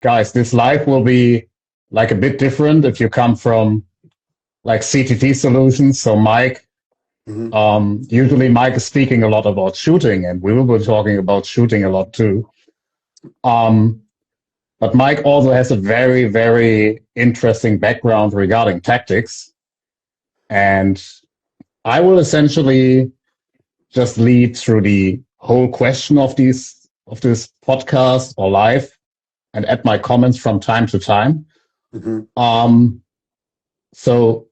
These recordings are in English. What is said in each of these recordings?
guys, this live will be like a bit different if you come from like CTT Solutions. So Mike, usually Mike is speaking a lot about shooting, and we will be talking about shooting a lot too. But Mike also has a very, very interesting background regarding tactics. And I will essentially just lead through the whole question of this podcast or live and add my comments from time to time. So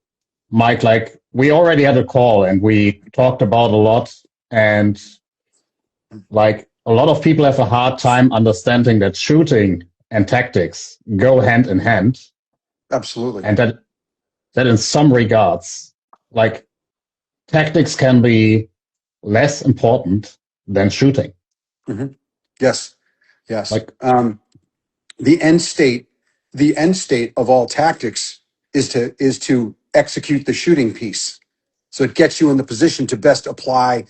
Mike, like we already had a call and we talked about a lot, and like a lot of people have a hard time understanding that shooting and tactics go hand in hand. Absolutely. And that in some regards, like tactics can be less important than shooting. Yes. Like the end state of all tactics is to execute the shooting piece. So it gets you in the position to best apply,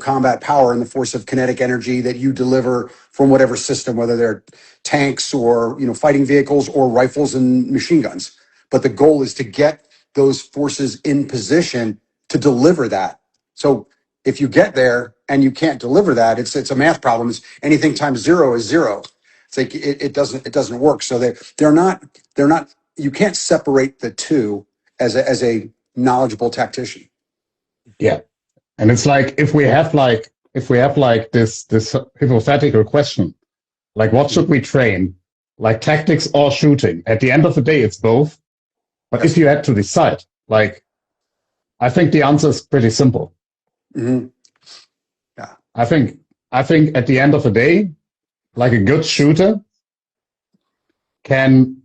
combat power and the force of kinetic energy that you deliver from whatever system, whether they're tanks or, fighting vehicles or rifles and machine guns. But the goal is to get those forces in position to deliver that. So if you get there and you can't deliver that, it's a math problem. It's anything times zero is zero. It's like it doesn't work. So they're not. You can't separate the two as a knowledgeable tactician. Yeah, and it's like if we have this hypothetical question, like what should we train, like tactics or shooting? At the end of the day, it's both. But if you had to decide, like, I think the answer is pretty simple. Yeah, I think at the end of the day, like a good shooter can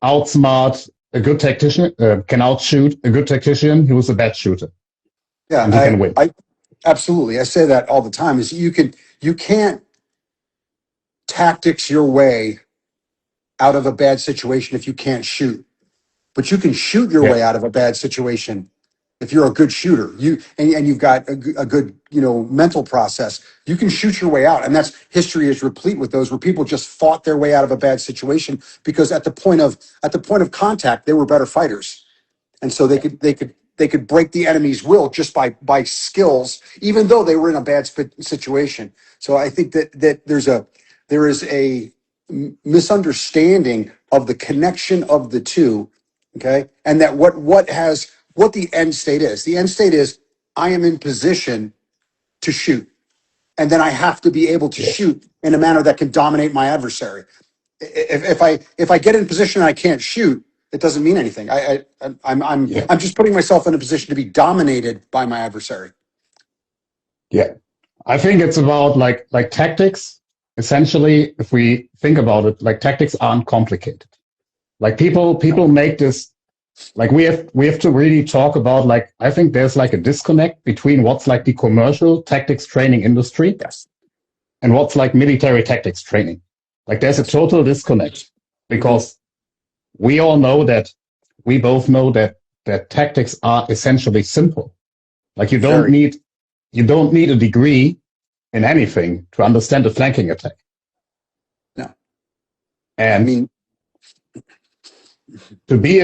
outsmart a good tactician, can outshoot a good tactician who is a bad shooter. Yeah, and he can win. Absolutely. I say that all the time. Is you can't tactics your way out of a bad situation if you can't shoot, but you can shoot your way out of a bad situation if you're a good shooter. And you've got a good mental process. You can shoot your way out, and that's history is replete with those where people just fought their way out of a bad situation because at the point of contact they were better fighters, and so they could break the enemy's will just by skills, even though they were in a bad situation. So I think that there is a misunderstanding of the connection of the two, okay? And that what the end state is. The end state is I am in position to shoot, and then I have to be able to shoot in a manner that can dominate my adversary. If I get in position and I can't shoot, it doesn't mean anything. I'm just putting myself in a position to be dominated by my adversary. Yeah, I think it's about like tactics. Essentially, if we think about it, like tactics aren't complicated. Like people make this, like we have to really talk about, like, I think there's like a disconnect between what's like the commercial tactics training industry and what's like military tactics training. Like there's a total disconnect because we both know that tactics are essentially simple. Like you don't need a degree in anything to understand a flanking attack. No. And I mean, to be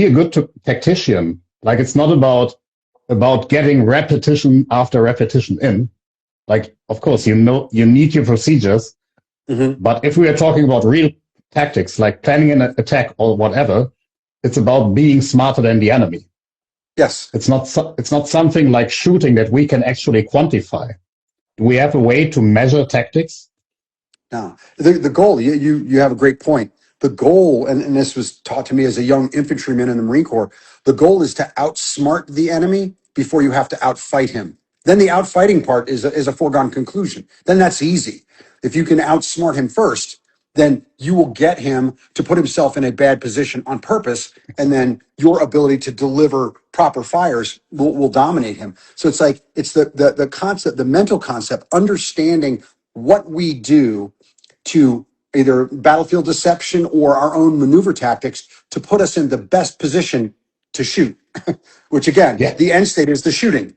a good tactician, like it's not about getting repetition after repetition in. Like, of course, you need your procedures, but if we are talking about real tactics, like planning an attack or whatever, it's about being smarter than the enemy. Yes. It's not something like shooting that we can actually quantify. Do we have a way to measure tactics? No. The goal, you have a great point. The goal, and this was taught to me as a young infantryman in the Marine Corps, the goal is to outsmart the enemy before you have to outfight him. Then the outfighting part is a foregone conclusion. Then that's easy. If you can outsmart him first, then you will get him to put himself in a bad position on purpose, and then your ability to deliver proper fires will dominate him. So it's like, it's the concept, the mental concept, understanding what we do to either battlefield deception or our own maneuver tactics to put us in the best position to shoot, which again, the end state is the shooting.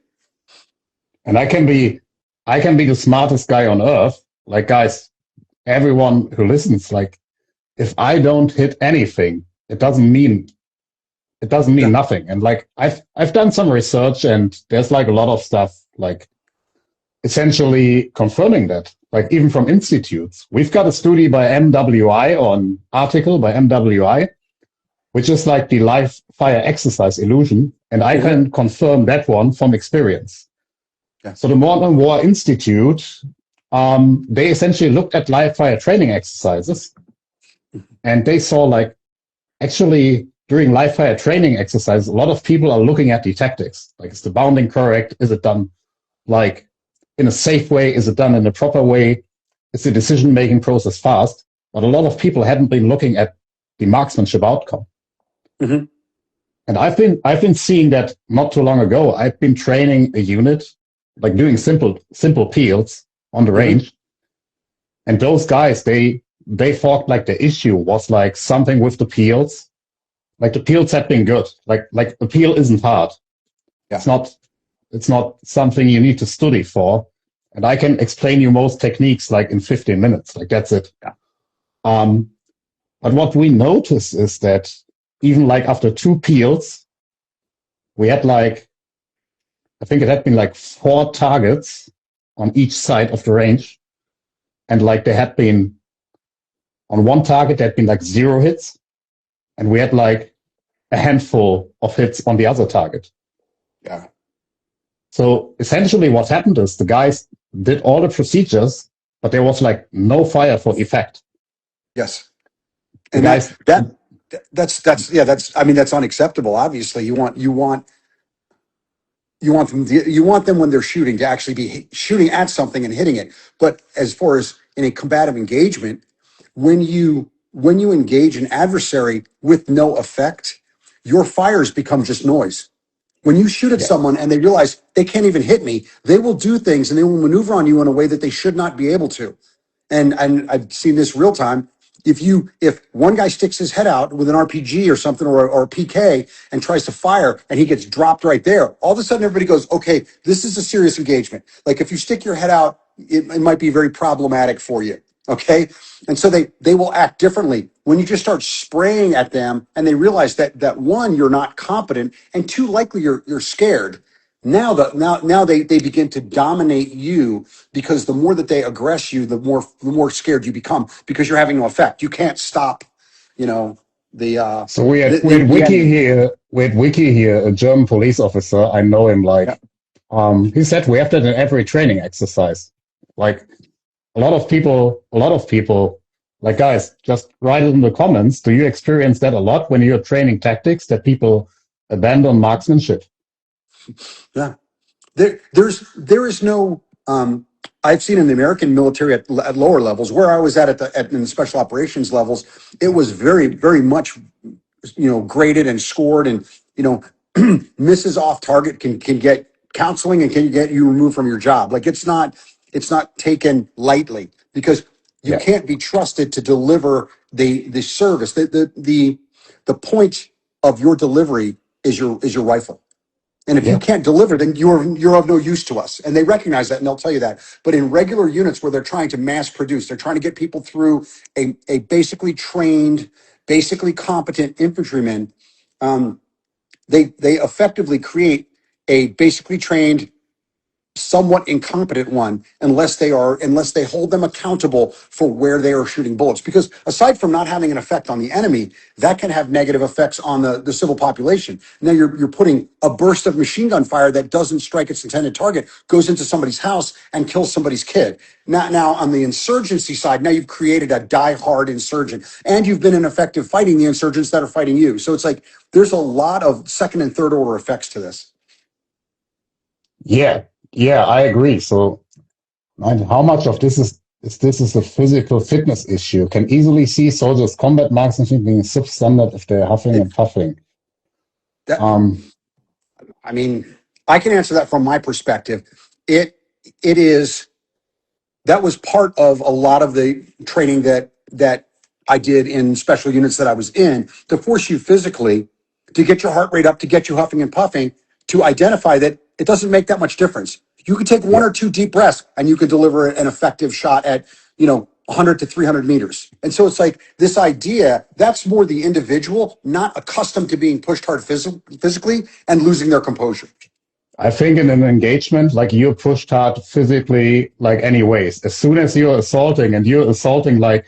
And I can be the smartest guy on earth. Like, guys, everyone who listens, like, if I don't hit anything, it doesn't mean nothing. And like I've done some research, and there's like a lot of stuff like essentially confirming that. Like even from institutes, we've got a study by MWI or an article by MWI, which is like the live fire exercise illusion, and I can confirm that one from experience. Yeah. So the Modern War Institute, they essentially looked at live fire training exercises, and they saw like actually during live fire training exercises, a lot of people are looking at the tactics. Like, is the bounding correct? Is it done like in a safe way? Is it done in a proper way? Is the decision-making process fast? But a lot of people hadn't been looking at the marksmanship outcome. Mm-hmm. And I've been seeing that not too long ago. I've been training a unit, like doing simple peels on the range. And those guys, they thought like the issue was like something with the peels. Like the peels had been good. Like a peel isn't hard. Yeah. It's not something you need to study for. And I can explain you most techniques like in 15 minutes. Like that's it. Yeah. But what we noticed is that even like after 2 peels, we had like, I think it had been like 4 targets on each side of the range. And like there had been on one target, there had been like 0 hits. And we had like a handful of hits on the other target. Yeah. So essentially what happened is the guys did all the procedures, but there was like no fire for effect. Yes. And that's I mean, that's unacceptable. Obviously you want them when they're shooting to actually be shooting at something and hitting it. But as far as in a combative engagement, when you engage an adversary with no effect, your fires become just noise. When you shoot at someone and they realize they can't even hit me, they will do things and they will maneuver on you in a way that they should not be able to. And I've seen this real time. If one guy sticks his head out with an RPG or something or a PK and tries to fire and he gets dropped right there, all of a sudden everybody goes, okay, this is a serious engagement. Like if you stick your head out, it might be very problematic for you. Okay. And so they will act differently when you just start spraying at them and they realize that one, you're not competent, and 2, likely you're scared. Now they begin to dominate you, because the more that they aggress you, the more scared you become, because you're having no effect. You can't stop, the So we had Wiki here, a German police officer. I know him like he said we have that in every training exercise. Like a lot of people like, guys, just write it in the comments. Do you experience that a lot when you're training tactics, that people abandon marksmanship? Yeah, there is no. I've seen in the American military at lower levels, where I was in the special operations levels, it was very, very much, graded and scored, and misses off target can get counseling and can get you removed from your job. Like it's not taken lightly, because you can't be trusted to deliver the service. The point of your delivery is your rifle. And if you can't deliver, then you're of no use to us. And they recognize that, and they'll tell you that. But in regular units where they're trying to mass produce, they're trying to get people through a basically trained, basically competent infantryman. They effectively create a basically trained, somewhat incompetent one, unless they hold them accountable for where they are shooting bullets. Because aside from not having an effect on the enemy, that can have negative effects on the civil population. Now you're putting a burst of machine gun fire that doesn't strike its intended target, goes into somebody's house and kills somebody's kid. Now on the insurgency side, now you've created a die-hard insurgent, and you've been ineffective fighting the insurgents that are fighting you. So it's like there's a lot of second and third order effects to this. Yeah, I agree. So how much of this is a physical fitness issue? Can easily see soldiers combat marksmanship being substandard if they're huffing and puffing. I mean, I can answer that from my perspective. It is, that was part of a lot of the training that I did in special units that I was in, to force you physically, to get your heart rate up, to get you huffing and puffing, to identify that it doesn't make that much difference. You can take 1 or 2 deep breaths and you can deliver an effective shot at, 100 to 300 meters. And so it's like this idea, that's more the individual, not accustomed to being pushed hard physically and losing their composure. I think in an engagement, like you're pushed hard physically, like anyways. As soon as you're assaulting and you're assaulting like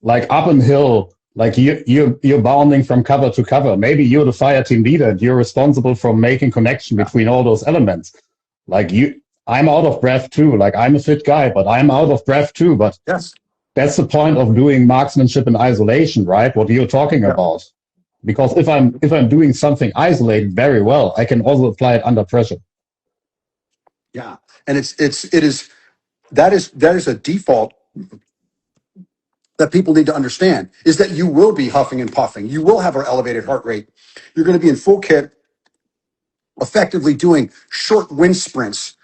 up an hill, like you're bounding from cover to cover. Maybe you're the fire team leader and you're responsible for making connection between all those elements. Like I'm out of breath too. Like I'm a fit guy, but I'm out of breath too. But Yes. that's the point of doing marksmanship in isolation, right? What you're talking about. Because if I'm doing something isolated very well, I can also apply it under pressure. Yeah. And that is a default that people need to understand, is that you will be huffing and puffing. You will have an elevated heart rate. You're going to be in full kit, effectively doing short wind sprints.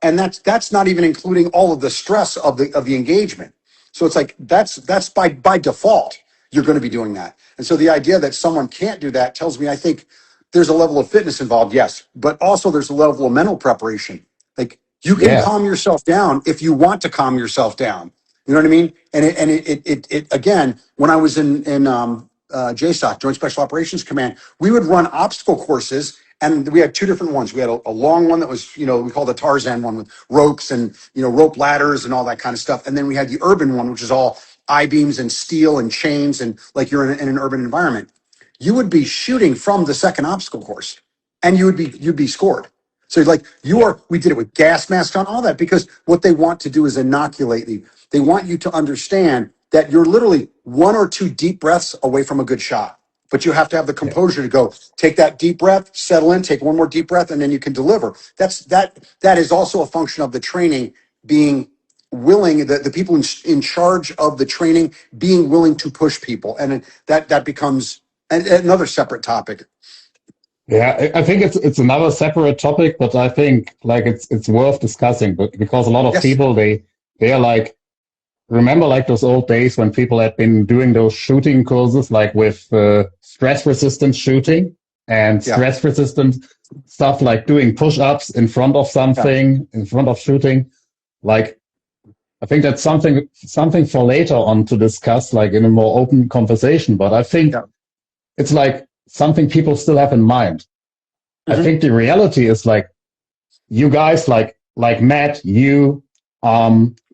And that's not even including all of the stress of the engagement. So it's like that's by default you're going to be doing that. And so the idea that someone can't do that tells me, I think there's a level of fitness involved, yes, but also there's a level of mental preparation. Like you can calm yourself down if you want to calm yourself down. You know what I mean? And it again, when I was in JSOC, Joint Special Operations Command, we would run obstacle courses. And we had two different ones. We had a long one that was, we call the Tarzan one with ropes and, rope ladders and all that kind of stuff. And then we had the urban one, which is all I-beams and steel and chains and like you're in an urban environment. You would be shooting from the second obstacle course and you'd be scored. So we did it with gas masks on, all that, because what they want to do is inoculate you. They want you to understand that you're literally 1 or 2 deep breaths away from a good shot. But you have to have the composure to go take that deep breath, settle in, take one more deep breath, and then you can deliver. That is also a function of the training being willing, the people in charge of the training being willing to push people. And that becomes another separate topic. Yeah, I think it's another separate topic, but I think like it's worth discussing, but because a lot of people they are like, remember like those old days when people had been doing those shooting courses, like with stress resistant shooting and stress resistant stuff, like doing push-ups in front of something, in front of shooting. Like, I think that's something for later on to discuss, like in a more open conversation. But I think it's like something people still have in mind. I think the reality is like you guys, like Matt, you,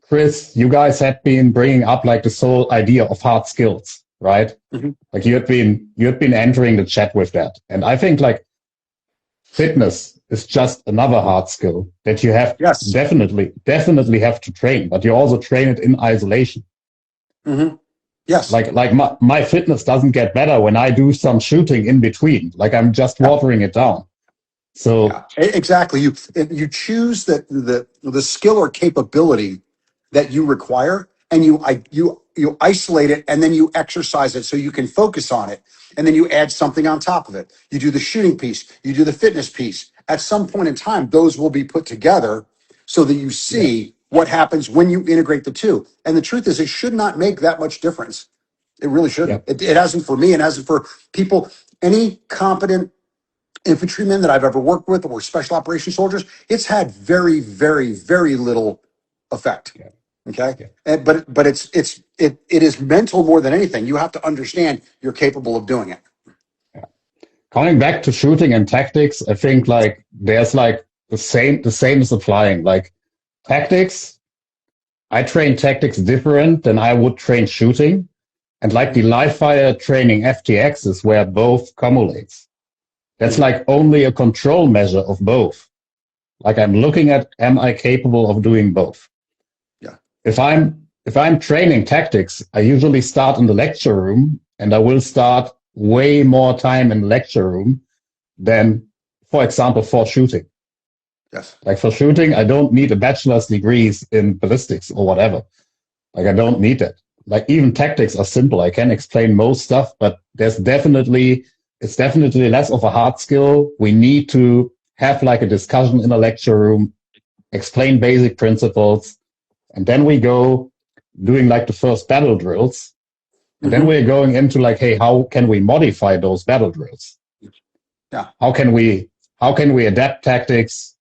Chris, you guys had been bringing up like this whole idea of hard skills, right? Like you had been entering the chat with that. And I think like fitness is just another hard skill that you have definitely have to train, but you also train it in isolation. Yes. Like my fitness doesn't get better when I do some shooting in between. Like I'm just watering it down. So exactly. You choose the skill or capability that you require, and you isolate it, and then you exercise it so you can focus on it, and then you add something on top of it. You do the shooting piece, you do the fitness piece. At some point in time, those will be put together so that you see what happens when you integrate the two. And the truth is, it should not make that much difference. It really shouldn't. It hasn't for me, and hasn't for people. Any competent infantrymen that I've ever worked with or special operations soldiers, it's had very, very, very little effect. Okay. But it is mental more than anything. You have to understand you're capable of doing it. Coming back to shooting and tactics, I think like there's like the same is applying. Like tactics, I train tactics different than I would train shooting. And like the live fire training FTX is where both cumulates. That's like only a control measure of both. Like I'm looking at, am I capable of doing both? If I'm training tactics, I usually start in the lecture room, and I will start way more time in the lecture room than, for example, for shooting. Like for shooting, I don't need a bachelor's degrees in ballistics or whatever. Like I don't need that. Like even tactics are simple. I can explain most stuff, but it's definitely less of a hard skill. We need to have like a discussion in a lecture room, explain basic principles, and then we go doing like the first battle drills. And then we're going into like, hey, how can we modify those battle drills? How can we adapt tactics?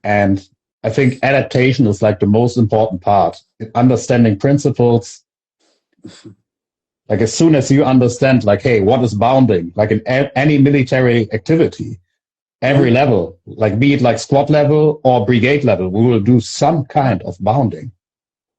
And I think adaptation is like the most important part. Understanding principles. Like as soon as you understand, like, hey, what is bounding? Like in any military activity, every Mhm. level, like be it like squad level or brigade level, we will do some kind of bounding.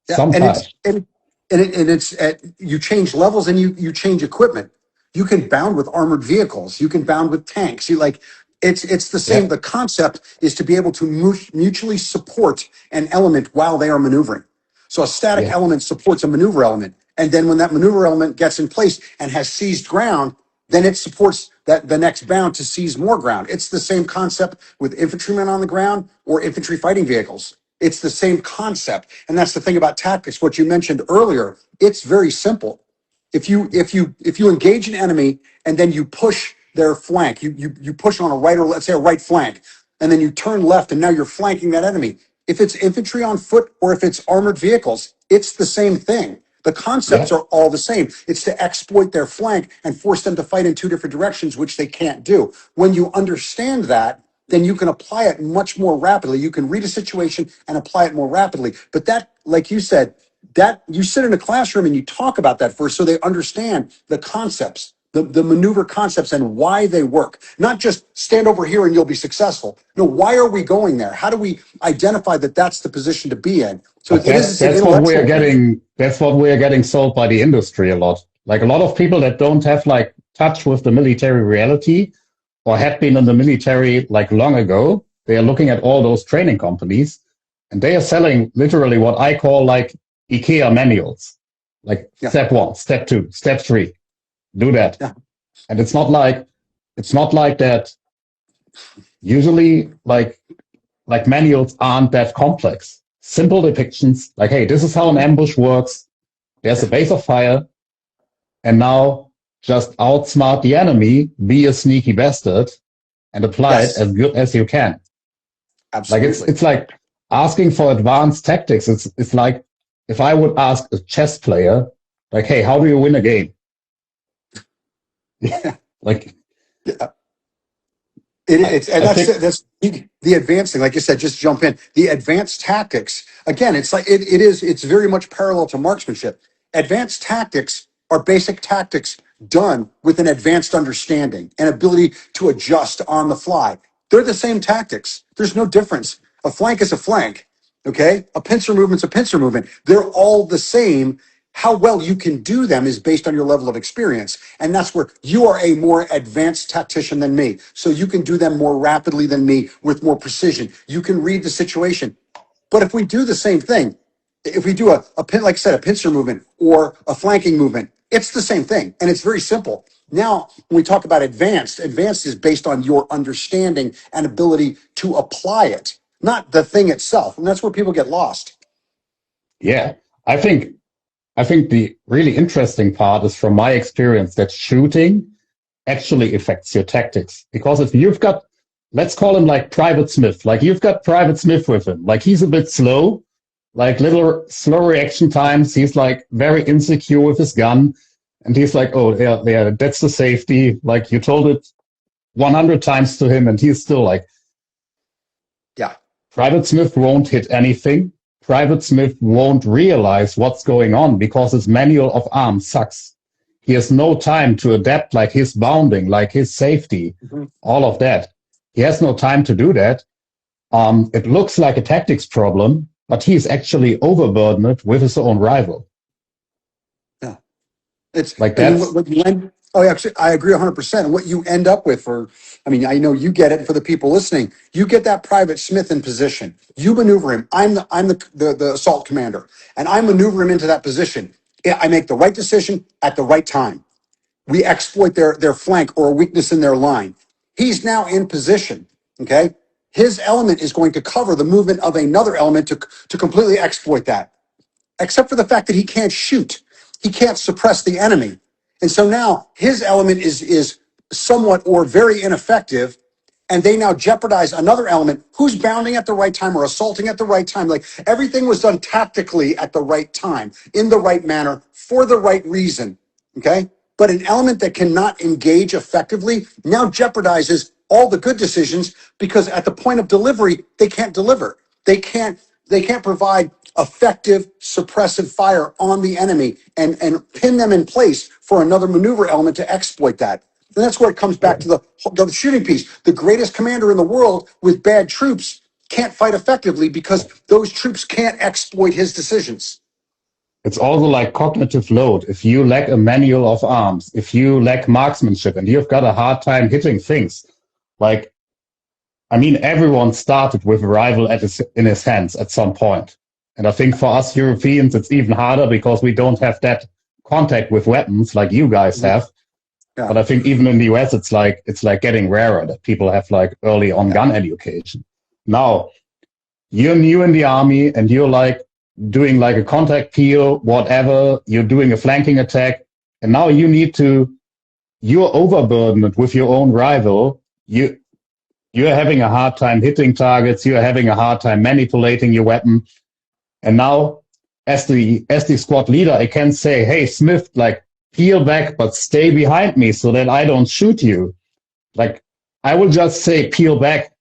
Yeah, Some and kind. it's you change levels and you change equipment. You can bound with armored vehicles. You can bound with tanks. You like it's the same. Yeah. The concept is to be able to mutually support an element while they are maneuvering. So a static Yeah. element supports a maneuver element, and then when that maneuver element gets in place and has seized ground, then it supports that the next bound to seize more ground. It's the same concept with infantrymen on the ground or infantry fighting vehicles. It's the same concept. And that's the thing about tactics, what you mentioned earlier. It's very simple. If you engage an enemy and then you push their flank, you push on a right, or let's say a right flank, and then you turn left and now you're flanking that enemy. If it's infantry on foot or if it's armored vehicles, it's the same thing. The concepts Yeah. are all the same. It's to exploit their flank and force them to fight in two different directions, which they can't do. When you understand that, then you can apply it much more rapidly. You can read a situation and apply it more rapidly. But that, like you said, that you sit in a classroom and you talk about that first so they understand the concepts, the maneuver concepts and why they work. Not just stand over here and you'll be successful. No, why are we going there? How do we identify that that's the position to be in? So But it is, it's an that's what we are intellectual thing. getting. That's what we are getting sold by the industry a lot. Like a lot of people that don't have like touch with the military reality or had been in the military like long ago, they are looking at all those training companies and they are selling literally what I call like IKEA manuals. Like Yeah. step one, step two, step three, do that. Yeah. And it's not like that. Usually like manuals aren't that complex. Simple depictions, like, hey, this is how an ambush works. There's a Yeah. base of fire, and now just outsmart the enemy, be a sneaky bastard, and apply it Yes. as good as you can. Like Absolutely. it's like asking for advanced tactics. It's like if I would ask a chess player, like, hey, how do you win a game? Like Yeah. I, It's and I think that's the advanced thing. Like you said, just jump in. The advanced tactics again. It's like it is. It's very much parallel to marksmanship. Advanced tactics are basic tactics done with an advanced understanding and ability to adjust on the fly. They're the same tactics. There's no difference. A flank is a flank. Okay, a pincer movement's a pincer movement. They're all the same. How well you can do them is based on your level of experience. And that's where you are a more advanced tactician than me. So you can do them more rapidly than me with more precision. You can read the situation. But if we do the same thing, if we do a pin, like I said, a pincer movement or a flanking movement, it's the same thing. And it's very simple. Now, when we talk about advanced, advanced is based on your understanding and ability to apply it, not the thing itself. And that's where people get lost. yeah, I think I think the really interesting part is from my experience that shooting actually affects your tactics. Because if you've got, let's call him like Private Smith, like you've got Private Smith with him, like he's a bit slow, like little slow reaction times. He's like very insecure with his gun. And he's like, oh, yeah, that's the safety. Like you told it 100 times to him, and he's still like, Yeah. Private Smith won't hit anything. Private Smith won't realize what's going on because his manual of arms sucks. He has no time to adapt like his bounding, like his safety, Mhm. all of that. He has no time to do that. It looks like a tactics problem, but he's actually overburdened with his own rival. Yeah. It's Like and then that's, what you end. Oh, actually, I agree 100%. What you end up with, for I mean, I know you get it. For the people listening, you get that Private Smith in position. You maneuver him. I'm the assault commander, and I maneuver him into that position. Yeah, I make the right decision at the right time. We exploit their flank or a weakness in their line. He's now in position. Okay, his element is going to cover the movement of another element to completely exploit that, except for the fact that he can't shoot. He can't suppress the enemy. And so now his element is somewhat or very ineffective. And they now jeopardize another element who's bounding at the right time or assaulting at the right time. Like everything was done tactically at the right time, in the right manner, for the right reason. Okay. But an element that cannot engage effectively now jeopardizes all the good decisions because at the point of delivery, they can't deliver. They can't provide effective suppressive fire on the enemy and pin them in place for another maneuver element to exploit that. And that's where it comes back to the shooting piece. The greatest commander in the world with bad troops can't fight effectively because those troops can't exploit his decisions. It's also like cognitive load. If you lack a manual of arms, if you lack marksmanship, and you've got a hard time hitting things, like, I mean, everyone started with a rifle in his hands at some point. And I think for us Europeans, it's even harder because we don't have that contact with weapons like you guys have. Yeah. But I think even in the US, it's like getting rarer that people have like early on gun education. Now, you're new in the army and you're like doing like a contact peel, whatever, you're doing a flanking attack, and now you're overburdened with your own rifle. You're having a hard time hitting targets, you're having a hard time manipulating your weapon. And now as the squad leader, I can say, hey, Smith, like, peel back, but stay behind me so that I don't shoot you. Like, I will just say, peel back.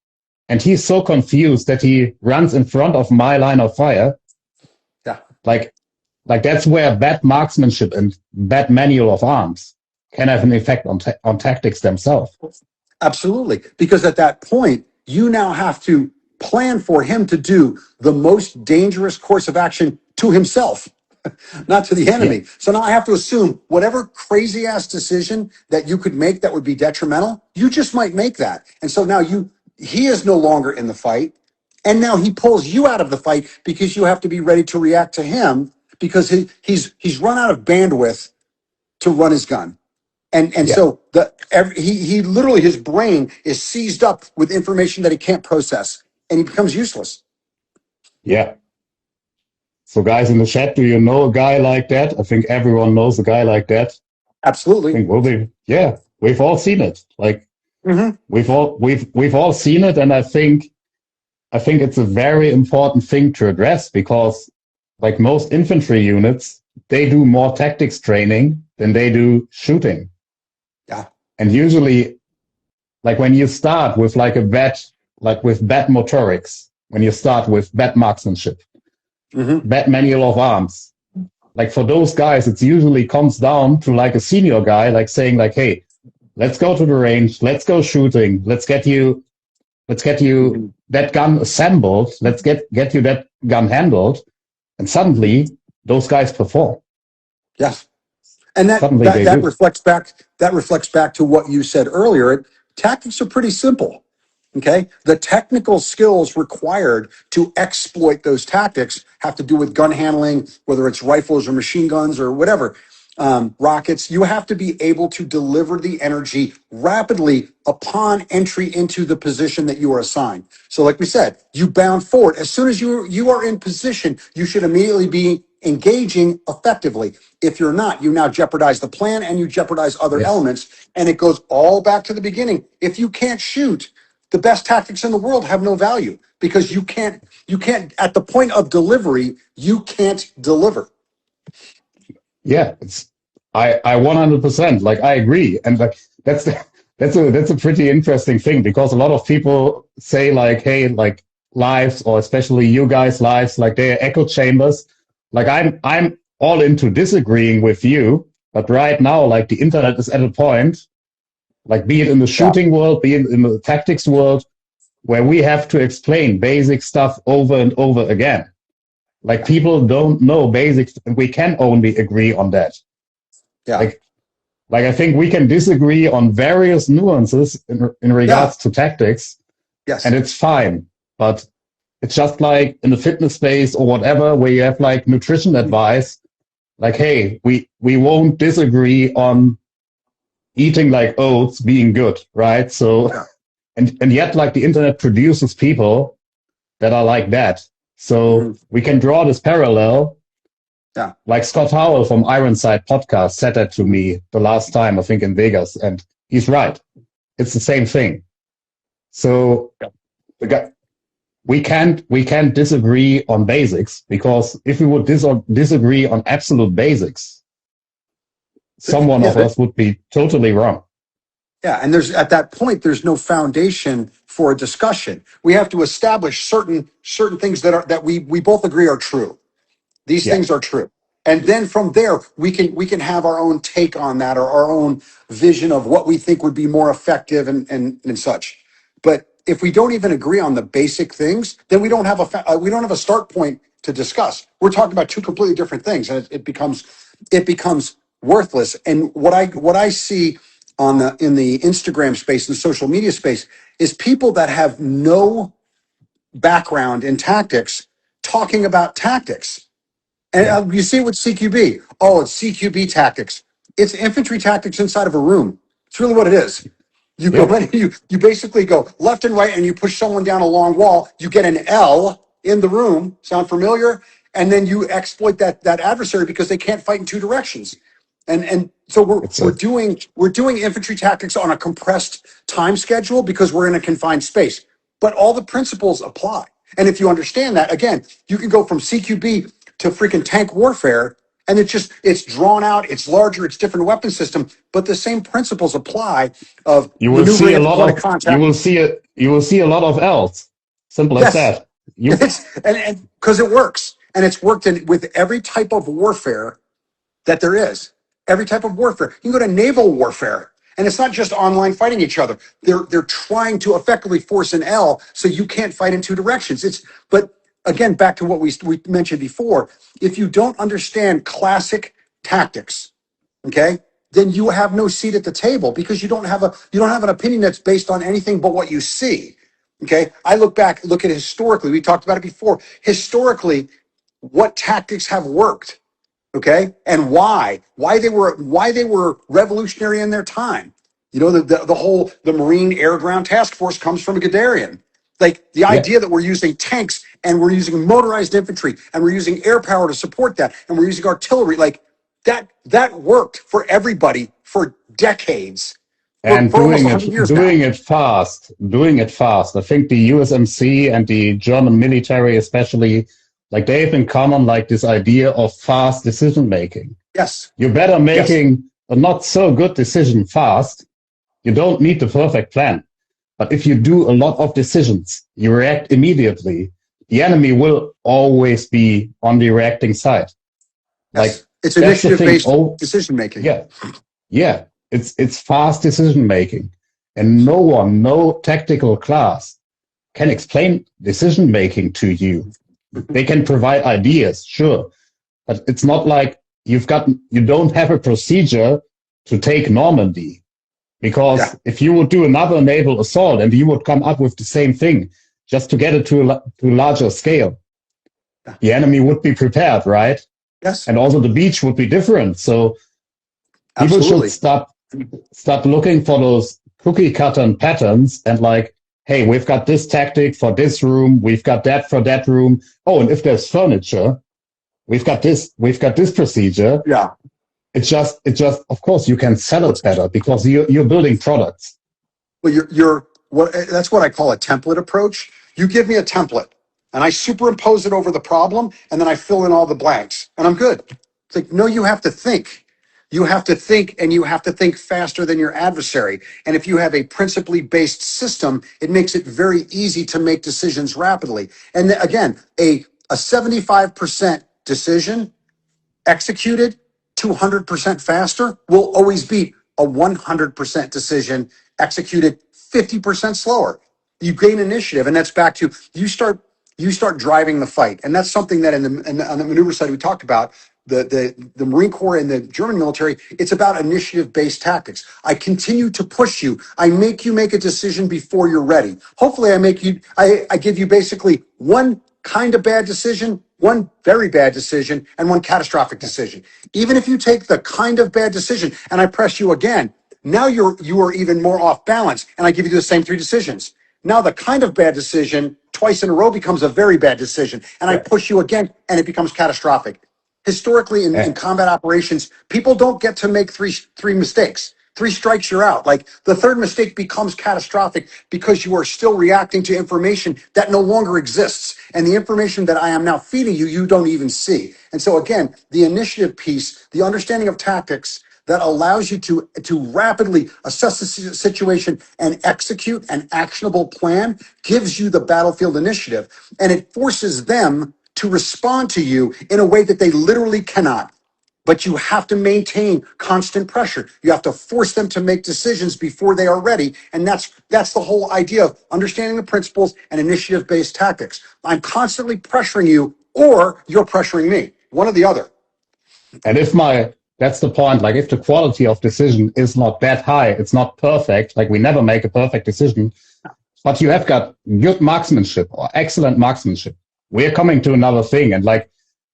And he's so confused that he runs in front of my line of fire. Yeah. Like that's where bad marksmanship and bad manual of arms can have an effect on tactics themselves. Absolutely. Because at that point, you now have to plan for him to do the most dangerous course of action to himself, not to the enemy. Yeah. So now I have to assume whatever crazy ass decision that you could make that would be detrimental, you just might make that. And so now he is no longer in the fight. And now he pulls you out of the fight because you have to be ready to react to him because he's run out of bandwidth to run his gun. And yeah. So he literally, his brain is seized up with information that he can't process and he becomes useless. Yeah. So guys in the chat, do you know a guy like that? I think everyone knows a guy like that. Absolutely. I think we've all seen it. Like, we've all seen it. And I think it's a very important thing to address because like most infantry units, they do more tactics training than they do shooting. Yeah. And usually, like when you start with with bad motorics, when you start with bad marksmanship, bad manual of arms, like for those guys, it usually comes down to like a senior guy, like saying like, hey, let's go to the range, let's go shooting, let's get you that gun assembled, let's get you that gun handled, and suddenly those guys perform. Yes. And that reflects back to what you said earlier. Tactics are pretty simple. Okay. The technical skills required to exploit those tactics have to do with gun handling, whether it's rifles or machine guns or whatever, rockets. You have to be able to deliver the energy rapidly upon entry into the position that you are assigned. So like we said, you bound forward. As soon as you are in position, you should immediately be engaging effectively. If you're not, you now jeopardize the plan and you jeopardize other elements. And it goes all back to the beginning. If you can't shoot, the best tactics in the world have no value because you can't at the point of delivery, you can't deliver. Yeah, I 100%, like, I agree. And like, that's a pretty interesting thing because a lot of people say like, hey, like lives, or especially you guys' lives, like they're echo chambers. Like I'm all into disagreeing with you, but right now, like the internet is at a point, like be it in the shooting world, be it in the tactics world, where we have to explain basic stuff over and over again. Like people don't know basics, and we can only agree on that. Yeah. Like I think we can disagree on various nuances in regards to tactics. Yes. And it's fine. But it's just like in the fitness space or whatever, where you have like nutrition advice, like, hey, we won't disagree on eating like oats being good, right? So, and yet like the internet produces people that are like that. So we can draw this parallel. Yeah. Like Scott Howell from Ironside podcast said that to me the last time, I think in Vegas, and he's right. It's the same thing. So we can't disagree on basics, because if we would disagree on absolute basics, someone of us would be totally wrong. Yeah, and there's at that point there's no foundation for a discussion. We have to establish certain things that we both agree are true. These Yeah, things are true. And then from there, we can have our own take on that or our own vision of what we think would be more effective and such. But if we don't even agree on the basic things, then we don't have a start point to discuss. We're talking about two completely different things, and it becomes worthless. And what I see in the Instagram space and social media space is people that have no background in tactics talking about tactics. And yeah, you see it with CQB. Oh, it's CQB tactics. It's infantry tactics inside of a room. It's really what it is. You go yep. in, you basically go left and right, and you push someone down a long wall. You get an L in the room. Sound familiar? And then you exploit that adversary because they can't fight in two directions. And so It's we're a doing infantry tactics on a compressed time schedule because we're in a confined space. But all the principles apply. And if you understand that, again, you can go from CQB to freaking tank warfare, and it's drawn out, it's larger, it's different weapon system, but the same principles apply of you will see maneuvering a at the lot point of of contact. you will see a lot of L's. Simple as Yes, that. You and because it works, and it's worked with every type of warfare that there is. Every type of warfare. You can go to naval warfare, and it's not just online fighting each other. They're trying to effectively force an L so you can't fight in two directions. But again, back to what we mentioned before. If you don't understand classic tactics, okay, then you have no seat at the table because you don't have an opinion that's based on anything but what you see. Okay, I look at it historically. We talked about it before. Historically, what tactics have worked? Okay, and why they were revolutionary in their time. The Marine Air Ground Task Force comes from Guderian. Like the yeah. idea that we're using tanks and we're using motorized infantry and we're using air power to support that and we're using artillery, like that worked for everybody for decades, And for almost 100 years now. doing it fast. I think the USMC and the German military, especially, like they have in common like this idea of fast decision making. Yes, You're better yes, making a not so good decision fast. You don't need the perfect plan. But if you do a lot of decisions, you react immediately. The enemy will always be on the reacting side. Like yes. It's that's the initiative thing. based Oh, decision making. yeah, yeah. It's fast decision making, and no tactical class can explain decision making to you. They can provide ideas, sure, but it's not like you don't have a procedure to take Normandy. Yeah, Because if you would do another naval assault and you would come up with the same thing just to get it to a larger scale, yeah. the enemy would be prepared, right? Yes, And also the beach would be different. So people should absolutely. stop looking for those cookie cutter patterns and like, hey, we've got this tactic for this room, we've got that for that room. Oh, and if there's furniture, we've got this procedure. Yeah. It's just, of course, you can sell it better because you're building products. Well, you're what that's what I call a template approach. You give me a template and I superimpose it over the problem and then I fill in all the blanks and I'm good. It's like, no, you have to think. You have to think and you have to think faster than your adversary. And if you have a principally based system, it makes it very easy to make decisions rapidly. And again, a 75% decision executed 200% faster will always beat a 100% decision executed 50% slower. You gain initiative, and that's back to you start driving the fight, and that's something that on the maneuver side we talked about. The Marine Corps and the German military, it's about initiative based tactics. I continue to push you. I make you make a decision before you're ready. Hopefully I give you basically one kind of bad decision, one very bad decision, and one catastrophic decision. Even if you take the kind of bad decision and I press you again, now you are even more off balance, and I give you the same three decisions. Now the kind of bad decision twice in a row becomes a very bad decision, and I Yeah. push you again, and it becomes catastrophic. Historically, in Eh, combat operations, people don't get to make three mistakes. Three strikes, you're out. Like the third mistake becomes catastrophic because you are still reacting to information that no longer exists. And the information that I am now feeding you, you don't even see. And so again, the initiative piece, the understanding of tactics, that allows you to rapidly assess the situation and execute an actionable plan gives you the battlefield initiative, and it forces them to respond to you in a way that they literally cannot. But you have to maintain constant pressure. You have to force them to make decisions before they are ready. And that's the whole idea of understanding the principles and initiative-based tactics. I'm constantly pressuring you, or you're pressuring me, one or the other. And that's the point, like if the quality of decision is not that high, it's not perfect, like we never make a perfect decision, but you have got good marksmanship or excellent marksmanship. We're coming to another thing. And like,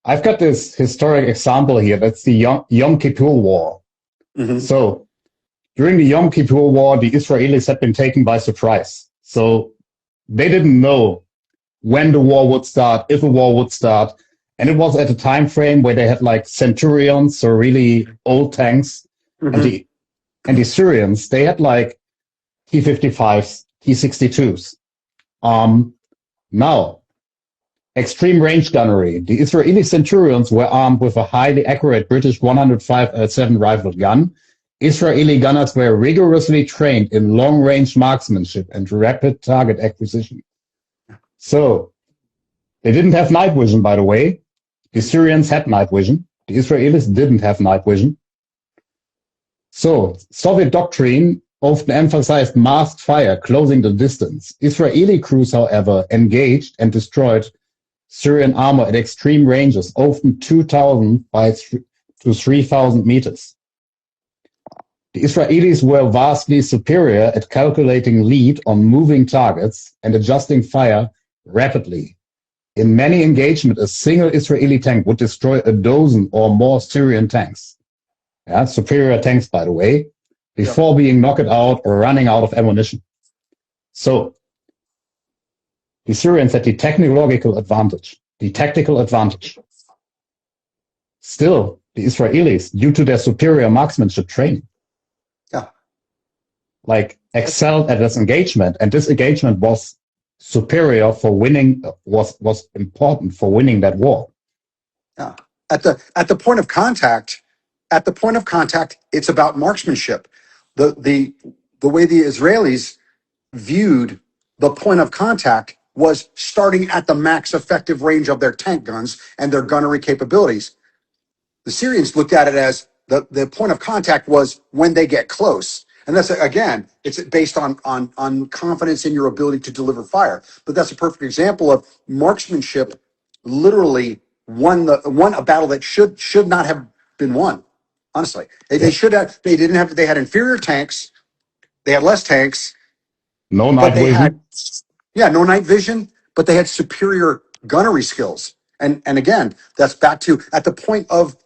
I've got this historic example here. That's the Yom Kippur War. Mm-hmm. So during the Yom Kippur War, the Israelis had been taken by surprise. So they didn't know when the war would start, if a war would start. And it was at a time frame where they had like Centurions, so really old tanks. Mm-hmm. And the Syrians, they had like T-55s, T-62s. Now, extreme range gunnery. The Israeli Centurions were armed with a highly accurate British 105-7 rifled gun. Israeli gunners were rigorously trained in long-range marksmanship and rapid target acquisition. So, they didn't have night vision, by the way. The Syrians had night vision. The Israelis didn't have night vision. So, Soviet doctrine often emphasized masked fire, closing the distance. Israeli crews, however, engaged and destroyed Syrian armor at extreme ranges, often 2,000 to 3,000 meters. The Israelis were vastly superior at calculating lead on moving targets and adjusting fire rapidly. In many engagements, a single Israeli tank would destroy a dozen or more Syrian tanks. Yeah, superior tanks, by the way, before being knocked out or running out of ammunition. So, the Syrians had the technological advantage, the tactical advantage. Still, the Israelis, due to their superior marksmanship training, like excelled at this engagement, and this engagement was superior for winning, was important for winning that war. Yeah. At the point of contact, it's about marksmanship. The way the Israelis viewed the point of contact was starting at the max effective range of their tank guns and their gunnery capabilities. The Syrians looked at it as the point of contact was when they get close. And that's, again, it's based on confidence in your ability to deliver fire. But that's a perfect example of marksmanship literally won a battle that should not have been won. Honestly, they had inferior tanks. They had less tanks. No night vision. No night vision, but they had superior gunnery skills. And again, that's back to at the point of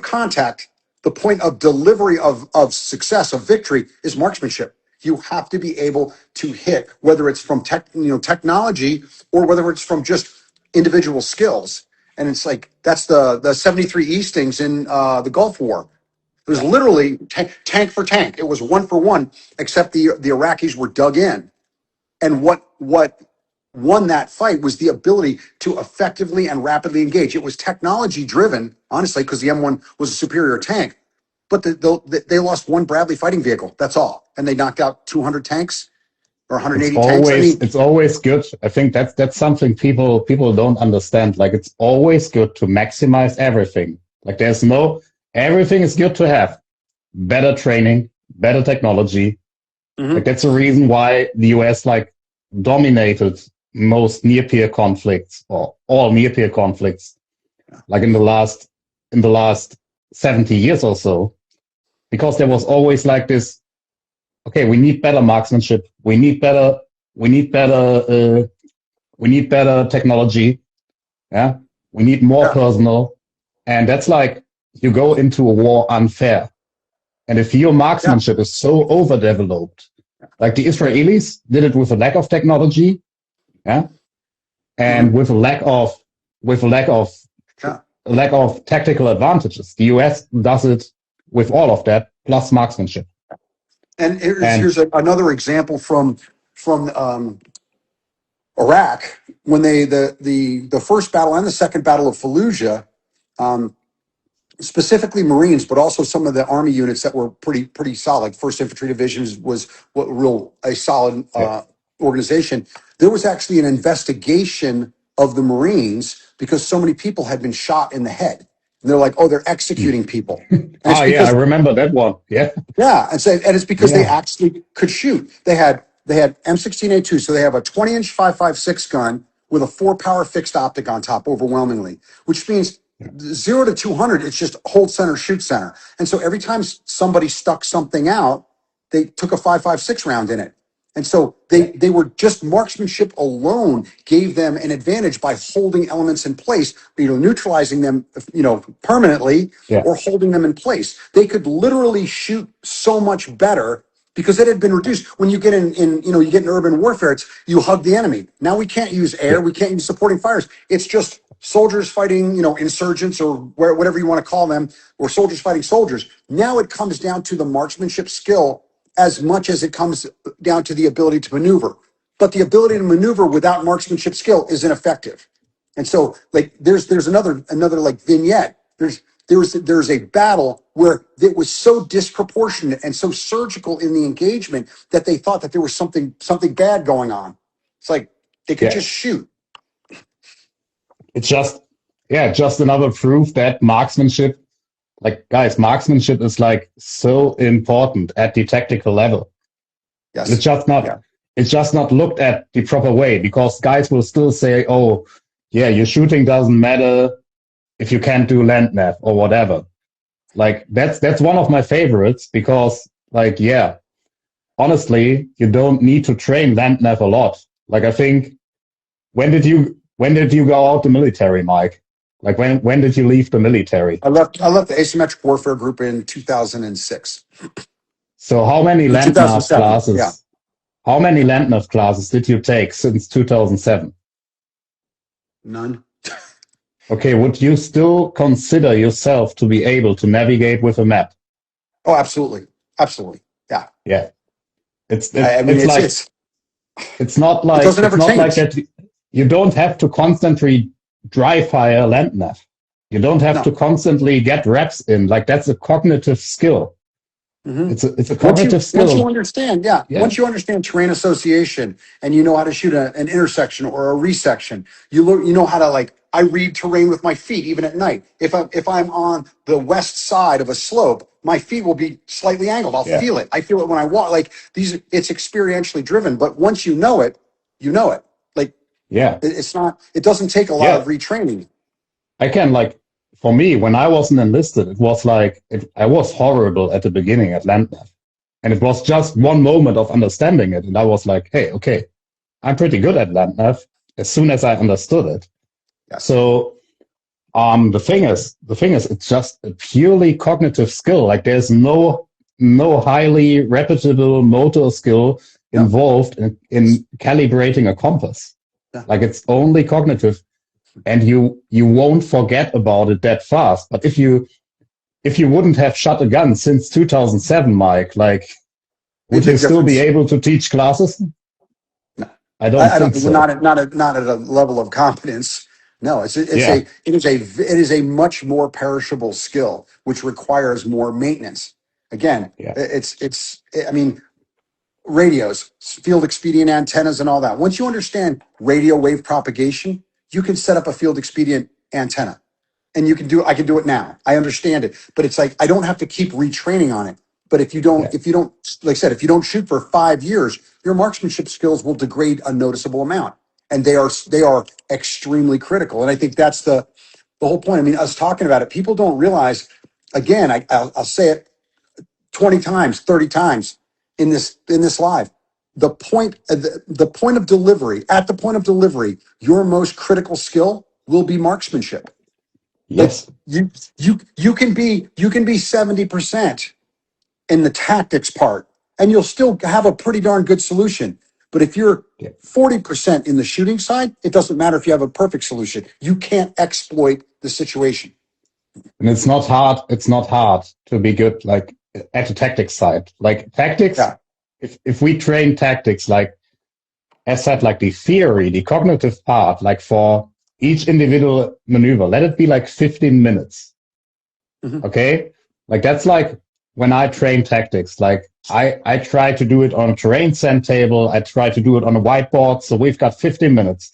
contact, the point of delivery of success, of victory is marksmanship. You have to be able to hit, whether it's from technology or whether it's from just individual skills. And it's like that's the 73 Eastings in the Gulf War. It was literally tank for tank. It was one for one, except the Iraqis were dug in. And what won that fight was the ability to effectively and rapidly engage. It was technology driven, honestly, because the M1 was a superior tank. But they lost one Bradley fighting vehicle. That's all. And they knocked out 200 tanks or 180 tanks. It's always good. I think that's something people don't understand. Like, it's always good to maximize everything. Like, everything is good to have. Better training, better technology. Mm-hmm. Like, that's the reason why the US dominated most near-peer conflicts, or all near-peer conflicts, like in the last 70 years or so, because there was always this, okay, we need better marksmanship, we need better technology, we need more personnel, and that's you go into a war unfair. And if your marksmanship is so overdeveloped, like the Israelis did it with a lack of technology, and with a lack of tactical advantages. The US does it with all of that plus marksmanship. And here's another example from Iraq when the first battle and the second battle of Fallujah. specifically Marines, but also some of the Army units that were pretty solid. First Infantry Division was a solid organization. There was actually an investigation of the Marines because so many people had been shot in the head, and they're like, "Oh, they're executing people." And it's Yeah, I because remember that one. Yeah. and it's because they actually could shoot. They had M16A2, so they have a 20-inch 5.56 gun with a 4-power fixed optic on top, overwhelmingly, which means 0 to 200, it's just hold center, shoot center. And so every time somebody stuck something out, they took a 5.56 round in it. And so they were just marksmanship alone gave them an advantage by holding elements in place, neutralizing them, permanently, or holding them in place. They could literally shoot so much better because it had been reduced. When you get you get in urban warfare, it's you hug the enemy. Now we can't use air, we can't use supporting fires. It's just soldiers fighting, insurgents or whatever you want to call them, or soldiers fighting soldiers. Now it comes down to the marksmanship skill as much as it comes down to the ability to maneuver. But the ability to maneuver without marksmanship skill is ineffective. And so, like, there's another like vignette. There's a battle where it was so disproportionate and so surgical in the engagement that they thought that there was something bad going on. It's like they could just shoot. It's just another proof that marksmanship, like, guys, marksmanship is like so important at the tactical level. Yes. It's just not looked at the proper way, because guys will still say, "Oh, yeah, your shooting doesn't matter if you can't do land nav or whatever." Like, that's one of my favorites, because, like, honestly, you don't need to train land nav a lot. Like, I think, when did you go out the military, Mike? Like, when did you leave the military? I left the asymmetric warfare group in 2006. So how many land nav 2007. classes? Yeah. How many land nav classes did you take since 2007? None. Okay, would you still consider yourself to be able to navigate with a map? Oh, absolutely. Absolutely. Yeah. Yeah. It's not It like doesn't ever change. that. You don't have to constantly dry fire land nav. You don't have to constantly get reps in. Like, that's a cognitive skill. Mm-hmm. It's a cognitive skill. Once you understand, once you understand terrain association and you know how to shoot an intersection or a resection, you know how to, like, I read terrain with my feet even at night. If I'm on the west side of a slope, my feet will be slightly angled. I'll feel it. I feel it when I walk. Like, it's experientially driven. But once you know it, you know it. Like, it's not. It doesn't take a lot of retraining. I can, like, for me, when I wasn't enlisted, it was like, I was horrible at the beginning at land nav. And it was just one moment of understanding it. And I was like, hey, okay, I'm pretty good at land nav as soon as I understood it. Yes. So the thing is, it's just a purely cognitive skill. Like, there's no highly repetible motor skill involved in calibrating a compass. Yeah. Like, it's only cognitive. And you won't forget about it that fast. But if you wouldn't have shot a gun since 2007, Mike, like, would you still be able to teach classes? No, I don't think so. Not at a level of competence. No, it is a much more perishable skill, which requires more maintenance. Again, I mean, radios, field expedient antennas, and all that. Once you understand radio wave propagation, you can set up a field expedient antenna, and I can do it now. I understand it, but it's like, I don't have to keep retraining on it. But if you don't, like I said, if you don't shoot for 5 years, your marksmanship skills will degrade a noticeable amount, and they are extremely critical. And I think that's the whole point. I mean, us talking about it, people don't realize. Again, I'll say it 20 times, 30 times in this live. The point of delivery, at the point of delivery, your most critical skill will be marksmanship. Yes. Like, you can be 70% in the tactics part, and you'll still have a pretty darn good solution. But if you're 40% in the shooting side, it doesn't matter if you have a perfect solution. You can't exploit the situation. And it's not hard to be good, like, at the tactics side. Like, tactics, if we train tactics, like, as said, like, the theory, the cognitive part, like, for each individual maneuver, let it be like 15 minutes. Okay. Like that's like when I train tactics, like I try to do it on a terrain sand table. I try to do it on a whiteboard. So we've got 15 minutes.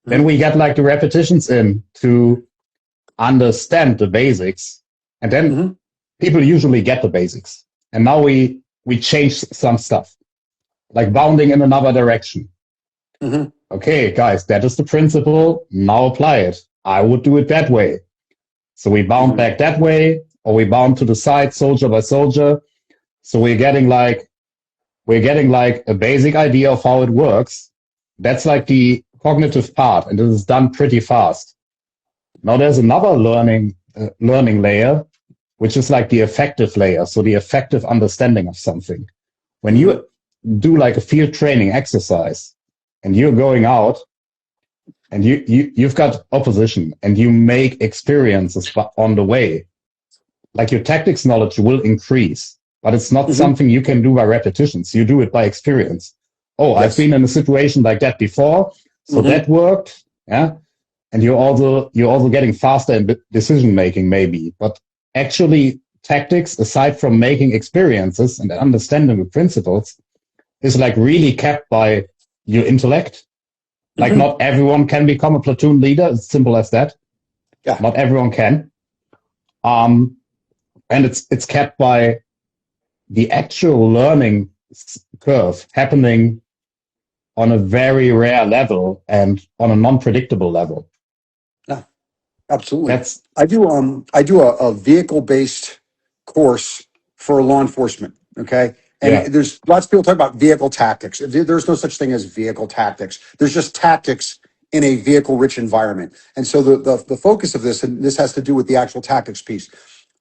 Then we get like the repetitions in to understand the basics. And then people usually get the basics. And now we change some stuff, like bounding in another direction. Okay, guys, that is the principle. Now apply it. I would do it that way. So we bound back that way, or we bound to the side, soldier by soldier. So we're getting like a basic idea of how it works. That's like the cognitive part, and this is done pretty fast. Now there's another learning layer, which is like the affective layer. So the effective understanding of something. When you do like a field training exercise and you're going out and you've got opposition and you make experiences on the way, like your tactics knowledge will increase, but it's not something you can do by repetitions. You do it by experience. Oh, I've been in a situation like that before. So that worked. Yeah. And you're also getting faster in decision making maybe, but actually tactics, aside from making experiences and understanding the principles, is like really kept by your intellect. Like not everyone can become a platoon leader. It's simple as that. Yeah. Not everyone can. And it's kept by the actual learning curve happening on a very rare level and on a non-predictable level. Yeah, absolutely. I do a vehicle-based course for law enforcement. Okay. And there's lots of people talk about vehicle tactics. There's no such thing as vehicle tactics. There's just tactics in a vehicle-rich environment. And so the focus of this, and this has to do with the actual tactics piece,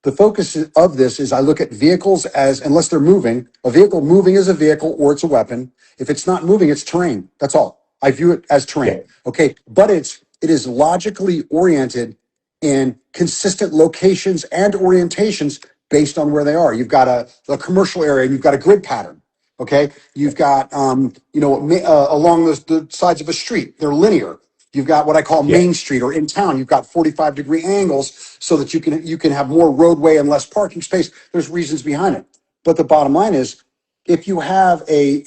the focus of this is I look at vehicles as, unless they're moving, a vehicle moving is a vehicle or it's a weapon. If it's not moving, it's terrain. That's all. I view it as terrain. Yeah. Okay. But it is logically oriented in consistent locations and orientations based on where they are. You've got a commercial area and you've got a grid pattern. Okay. You've got, along the sides of a street, they're linear. You've got what I call Main Street, or in town, you've got 45-degree angles so that you can have more roadway and less parking space. There's reasons behind it. But the bottom line is, if you have a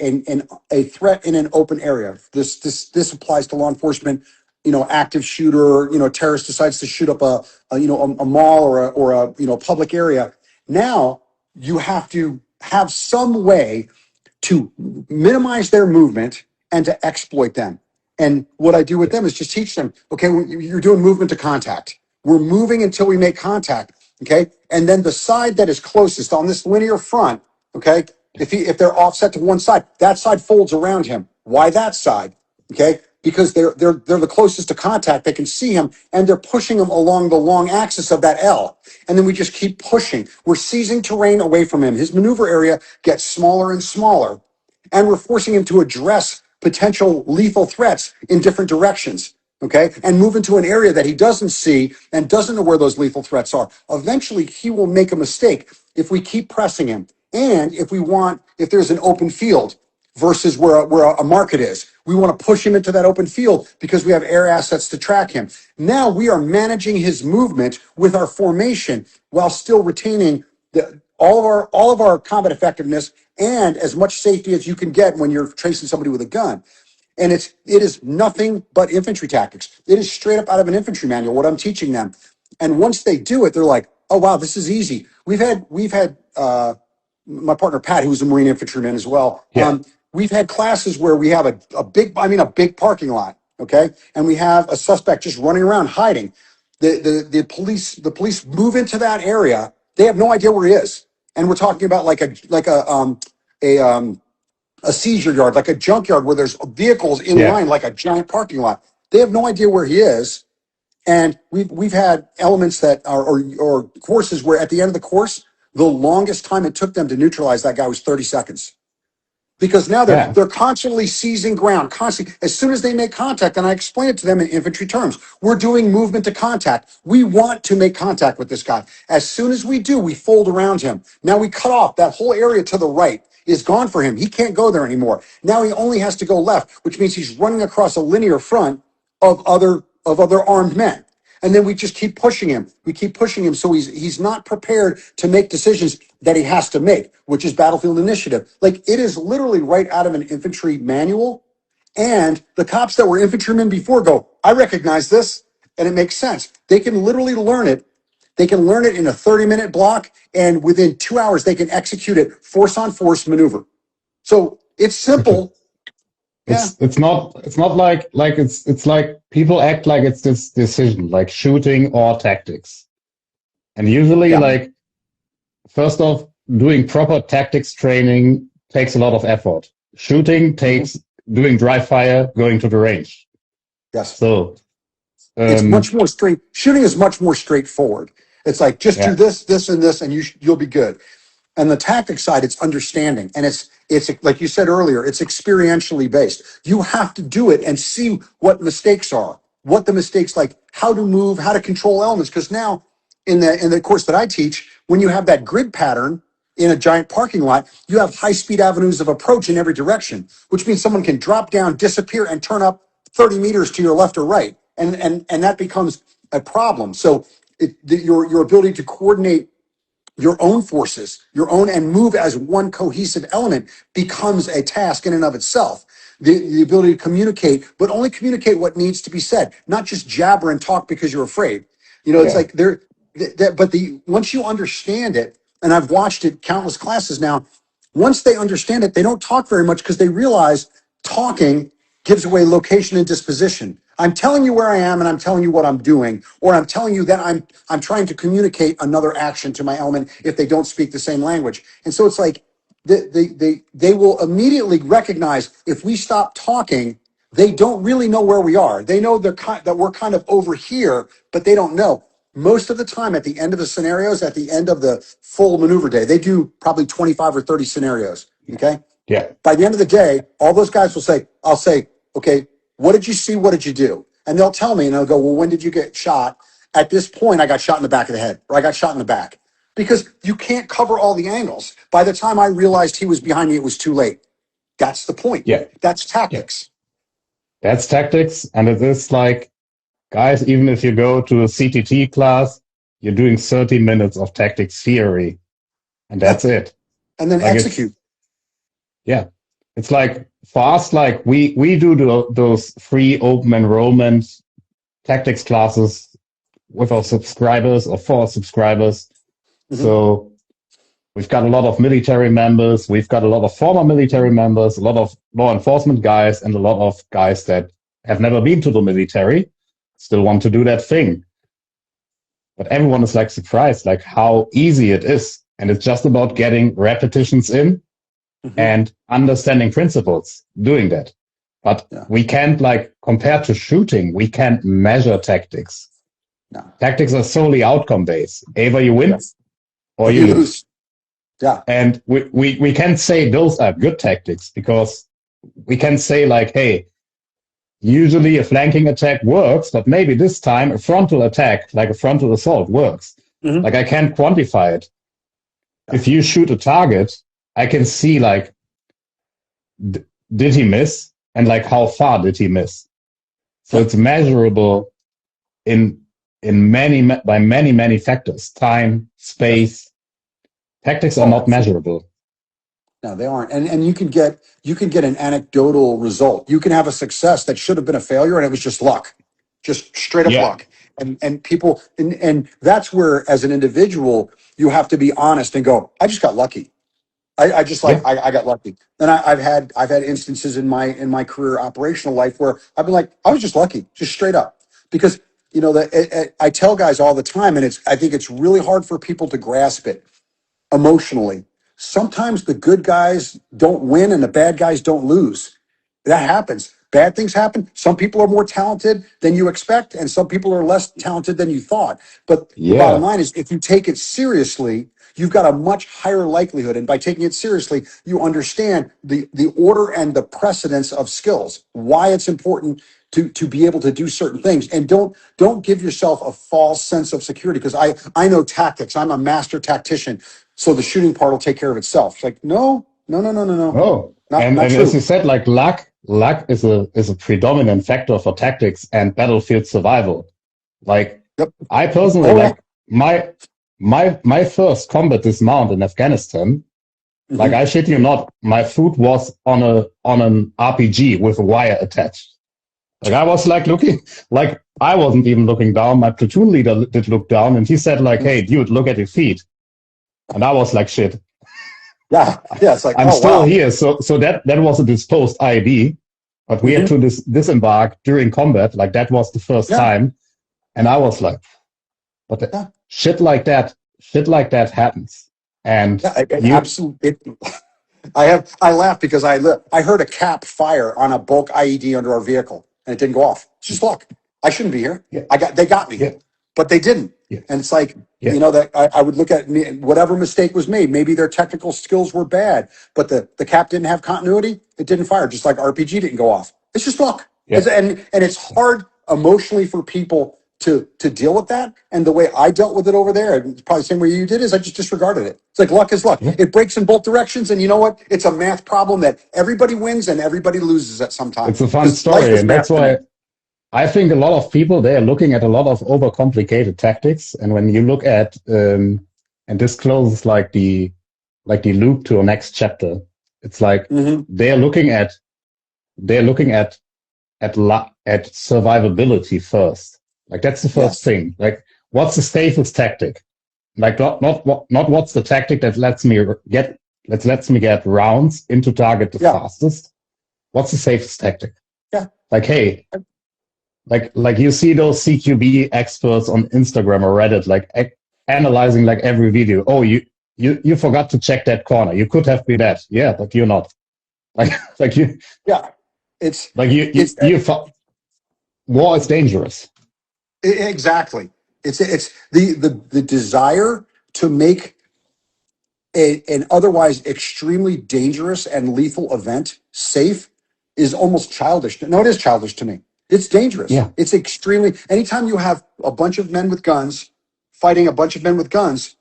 threat in an open area, this applies to law enforcement, active shooter, terrorist decides to shoot up a mall or a public area. Now you have to have some way to minimize their movement and to exploit them. And what I do with them is just teach them, okay, you're doing movement to contact. We're moving until we make contact, okay? And then the side that is closest on this linear front, okay, if they're offset to one side, that side folds around him. Why that side? Okay? Because they're the closest to contact. They can see him, and they're pushing him along the long axis of that L. And then we just keep pushing. We're seizing terrain away from him. His maneuver area gets smaller and smaller, and we're forcing him to address potential lethal threats in different directions, okay? And move into an area that he doesn't see and doesn't know where those lethal threats are. Eventually, he will make a mistake if we keep pressing him. And if there's an open field versus where a market is, we want to push him into that open field because we have air assets to track him. Now we are managing his movement with our formation while still retaining all of our combat effectiveness and as much safety as you can get when you're tracing somebody with a gun. And it is nothing but infantry tactics. It is straight up out of an infantry manual, what I'm teaching them. And once they do it, they're like, oh, wow, this is easy. We've had my partner, Pat, who's a Marine infantryman as well. Yeah. We've had classes where we have a big parking lot. Okay. And we have a suspect just running around hiding. The police move into that area. They have no idea where he is. And we're talking about like a seizure yard, like a junkyard where there's vehicles in line, like a giant parking lot. They have no idea where he is. And we've had elements that are or courses where at the end of the course, the longest time it took them to neutralize that guy was 30 seconds. Because now they're constantly seizing ground, constantly. As soon as they make contact, and I explain it to them in infantry terms, we're doing movement to contact. We want to make contact with this guy. As soon as we do, we fold around him. Now we cut off that whole area to the right is gone for him. He can't go there anymore. Now he only has to go left, which means he's running across a linear front of other armed men. And then we just keep pushing him. We keep pushing him. So he's not prepared to make decisions that he has to make, which is battlefield initiative. Like, it is literally right out of an infantry manual. And the cops that were infantrymen before go, I recognize this, and it makes sense. They can literally learn it. They can learn it in a 30-minute block, and within 2 hours, they can execute it force on force maneuver. So it's simple. It's not like it's like people act like it's this decision, like shooting or tactics. And usually, like, first off, doing proper tactics training takes a lot of effort. Shooting takes doing dry fire, going to the range. Yes. So it's much more straight. Shooting is much more straightforward. It's like, just do this, this, and this, and you'll be good. And the tactics side, it's understanding. And it's like you said earlier, it's experientially based. You have to do it and see what mistakes are, what the mistakes, like how to move, how to control elements. Because now in the course that I teach, when you have that grid pattern in a giant parking lot, you have high-speed avenues of approach in every direction, which means someone can drop down, disappear, and turn up 30 meters to your left or right. And that becomes a problem. So your ability to coordinate your own forces, and move as one cohesive element becomes a task in and of itself. The ability to communicate, but only communicate what needs to be said, not just jabber and talk because you're afraid. It's like once you understand it, and I've watched it countless classes now, once they understand it, they don't talk very much because they realize talking gives away location and disposition. I'm telling you where I am, and I'm telling you what I'm doing, or I'm telling you that I'm trying to communicate another action to my element if they don't speak the same language. And so it's like they will immediately recognize, if we stop talking, they don't really know where we are. They know that we're kind of over here, but they don't know. Most of the time, at the end of the scenarios, at the end of the full maneuver day, they do probably 25 or 30 scenarios. Okay. Yeah. By the end of the day, all those guys will say, I'll say, okay, what did you see? What did you do? And they'll tell me, and I'll go, well, when did you get shot? At this point, I got shot in the back of the head, or I got shot in the back. Because you can't cover all the angles. By the time I realized he was behind me, it was too late. That's the point. Yeah. That's tactics. Yeah. That's tactics. And it is like, guys, even if you go to a CTT class, you're doing 30 minutes of tactics theory. And that's it. And then like execute. It's like, for us, like we do those free open enrollment tactics classes with our subscribers or for our subscribers. So we've got a lot of military members. We've got a lot of former military members, a lot of law enforcement guys, and a lot of guys that have never been to the military, still want to do that thing. But everyone is like surprised, like how easy it is. And it's just about getting repetitions in and understanding principles, doing that. But we can't, like, compared to shooting, we can't measure tactics. No. Tactics are solely outcome based. Either you win or you lose. Yeah. And we can't say those are good tactics, because we can say, like, hey, usually a flanking attack works, but maybe this time a frontal attack, like a frontal assault, works. Like, I can't quantify it. If you shoot a target, I can see, like, did he miss? And, like, how far did he miss? So it's measurable by many factors: time, space. Tactics are not measurable. No, they aren't. And you can get an anecdotal result. You can have a success that should have been a failure, and it was just luck, just straight up luck. And people, and that's where, as an individual, you have to be honest and go, I just got lucky. I got lucky. And I've had instances in my career operational life where I've been like, I was just lucky, just straight up. Because I tell guys all the time, and I think it's really hard for people to grasp it emotionally. Sometimes the good guys don't win and the bad guys don't lose. That happens. Bad things happen. Some people are more talented than you expect, and some people are less talented than you thought. But the bottom line is, if you take it seriously, you've got a much higher likelihood. And by taking it seriously, you understand the order and the precedence of skills, why it's important to be able to do certain things. And don't give yourself a false sense of security, because I know tactics. I'm a master tactician, so the shooting part will take care of itself. It's like, no. Oh, not true. As you said, like, luck is a predominant factor for tactics and battlefield survival. Like, Yep. I personally Oh, yeah. like my first combat dismount in Afghanistan. Like Hmm. I shit you not, my foot was on an RPG with a wire attached. Like I was like looking, like I wasn't even looking down. My platoon leader did look down, and he said like, "Hey, dude, look at your feet." And I was like, "Shit, Yeah. Yeah. It's like, I'm oh, still wow. here." So that was a disposed IED, but we had Hmm. to disembark during combat. Like that was the first Yeah. time, and I was like, "But Yeah. shit like that happens." And Yeah. you, Absolutely. I laughed because I heard a cap fire on a bulk IED under our vehicle and it didn't go off. It's just luck. I shouldn't be here. yeah, They got me, yeah, but they didn't. yeah, And it's like, yeah, that I would look at whatever mistake was made. Maybe their technical skills were bad, but the cap didn't have continuity. It didn't fire, just like RPG didn't go off. It's just luck. yeah. And it's hard emotionally for people to deal with that. And the way I dealt with it over there, and it's probably the same way you did, is I just disregarded it. It's like luck is luck. Yeah. It breaks in both directions. And you know what? It's a math problem that everybody wins and everybody loses at some time It's a fun because life story, is and that's math to me. why I think a lot of people they are looking at a lot of overcomplicated tactics, and when you look at and this closes like the loop to a next chapter. It's like Hmm. they're looking at they're looking at survivability first. Like that's the first Yes. thing. Like what's the safest tactic? Like not what's the tactic that lets me get rounds into target the Yeah. fastest. What's the safest tactic? Yeah. Like hey, like you see those CQB experts on Instagram or Reddit, like analyzing like every video. Oh, you forgot to check that corner. You could have been that. Yeah, but you're not. Like like you Yeah. It's, like it's war is dangerous. exactly. It's the desire to make an otherwise extremely dangerous and lethal event safe is almost childish. No, it is childish to me. It's dangerous. Yeah. It's extremely. Anytime you have a bunch of men with guns fighting a bunch of men with guns,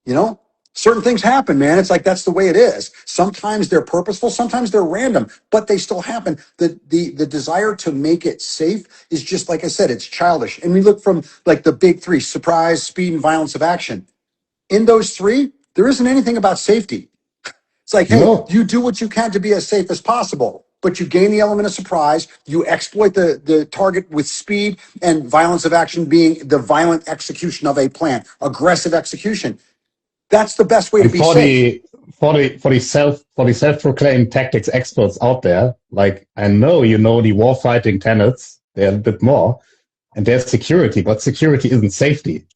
you know, certain things happen, man. It's like that's the way it is. Sometimes they're purposeful, sometimes they're random, but they still happen. The desire to make it safe is just like I said, it's childish. And we look from like the big three: surprise, speed, and violence of action. In those three, there isn't anything about safety. It's like, hey, No. you do what you can to be as safe as possible, but you gain the element of surprise. You exploit the target with speed, and violence of action being the violent execution of a plan, aggressive execution. That's the best way to And be safe. for the self-proclaimed tactics experts out there, like I know you know the warfighting tenets, they're a bit more, and there's security, but security isn't safety.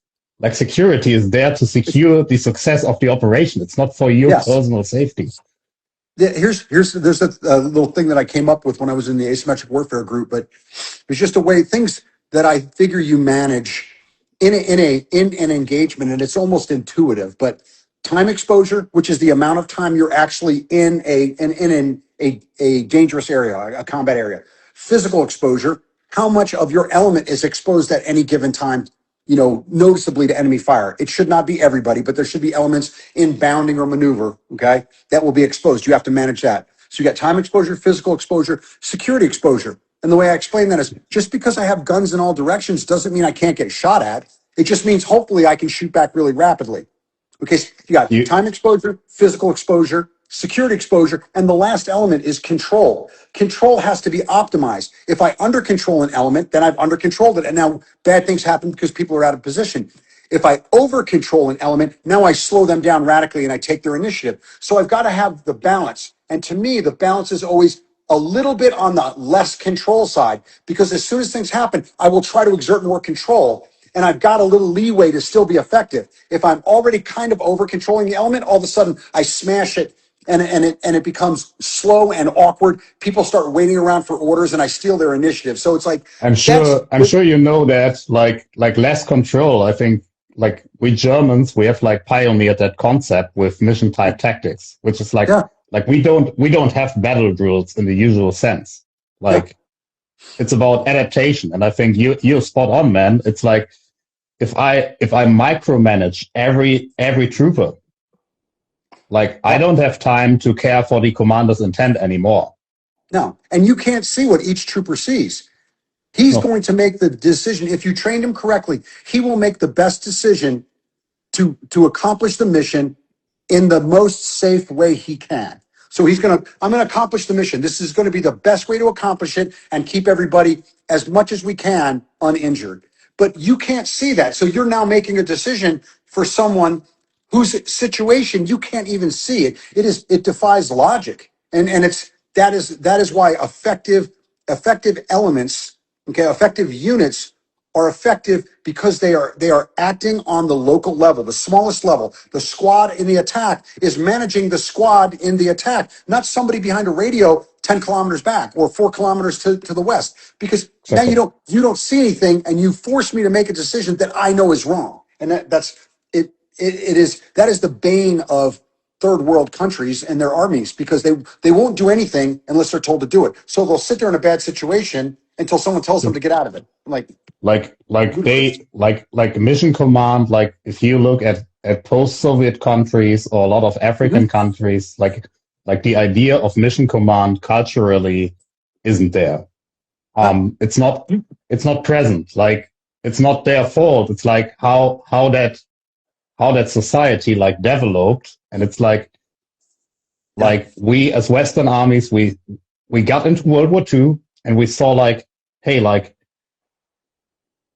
Like security is there to secure the success of the operation. It's not for your Yes. personal safety. Here's there's a little thing that I came up with when I was in the asymmetric warfare group, but it's just a way things that I figure you manage in an engagement, and it's almost intuitive. But time exposure, which is the amount of time you're actually in a dangerous area, a combat area. Physical exposure, how much of your element is exposed at any given time, noticeably to enemy fire. It should not be everybody, but there should be elements in bounding or maneuver, okay, that will be exposed. You have to manage that. So you got time exposure, physical exposure, security exposure. And the way I explain that is just because I have guns in all directions doesn't mean I can't get shot at. It just means hopefully I can shoot back really rapidly. Okay, so you got You time exposure, physical exposure, security exposure, and the last element is control. Control has to be optimized. If I under control an element, then I've under controlled it, and now bad things happen because people are out of position. If I over control an element, now I slow them down radically and I take their initiative. So I've got to have the balance. And to me, the balance is always a little bit on the less control side because as soon as things happen, I will try to exert more control and I've got a little leeway to still be effective. If I'm already kind of over controlling the element, all of a sudden I smash it and it becomes slow and awkward. People start waiting around for orders and I steal their initiative. So it's like that's I'm sure you know that like less control. I think like we Germans we have like pioneered that concept with mission type tactics, which is yeah, like we don't have battle drills in the usual sense. yeah, Like it's about adaptation, and I think you're spot on, man. It's like if I micromanage every trooper, like I yeah. don't have time to care for the commander's intent anymore. No. And you can't see what each trooper sees. He's No, going to make the decision. If you trained him correctly, he will make the best decision to accomplish the mission in the most safe way he can. So I'm going to accomplish the mission. This is going to be the best way to accomplish it and keep everybody as much as we can uninjured. But you can't see that. So you're now making a decision for someone whose situation you can't even see. It defies logic. And that is why effective elements, okay, effective units are effective because they are acting on the local level, the smallest level. The squad in the attack is managing the squad in the attack, not somebody behind a radio 10 kilometers back or 4 kilometers to the west. Because now exactly. you don't see anything, and you force me to make a decision that I know is wrong. And that's it. That is the bane of third world countries and their armies, because they won't do anything unless they're told to do it. So they'll sit there in a bad situation until someone tells them to get out of it. Like, ludicrous. Like mission command, like if you look at post-Soviet countries or a lot of African Mhm. countries, like the idea of mission command culturally isn't there. No. It's not present. Like it's not their fault. It's like how that society like developed, and it's Yeah. like we as Western armies, we got into World War II and we saw like, hey, like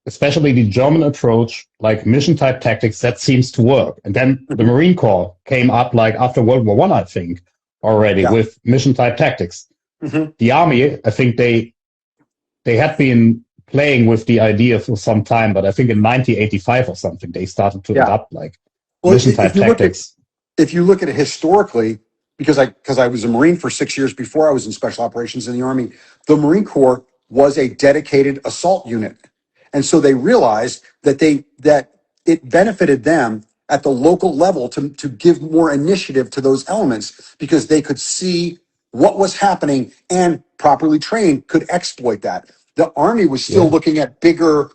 especially the German approach, like mission type tactics, that seems to work. And then the Marine Corps came up like after World War I think, already Yeah. with mission type tactics. hmm The Army, I think they had been playing with the idea for some time, but I think in 1985 or something, they started to Yeah. adopt like Well, mission type tactics. if you look at it historically, because I was a Marine for 6 years before I was in special operations in the Army, the Marine Corps was a dedicated assault unit. And so they realized that it benefited them at the local level to give more initiative to those elements, because they could see what was happening, and properly trained could exploit that. The Army was still Yeah. looking at bigger,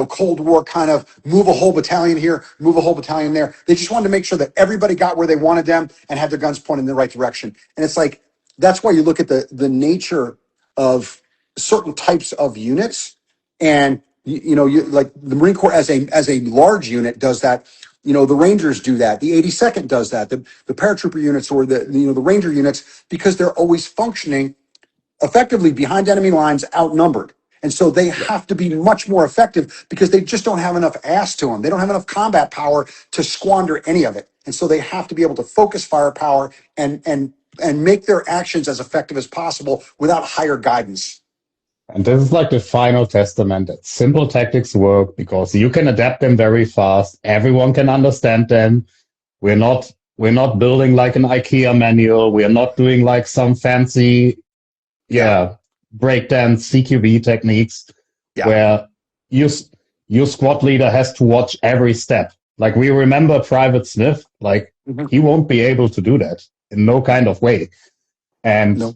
Cold War kind of move a whole battalion here, move a whole battalion there. They just wanted to make sure that everybody got where they wanted them and had their guns pointed in the right direction. And it's like, that's why you look at the nature of certain types of units, and you like the Marine Corps as a large unit does that. The Rangers do that. The 82nd does that. The paratrooper units, or the Ranger units, because they're always functioning effectively behind enemy lines, outnumbered. And so they have to be much more effective, because they just don't have enough ass to them. They don't have enough combat power to squander any of it. And so they have to be able to focus firepower and make their actions as effective as possible without higher guidance. And this is like the final testament that simple tactics work because you can adapt them very fast. Everyone can understand them. We're not building like an IKEA manual. We're not doing like some fancy, Yeah. breakdance CQB techniques Yeah. where your squad leader has to watch every step. Like we remember Private Smith, like Mhm. he won't be able to do that in no kind of way. And No.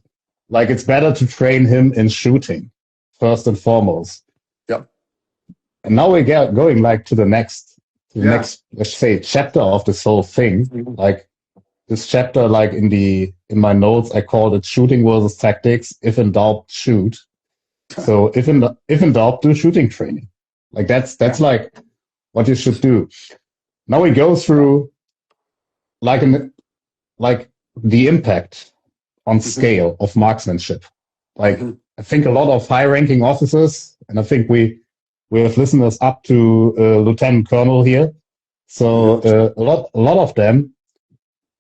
like it's better to train him in shooting first and foremost. Yep. And now we're going like to the next, Yeah. let's say, chapter of this whole thing. Mhm. Like this chapter, like in my notes, I called it shooting versus tactics. If in doubt, shoot. So if in doubt, do shooting training. Like that's Yeah. like what you should do. Now we go through like like the impact on Mhm. scale of marksmanship. Like Mhm. I think a lot of high-ranking officers, and I think we have listeners up to lieutenant colonel here. So a lot of them.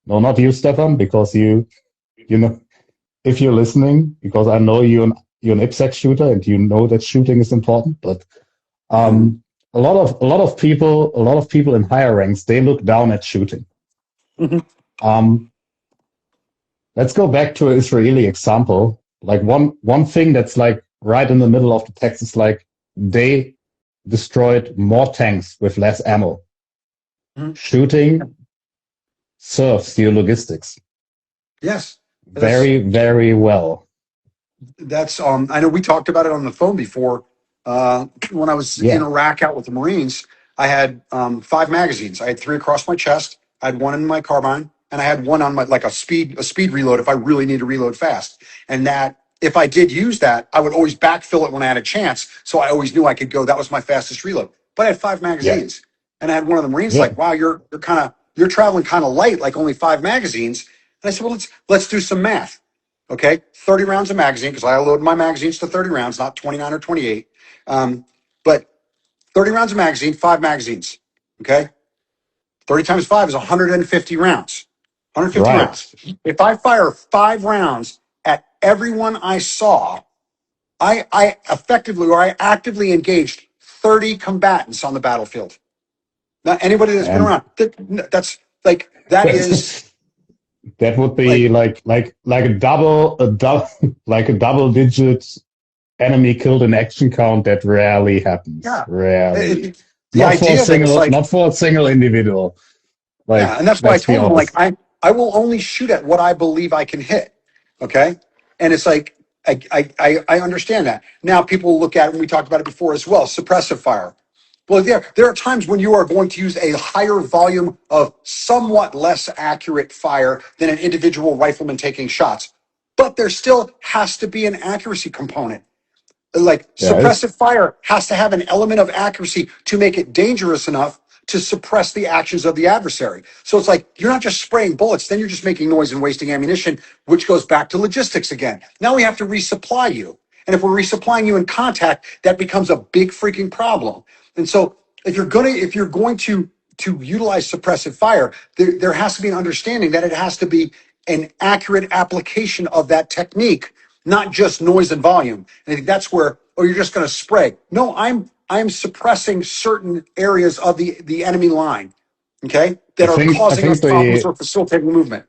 No, not you, Stefan, because you know if you're listening, because I know you're an IPSEC shooter and you know that shooting is important. But Mhm. a lot of people in higher ranks, they look down at shooting. Mhm. Um, let's go back to an Israeli example. Like one thing that's like right in the middle of the text is like they destroyed more tanks with less ammo. Mhm. Shooting serves your logistics Yes. very, very well. That's I know we talked about it on the phone before. When I was in Yeah, Iraq out with the Marines, I had 5 magazines. I had 3 across my chest. I had 1 in my carbine, and I had 1 on my, like a speed reload if I really need to reload fast. And that if I did use that, I would always backfill it when I had a chance. So I always knew I could go. That was my fastest reload. But I had 5 Yeah. magazines, and I had one of the Marines Yeah. like, "Wow, you're traveling kind of light, like only 5 magazines." And I said, "Well, let's do some math. Okay, 30 rounds a magazine, because I load my magazines to 30 rounds, not 29 or 28. But 30 rounds a magazine, 5 magazines. Okay, 30 times 5 is 150 rounds. 150 Right. rounds. If I fire 5 rounds at everyone I saw, I effectively, or I actively engaged 30 combatants on the battlefield. Now, anybody that's been And around, that's like, that is that would be like, like a double like a double digit enemy killed in action count that rarely happens. yeah. Rarely. The idea that it's like, Not for a single individual. yeah, Like, and that's why I let's be told him, like, honest. I will only shoot at what I believe I can hit. Okay. And it's like, I understand that. Now people look at it, and we talked about it before as well, suppressive fire. Well, there are times when you are going to use a higher volume of somewhat less accurate fire than an individual rifleman taking shots. But there still has to be an accuracy component. Like, Yeah, it's suppressive fire has to have an element of accuracy to make it dangerous enough to suppress the actions of the adversary. So it's like, you're not just spraying bullets, then you're just making noise and wasting ammunition, which goes back to logistics again. Now we have to resupply you. And if we're resupplying you in contact, that becomes a big freaking problem. And so if you're going to utilize suppressive fire, there has to be an understanding that it has to be an accurate application of that technique, not just noise and volume. And I think that's where, oh, you're just going to spray. No, I'm suppressing certain areas of the enemy line, okay, that are I causing us think problems or facilitating movement.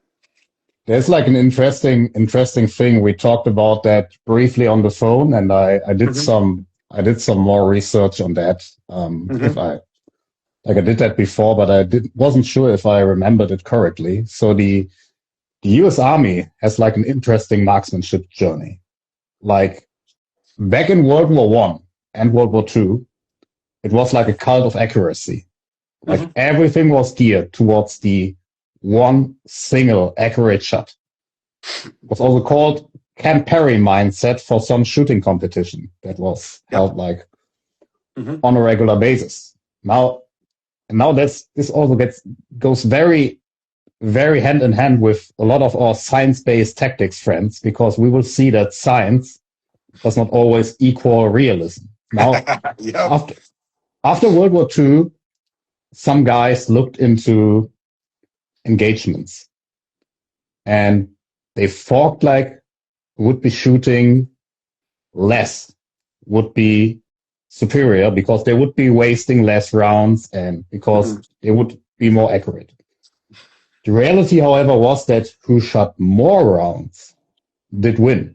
there's like an interesting thing. We talked about that briefly on the phone, and Mm-hmm. I did some more research on that. If Mm-hmm. I did that before, but wasn't sure if I remembered it correctly. So the US Army has like an interesting marksmanship journey. Like back in World War One and World War Two, it was like a cult of accuracy. Like Mm-hmm. everything was geared towards the one single accurate shot. It was also called Camp Perry mindset for some shooting competition that was Yep. held like Mm-hmm. on a regular basis. Now this also goes very very hand in hand with a lot of our science-based tactics friends, because we will see that science does not always equal realism. Now, Yep. after after World War II, some guys looked into engagements, and they thought like would be shooting less would be superior because they would be wasting less rounds and because Mm-hmm. they would be more accurate. The reality, however, was that who shot more rounds did win.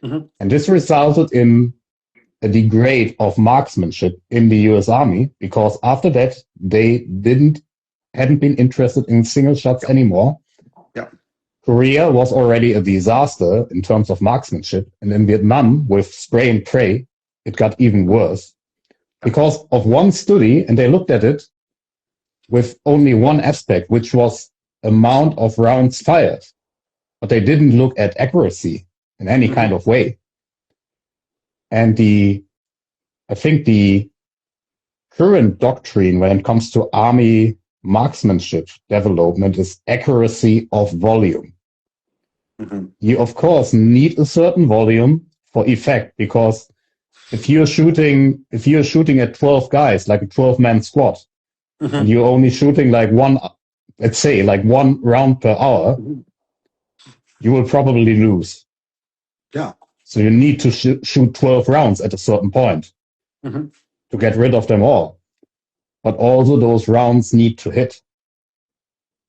Mm-hmm. And this resulted in a degrade of marksmanship in the US Army, because after that, they hadn't been interested in single shots Yep. anymore. Yep. Korea was already a disaster in terms of marksmanship. And in Vietnam, with spray and pray, it got even worse because of one study, and they looked at it with only one aspect, which was amount of rounds fired. But they didn't look at accuracy in any Mm-hmm. kind of way. And I think the current doctrine when it comes to army marksmanship development is accuracy of volume. Mm-hmm. You of course need a certain volume for effect, because if you're shooting at 12 guys, like a 12-man squad, Mm-hmm. and you're only shooting like let's say like one round per hour, Mm-hmm. you will probably lose. Yeah. So you need to shoot 12 rounds at a certain point Mm-hmm. to get rid of them all. But also those rounds need to hit.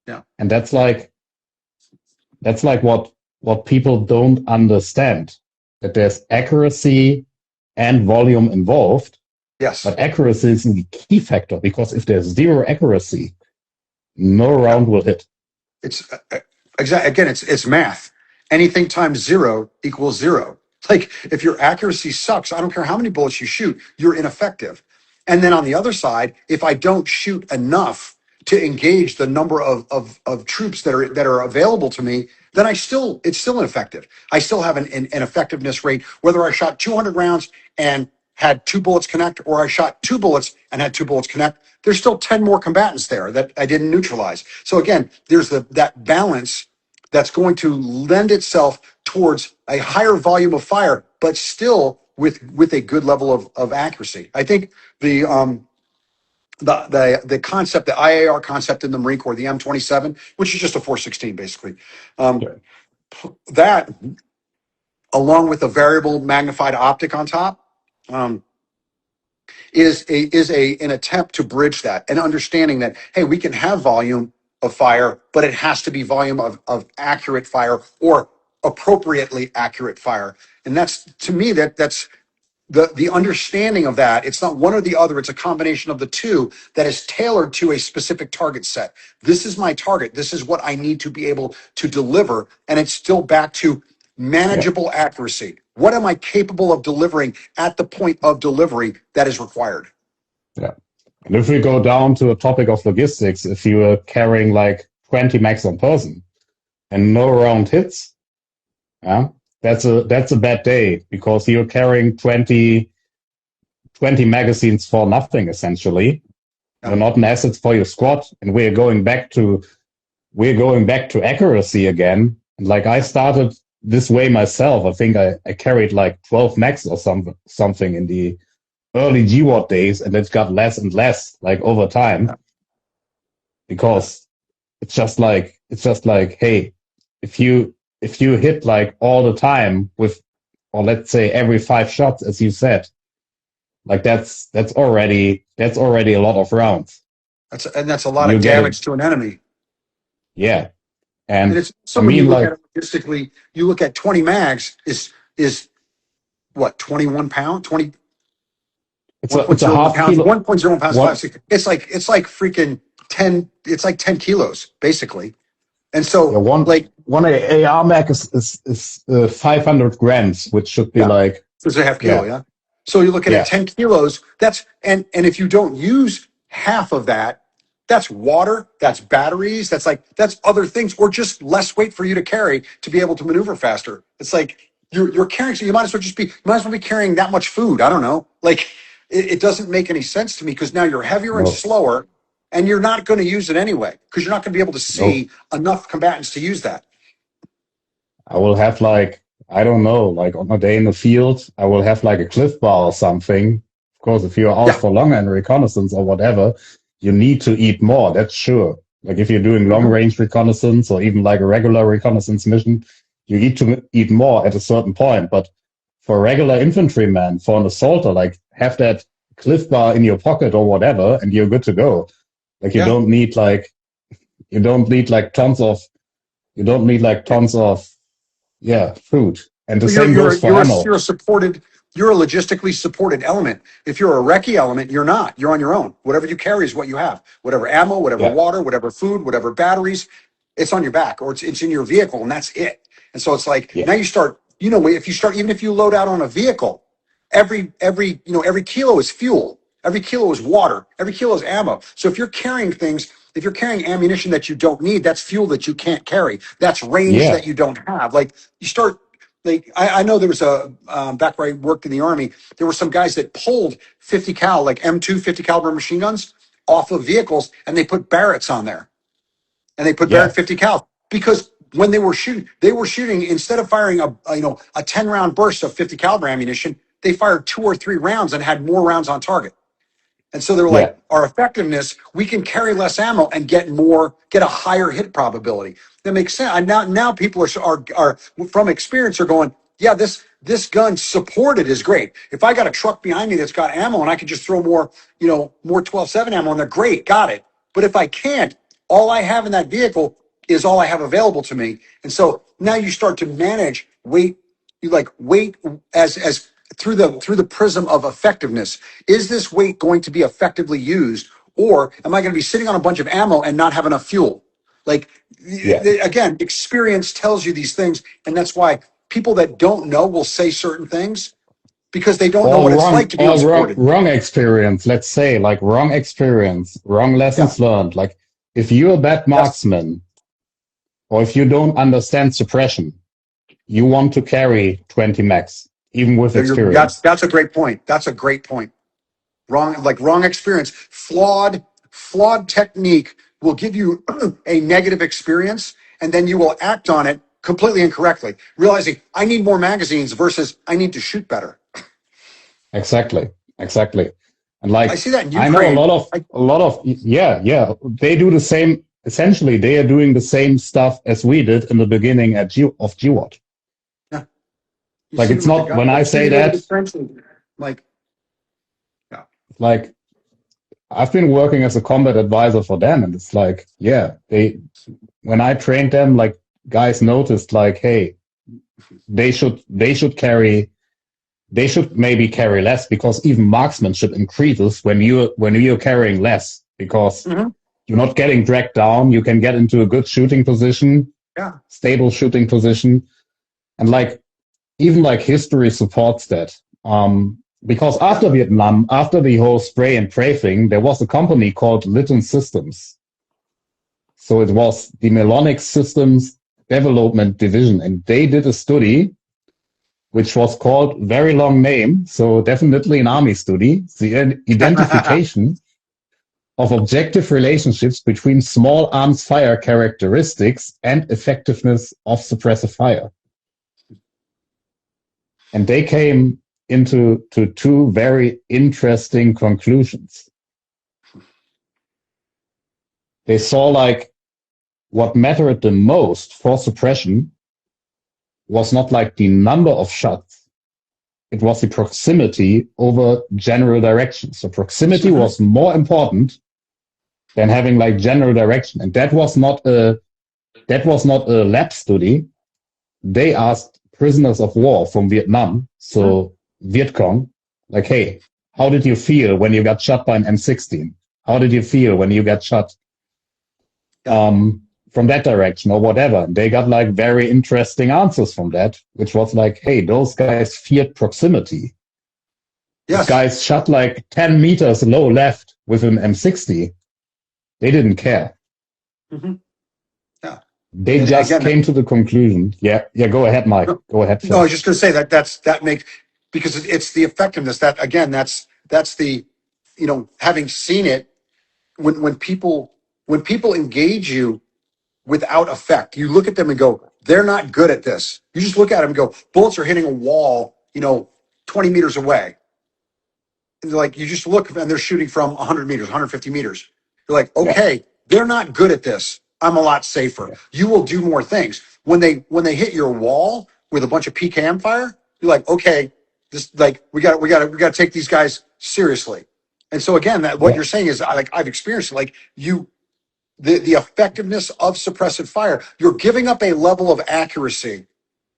Yeah. And that's like what people don't understand, that there's accuracy and volume involved. Yes. But accuracy is the key factor, because if there's zero accuracy, no round will hit. It's exactly, again, it's math. Anything times 0 equals 0. Like, if your accuracy sucks, I don't care how many bullets you shoot, you're ineffective. And then on the other side, if I don't shoot enough to engage the number of troops that are available to me, then it's still ineffective. I still have an effectiveness rate, whether I shot 200 rounds and had 2 bullets connect, or I shot 2 bullets and had 2 bullets connect. There's still 10 more combatants there that I didn't neutralize. So again, there's that balance that's going to lend itself towards a higher volume of fire, but still with a good level of accuracy. I think the concept, the IAR concept in the Marine Corps, the M27, which is just a 416 basically, that along with a variable magnified optic on top, is an attempt to bridge that, and understanding that, hey, we can have volume of fire, but it has to be volume of accurate fire, or appropriately accurate fire. And that's, to me, that's the understanding of that. It's not one or the other. It's a combination of the two that is tailored to a specific target set. This is my target. This is what I need to be able to deliver. And it's still back to manageable accuracy. What am I capable of delivering at the point of delivery that is required? Yeah. And if we go down to a topic of logistics, if you are carrying like 20 max on person and no round hits, that's a bad day, because you're carrying 20 magazines for nothing, essentially. They're not an asset for your squad. And we're going back to accuracy again. And like, I started this way myself. I think I carried like 12 max or something in the early GWAT days, and it's got less and less like over time, because it's just like, hey, if you hit like all the time with, or let's say every 5 shots, as you said, like that's already a lot of rounds. That's a lot of damage to an enemy. Yeah. And it's so, when you look at it logistically, you look at 20 mags is what, 21 pound, 20. It's a half kilo. 1.01 pounds plastic. It's like freaking 10. It's like 10 kilos basically. And so one AR mag is 500 grams, which should be like, it's a half kilo. Yeah. So you look at it, 10 kilos. That's and if you don't use half of that, that's water, that's batteries, that's other things, or just less weight for you to carry to be able to maneuver faster. It's like you're carrying, so you might as well be carrying that much food. I don't know. Like, it doesn't make any sense to me, because now you're heavier and slower, and you're not going to use it anyway, because you're not going to be able to see enough combatants to use that. I will have like, I don't know, like on a day in the field, I will have like a Cliff Bar or something. Of course, if you're out for longer in reconnaissance or whatever, you need to eat more, that's sure. Like if you're doing long range reconnaissance or even like a regular reconnaissance mission, you need to eat more at a certain point. But for a regular infantryman, for an assaulter, like have that Cliff Bar in your pocket or whatever, and you're good to go. Like you don't need tons of food. And the same goes for ammo. You're a logistically supported element. If you're a recce element, you're not. You're on your own. Whatever you carry is what you have. Whatever ammo, whatever water, whatever food, whatever batteries, it's on your back, or it's in your vehicle, and that's it. And so it's like, now you start, if you start, even if you load out on a vehicle, every kilo is fuel. Every kilo is water. Every kilo is ammo. So if you're carrying ammunition that you don't need, that's fuel that you can't carry. That's range that you don't have. Like, you start, like, I know there was back where I worked in the Army, there were some guys that pulled 50 cal, like M2 50 caliber machine guns off of vehicles, and they put Barretts on there. And they put Barrett 50 cal, because when they were shooting, instead of firing a 10 round burst of 50 caliber ammunition, they fired 2 or 3 rounds and had more rounds on target. And so they were like, our effectiveness, we can carry less ammo and get a higher hit probability. That makes sense. And now people are from experience are going, this gun supported is great. If I got a truck behind me that's got ammo and I can just throw more 12-7 ammo in there, great, got it. But if I can't, all I have in that vehicle is all I have available to me. And so now you start to manage weight. You like weight as through the prism of effectiveness. Is this weight going to be effectively used, or am I going to be sitting on a bunch of ammo and not have enough fuel? Like, again, experience tells you these things, and that's why people that don't know will say certain things, because they don't know what it's like to be unsupported. Wrong experience, let's say, like wrong experience, wrong lessons learned. Like, if you're a bad marksman, or if you don't understand suppression, you want to carry 20 max, even with experience. That's a great point. That's a great point. Wrong experience. Flawed technique will give you a negative experience, and then you will act on it completely incorrectly, realizing I need more magazines versus I need to shoot better. Exactly. And like, I see that in I know Ukraine. a lot of, yeah, they do the same. Essentially, they are doing the same stuff as we did in the beginning of GWAT. Yeah. Like, it's not, when I say that, like, yeah. like, I've been working as a combat advisor for them, and it's like, yeah, when I trained them, like, guys noticed, like, hey, they should maybe carry less, because even marksmanship increases when you're carrying less, because you're not getting dragged down. You can get into a good shooting position, stable shooting position, and like, even like history supports that. Because after Vietnam, after the whole spray and pray thing, there was a company called Litton Systems. So it was the Melonic Systems Development Division, and they did a study which was called, very long name, so definitely an Army study, the identification of objective relationships between small arms fire characteristics and effectiveness of suppressive fire. And they came into two very interesting conclusions. They saw like what mattered the most for suppression was not like the number of shots. It was the proximity over general direction. So proximity was more important than having like general direction. And that was not a lab study. They asked prisoners of war from Vietnam, so Viet Cong, like, hey, how did you feel when you got shot by an M16? How did you feel when you got shot from that direction or whatever? And they got like very interesting answers from that, which was like, hey, those guys feared proximity. Yes. These guys shot like 10 meters low left with an M60. They didn't care. Yeah. They just came to the conclusion. Yeah. Go ahead, Mike. Go ahead. No, I was just going to say that makes, because it's the effectiveness that, again, that's the, having seen it, when people engage you without effect, you look at them and go, they're not good at this. You just look at them and go, bullets are hitting a wall, 20 meters away. And like, you just look and they're shooting from 100 meters, 150 meters. You're like, okay, they're not good at this. I'm a lot safer. Yeah. You will do more things. When they hit your wall with a bunch of PKM fire, you're like, okay, this, like, we got to take these guys seriously. And so again, what you're saying is, like, I've experienced, like, the effectiveness of suppressive fire, you're giving up a level of accuracy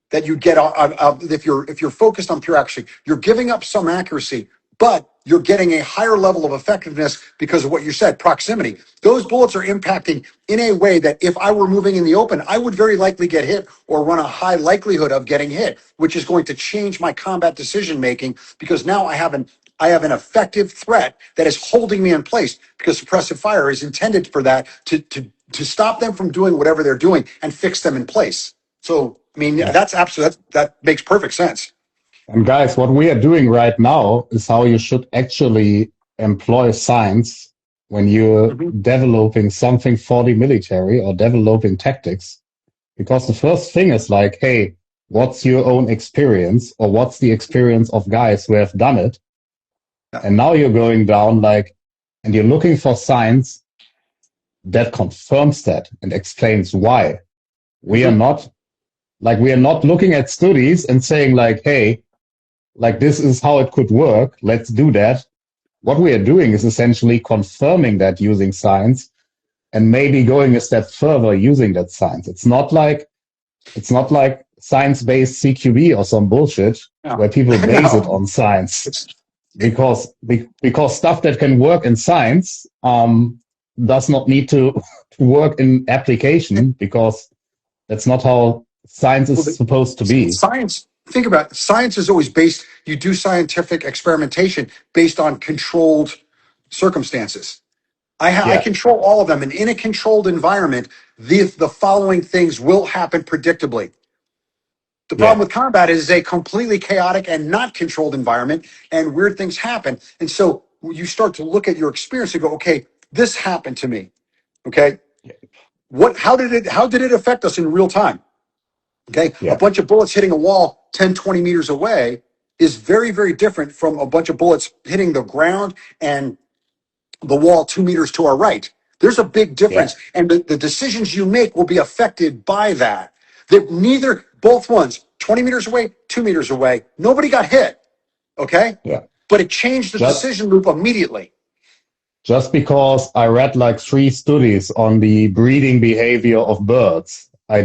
that you get if you're focused on pure accuracy. You're giving up some accuracy, but you're getting a higher level of effectiveness because of what you said, proximity. Those bullets are impacting in a way that if I were moving in the open, I would very likely get hit or run a high likelihood of getting hit, which is going to change my combat decision making, because now I have an effective threat that is holding me in place, because suppressive fire is intended for that, to stop them from doing whatever they're doing and fix them in place. So, I mean, that makes perfect sense. And guys, what we are doing right now is how you should actually employ science when you're developing something for the military or developing tactics. Because the first thing is like, hey, what's your own experience, or what's the experience of guys who have done it? And now you're going down like, and you're looking for science that confirms that and explains why. We are not looking at studies and saying like, hey, like, this is how it could work, let's do that. What we are doing is essentially confirming that using science, and maybe going a step further using that science. It's not like science-based CQB or some bullshit where people base it on science. Because stuff that can work in science does not need to work in application, because that's not how science is supposed to be. Think about it. Science is always based, you do scientific experimentation based on controlled circumstances. I control all of them. And in a controlled environment, the following things will happen predictably. The problem with combat is a completely chaotic and not controlled environment, and weird things happen. And so you start to look at your experience and go, okay, this happened to me. Okay. How did it affect us in real time? Okay. A bunch of bullets hitting a wall 10, 20 meters away is very, very different from a bunch of bullets hitting the ground and the wall 2 meters to our right. There's a big difference. And the decisions you make will be affected by that. Both ones, 20 meters away, 2 meters away, nobody got hit. Okay. But it changed the decision loop immediately. Just because I read like 3 studies on the breeding behavior of birds, I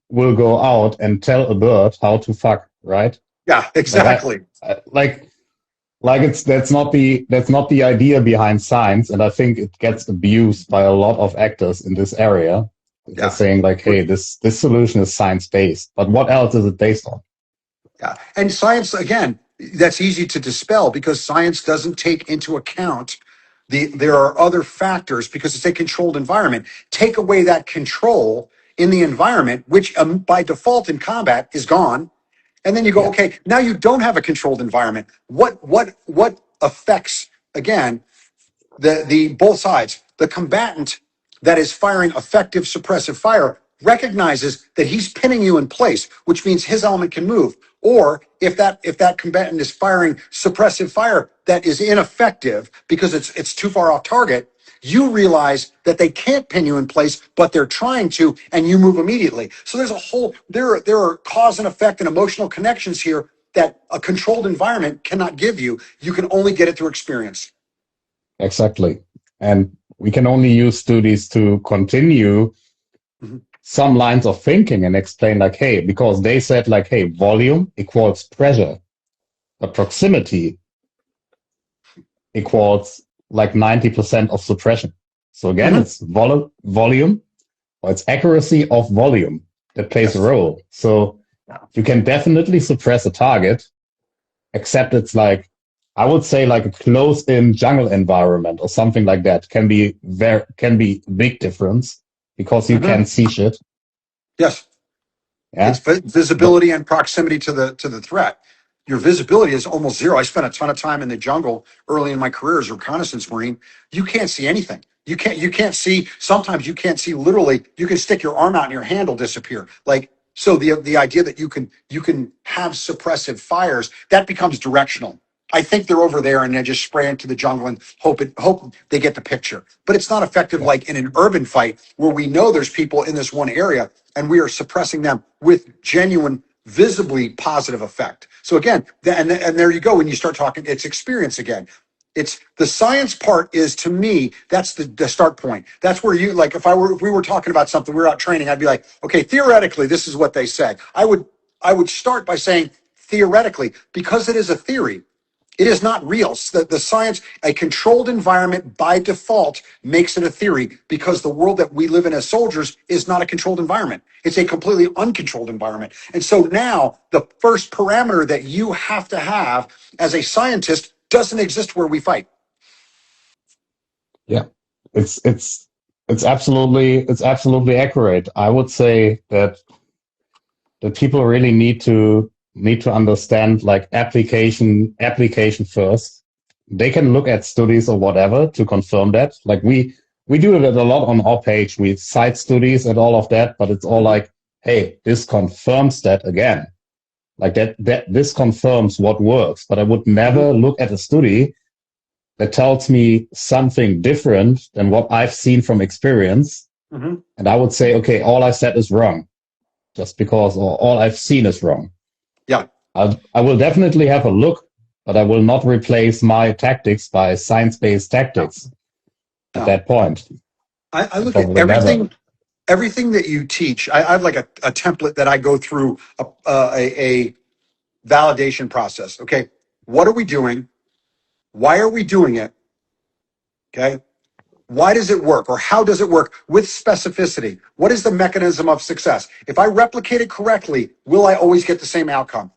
will go out and tell a bird how to fuck, right? Yeah, exactly. That's not the idea behind science, and I think it gets abused by a lot of actors in this area. They're saying like, hey, this solution is science based, but what else is it based on? Yeah, and science, again, that's easy to dispel because science doesn't take into account there are other factors because it's a controlled environment. Take away that control in the environment, which by default in combat is gone. And then you go, okay, now you don't have a controlled environment. What affects, again, the both sides? The combatant that is firing effective suppressive fire recognizes that he's pinning you in place, which means his element can move. Or if that combatant is firing suppressive fire that is ineffective because it's too far off target, you realize that they can't pin you in place, but they're trying to, and you move immediately. So there are cause and effect and emotional connections here that a controlled environment cannot give you. You can only get it through experience. Exactly. And we can only use studies to continue some lines of thinking and explain like, hey, because they said like, hey, volume equals pressure, but proximity equals like 90% of suppression. So again, it's volume, or it's accuracy of volume that plays a role. So you can definitely suppress a target, except it's like, I would say like a closed-in jungle environment or something like that can be a big difference because you can see shit. Yes. Yeah. It's visibility and proximity to the threat. Your visibility is almost zero. I spent a ton of time in the jungle early in my career as a reconnaissance Marine. You can't see anything. You can't see. Sometimes you can't see literally. You can stick your arm out and your hand will disappear. Like, so the idea that you can have suppressive fires, that becomes directional. I think they're over there and they just spray into the jungle and hope they get the picture. But it's not effective like in an urban fight where we know there's people in this one area and we are suppressing them with genuine, visibly positive effect. So again, and there you go. When you start talking, it's experience again. It's the science part is, to me, that's the start point. That's where you, like, if we were talking about something, we were out training, I'd be like, okay, theoretically, this is what they said. I would start by saying theoretically, because it is a theory. It is not real. The science, a controlled environment by default makes it a theory because the world that we live in as soldiers is not a controlled environment. It's a completely uncontrolled environment. And so now the first parameter that you have to have as a scientist doesn't exist where we fight. Yeah, it's absolutely accurate. I would say that people really need to understand like application first. They can look at studies or whatever to confirm that. Like we do it a lot on our page. We cite studies and all of that, but it's all like, hey, this confirms that again. Like that this confirms what works. But I would never look at a study that tells me something different than what I've seen from experience. And I would say, okay, all I said is wrong. Just because all I've seen is wrong. Yeah. I will definitely have a look, but I will not replace my tactics by science-based tactics at that point. I look at everything that you teach. I have like a template that I go through a validation process. Okay. What are we doing? Why are we doing it? Okay. Why does it work, or how does it work with specificity? What is the mechanism of success? If I replicate it correctly, will I always get the same outcome?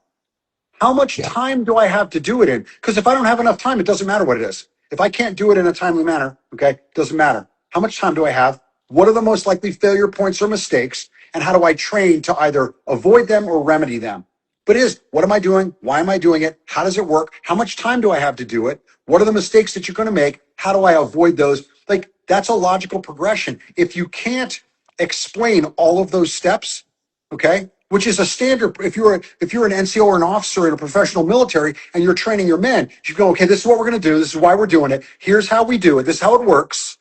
How much time do I have to do it in? Because if I don't have enough time, it doesn't matter what it is. If I can't do it in a timely manner, okay, doesn't matter. How much time do I have? What are the most likely failure points or mistakes? And how do I train to either avoid them or remedy them? But what am I doing? Why am I doing it? How does it work? How much time do I have to do it? What are the mistakes that you're going to make? How do I avoid those? Like, that's a logical progression. If you can't explain all of those steps, okay, which is a standard. If you're an NCO or an officer in a professional military and you're training your men, you go, okay, this is what we're going to do. This is why we're doing it. Here's how we do it. This is how it works.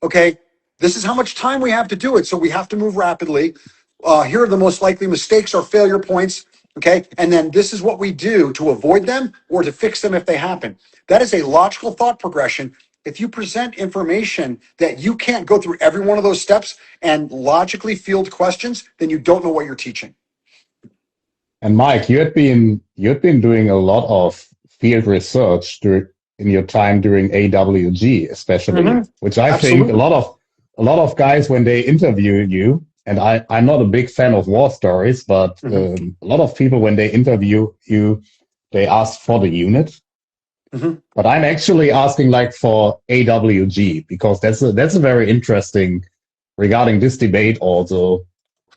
Okay, this is how much time we have to do it. So we have to move rapidly. Here are the most likely mistakes or failure points. Okay, and then this is what we do to avoid them or to fix them if they happen. That is a logical thought progression. If you present information that you can't go through every one of those steps and logically field questions, then you don't know what you're teaching. And Mike, you had been doing a lot of field research in your time during AWG, especially, which I think a lot of guys, when they interview you, and I'm not a big fan of war stories, but a lot of people, when they interview you, they ask for the unit. But I'm actually asking like for AWG, because that's a very interesting regarding this debate also,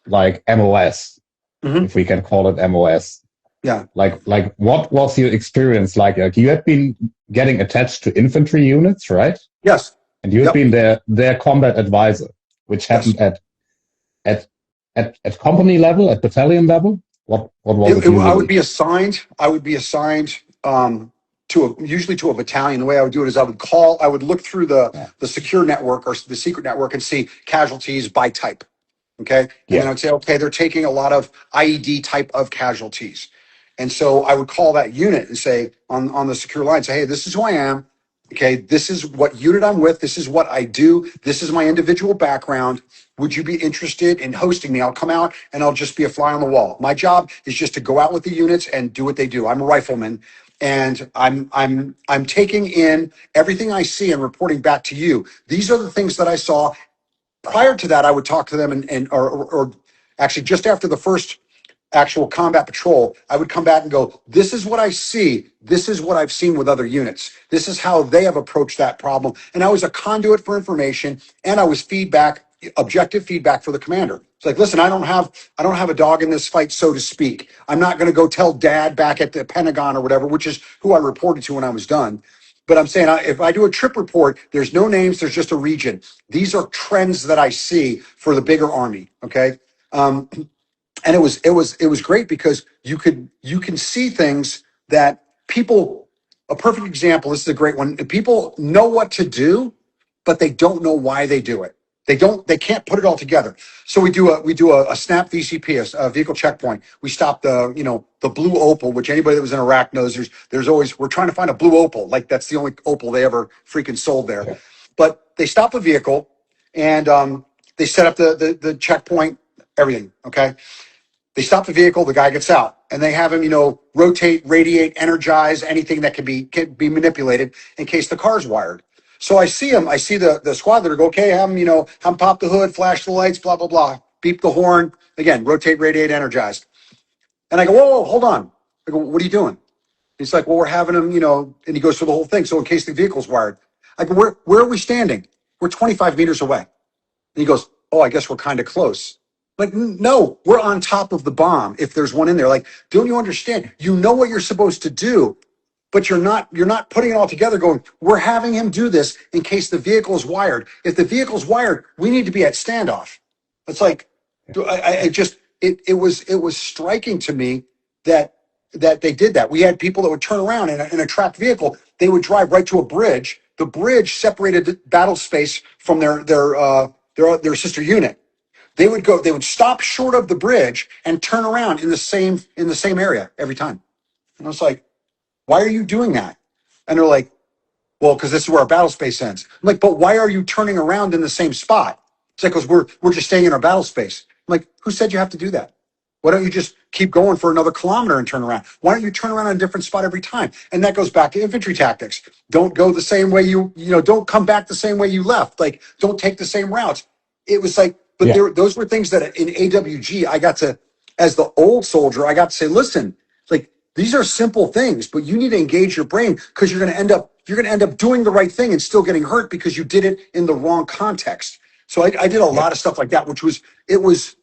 like MOS, if we can call it MOS. Yeah. Like what was your experience like? You had been getting attached to infantry units, right? Yes. And you had been their combat advisor, which happened at company level, at battalion level. What was it? I would be assigned usually to a battalion. The way I would do it is I would look through the secure network or the secret network and see casualties by type. Okay. And then I would say, okay, they're taking a lot of IED type of casualties. And so I would call that unit and say on the secure line, say, hey, this is who I am. Okay, this is what unit I'm with. This is what I do. This is my individual background. Would you be interested in hosting me? I'll come out and I'll just be a fly on the wall. My job is just to go out with the units and do what they do. I'm a rifleman, and I'm taking in everything I see and reporting back to you. These are the things that I saw. Prior to that, I would talk to them or actually just after the first actual combat patrol, I would come back and go, this is what I see. This is what I've seen with other units. This is how they have approached that problem. And I was a conduit for information, and I was objective feedback for the commander. It's like, listen, I don't have a dog in this fight, so to speak. I'm not going to go tell dad back at the Pentagon or whatever, which is who I reported to when I was done. But I'm saying, if I do a trip report, there's no names, there's just a region. These are trends that I see for the bigger army. Okay. And it was great because you can see things that people. A perfect example. This is a great one. People know what to do, but they don't know why they do it. They can't put it all together. So we do a SNAP VCP, a vehicle checkpoint. We stop the blue Opal, which anybody that was in Iraq knows. There's always, we're trying to find a blue Opal. Like, that's the only Opal they ever freaking sold there. Yeah. But they stop the vehicle and they set up the checkpoint, everything. Okay. They stop the vehicle, the guy gets out, and they have him, rotate, radiate, energize, anything that can be manipulated in case the car's wired. So I see the squad leader go, okay, have him pop the hood, flash the lights, blah, blah, blah, beep the horn, again, rotate, radiate, energize. And I go, whoa, hold on. I go, what are you doing? He's like, well, we're having him, and he goes through the whole thing. So in case the vehicle's wired. I go, where are we standing? We're 25 meters away. And he goes, oh, I guess we're kind of close. Like, no, we're on top of the bomb if there's one in there. Like, don't you understand? You know what you're supposed to do, but you're not putting it all together going, we're having him do this in case the vehicle is wired. If the vehicle's wired, we need to be at standoff. It's like, it was striking to me that they did that. We had people that would turn around in a tracked vehicle. They would drive right to a bridge. The bridge separated the battle space from their sister unit. They would stop short of the bridge and turn around in the same area every time. And I was like, why are you doing that? And they're like, well, because this is where our battle space ends. I'm like, but why are you turning around in the same spot? It's like, because we're just staying in our battle space. I'm like, who said you have to do that? Why don't you just keep going for another kilometer and turn around? Why don't you turn around in a different spot every time? And that goes back to infantry tactics. Don't go the same way don't come back the same way you left. Like, don't take the same routes. It was like, but those were things that in AWG, I got to, as the old soldier, I got to say, listen, like, these are simple things, but you need to engage your brain because you're going to end up end up doing the right thing and still getting hurt because you did it in the wrong context. So I did a lot of stuff like that, which was it was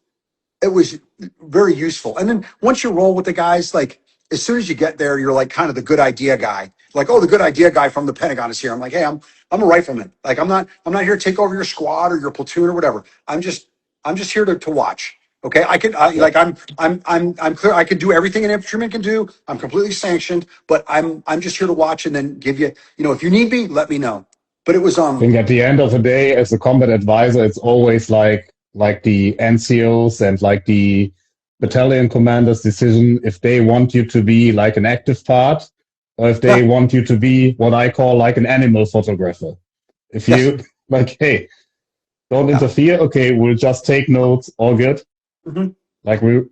very useful. And then once you roll with the guys, like as soon as you get there, you're like kind of the good idea guy. Like, oh, the good idea guy from the Pentagon is here. I'm like, hey, I'm a rifleman. Like, I'm not here to take over your squad or your platoon or whatever. I'm just here to watch. Okay, I'm clear. I can do everything an infantryman can do. I'm completely sanctioned, but I'm just here to watch and then give you, if you need me, let me know. But it was I think at the end of the day, as a combat advisor, it's always like the NCOs and like the battalion commander's decision if they want you to be like an active part or if they want you to be what I call like an animal photographer. If you like, hey, don't interfere. Okay, we'll just take notes. All good. Mm-hmm. Like we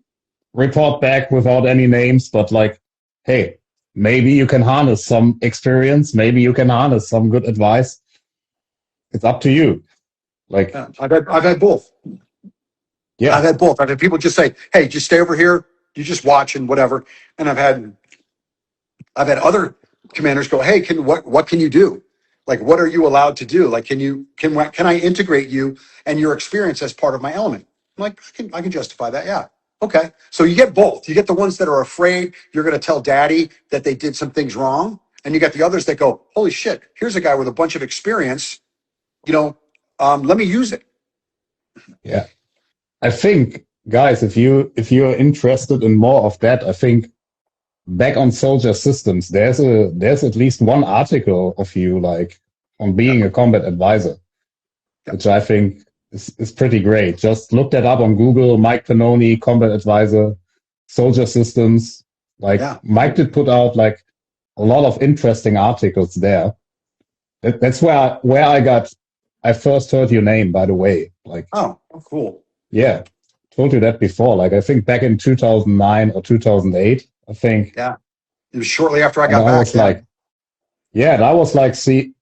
report back without any names, but like, hey, maybe you can harness some experience. Maybe you can harness some good advice. It's up to you. Like I've had both. Yeah, I've had both. I've had people just say, "Hey, just stay over here. You just watch and whatever." And I've had other commanders go, "Hey, what can you do? Like, what are you allowed to do? Like, can I integrate you and your experience as part of my element?" I'm like, I can justify that. Yeah. Okay. So you get both. You get the ones that are afraid you're going to tell daddy that they did some things wrong. And you get the others that go, holy shit, here's a guy with a bunch of experience. Let me use it. Yeah. I think, guys, if you're interested in more of that, I think back on Soldier Systems, there's at least one article of you like on being a combat advisor, which I think is pretty great. Just look that up on Google, Mike Pannone, combat advisor, Soldier Systems. Like Mike did put out like a lot of interesting articles there. That's where I first heard your name, by the way. Like, oh, cool. Yeah, told you that before. Like, I think back in 2009 or 2008, I think. Yeah, it was shortly after I got back. I was like, and I was like, see,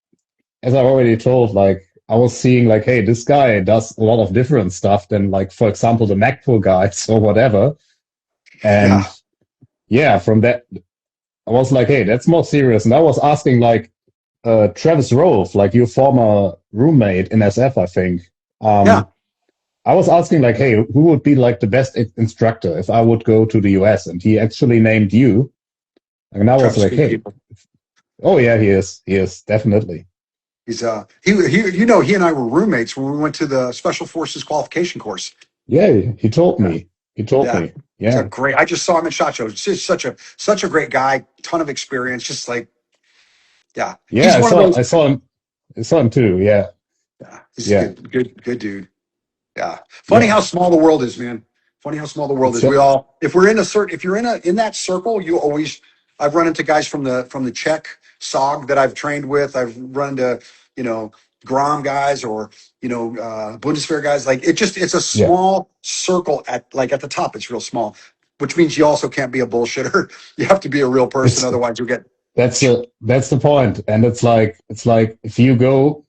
as I already told, like, I was seeing like, hey, this guy does a lot of different stuff than like, for example, the MacPool guys or whatever. And from that, I was like, hey, that's more serious. And I was asking like, Travis Rolfe, like your former roommate in SF, I think. I was asking like, hey, who would be like the best instructor if I would go to the US? And he actually named you. And I was like, hey, oh yeah, he is definitely. He's he and I were roommates when we went to the Special Forces qualification course. Yeah, he told me. He told me. Yeah, it's great. I just saw him at SHOT Show. It's just such a great guy, ton of experience. Just like, yeah. I saw him too. Yeah, he's a good dude. Yeah. Funny how small the world is, man. Funny how small the world is. If you're in that circle, I've run into guys from the Czech SOG that I've trained with. I've run into, Grom guys or, Bundeswehr guys. Like it's a small circle at the top. It's real small, which means you also can't be a bullshitter. You have to be a real person. Otherwise you'll get. That's the point. And it's like if you go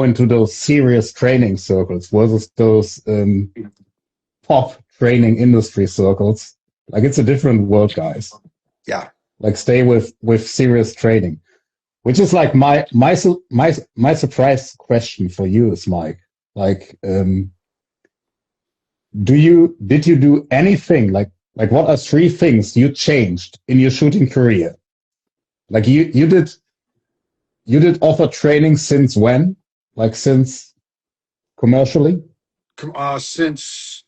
into those serious training circles versus those pop training industry circles, like it's a different world, guys. Yeah. Like stay with serious training, which is like my surprise question for you is, Mike. Like, did you do anything like what are 3 things you changed in your shooting career? Like you did offer training since when? Like since commercially? Since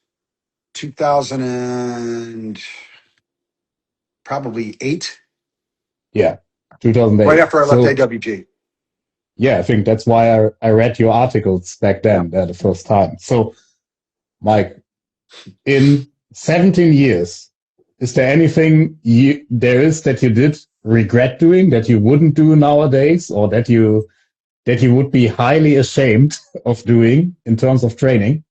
2000 and probably 8. Yeah, 2008. Right after I left AWG. Yeah, I think that's why I read your articles back then the first time. So, Mike, in 17 years, is there anything that you did regret doing that you wouldn't do nowadays, or that you would be highly ashamed of doing in terms of training?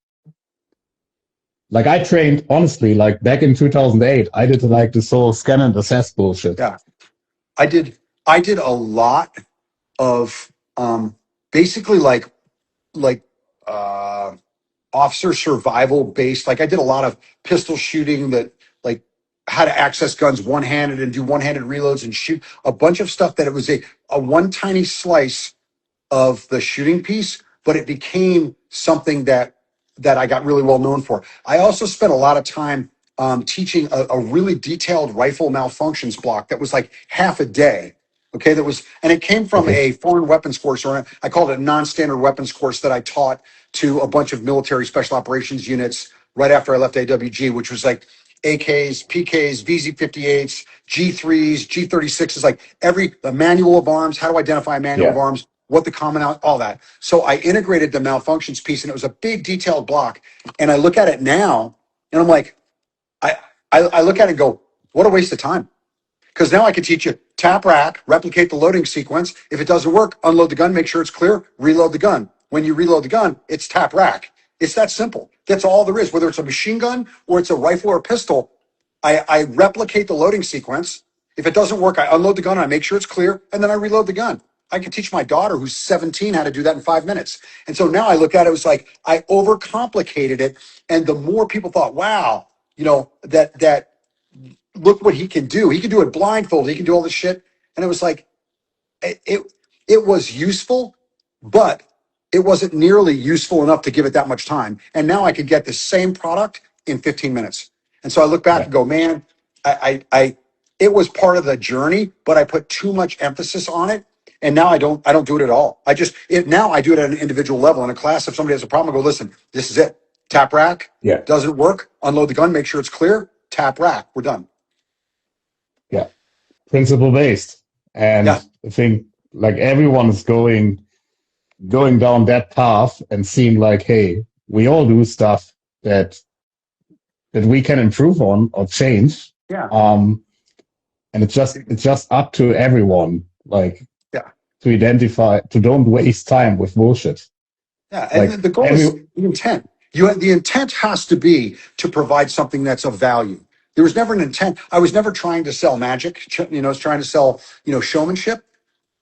Like I trained, honestly, like back in 2008, I did like this whole scan and assess bullshit. Yeah, I did a lot of basically like officer survival based. Like I did a lot of pistol shooting that like how to access guns one-handed and do one-handed reloads and shoot a bunch of stuff that it was a one tiny slice of the shooting piece, but it became something that I got really well known for. I also spent a lot of time teaching a really detailed rifle malfunctions block that was like half a day. Okay, and it came from a foreign weapons course, or I called it a non-standard weapons course that I taught to a bunch of military special operations units right after I left AWG, which was like AKs, PKs, VZ-58s, G3s, G36s, like the manual of arms, how to identify a manual of arms, what the common out, all that. So I integrated the malfunctions piece, and it was a big detailed block. And I look at it now, and I'm like, I look at it and go, what a waste of time. Because now I can teach you tap rack, replicate the loading sequence. If it doesn't work, unload the gun, make sure it's clear, reload the gun. When you reload the gun, it's tap rack. It's that simple. That's all there is. Whether it's a machine gun or it's a rifle or a pistol, I replicate the loading sequence. If it doesn't work, I unload the gun, I make sure it's clear, and then I reload the gun. I can teach my daughter, who's 17, how to do that in 5 minutes. And so now I look at it, it was like I overcomplicated it. And the more people thought, wow, that look what he can do. He can do it blindfolded. He can do all this shit. And it was like, it was useful, but it wasn't nearly useful enough to give it that much time. And now I could get the same product in 15 minutes. And so I look back and go, man, it was part of the journey, but I put too much emphasis on it. And now I don't do it at all. Now I do it at an individual level in a class. If somebody has a problem, I go, listen, this is it. Tap rack. Yeah. Doesn't work. Unload the gun. Make sure it's clear. Tap rack. We're done. Yeah. Principle based. And I think like everyone is going down that path and seem like, hey, we all do stuff that we can improve on or change. Yeah. And it's just up to everyone, like, to identify, to don't waste time with bullshit. Yeah, and like the goal is the intent. The intent has to be to provide something that's of value. There was never an intent. I was never trying to sell magic. I was trying to sell, showmanship.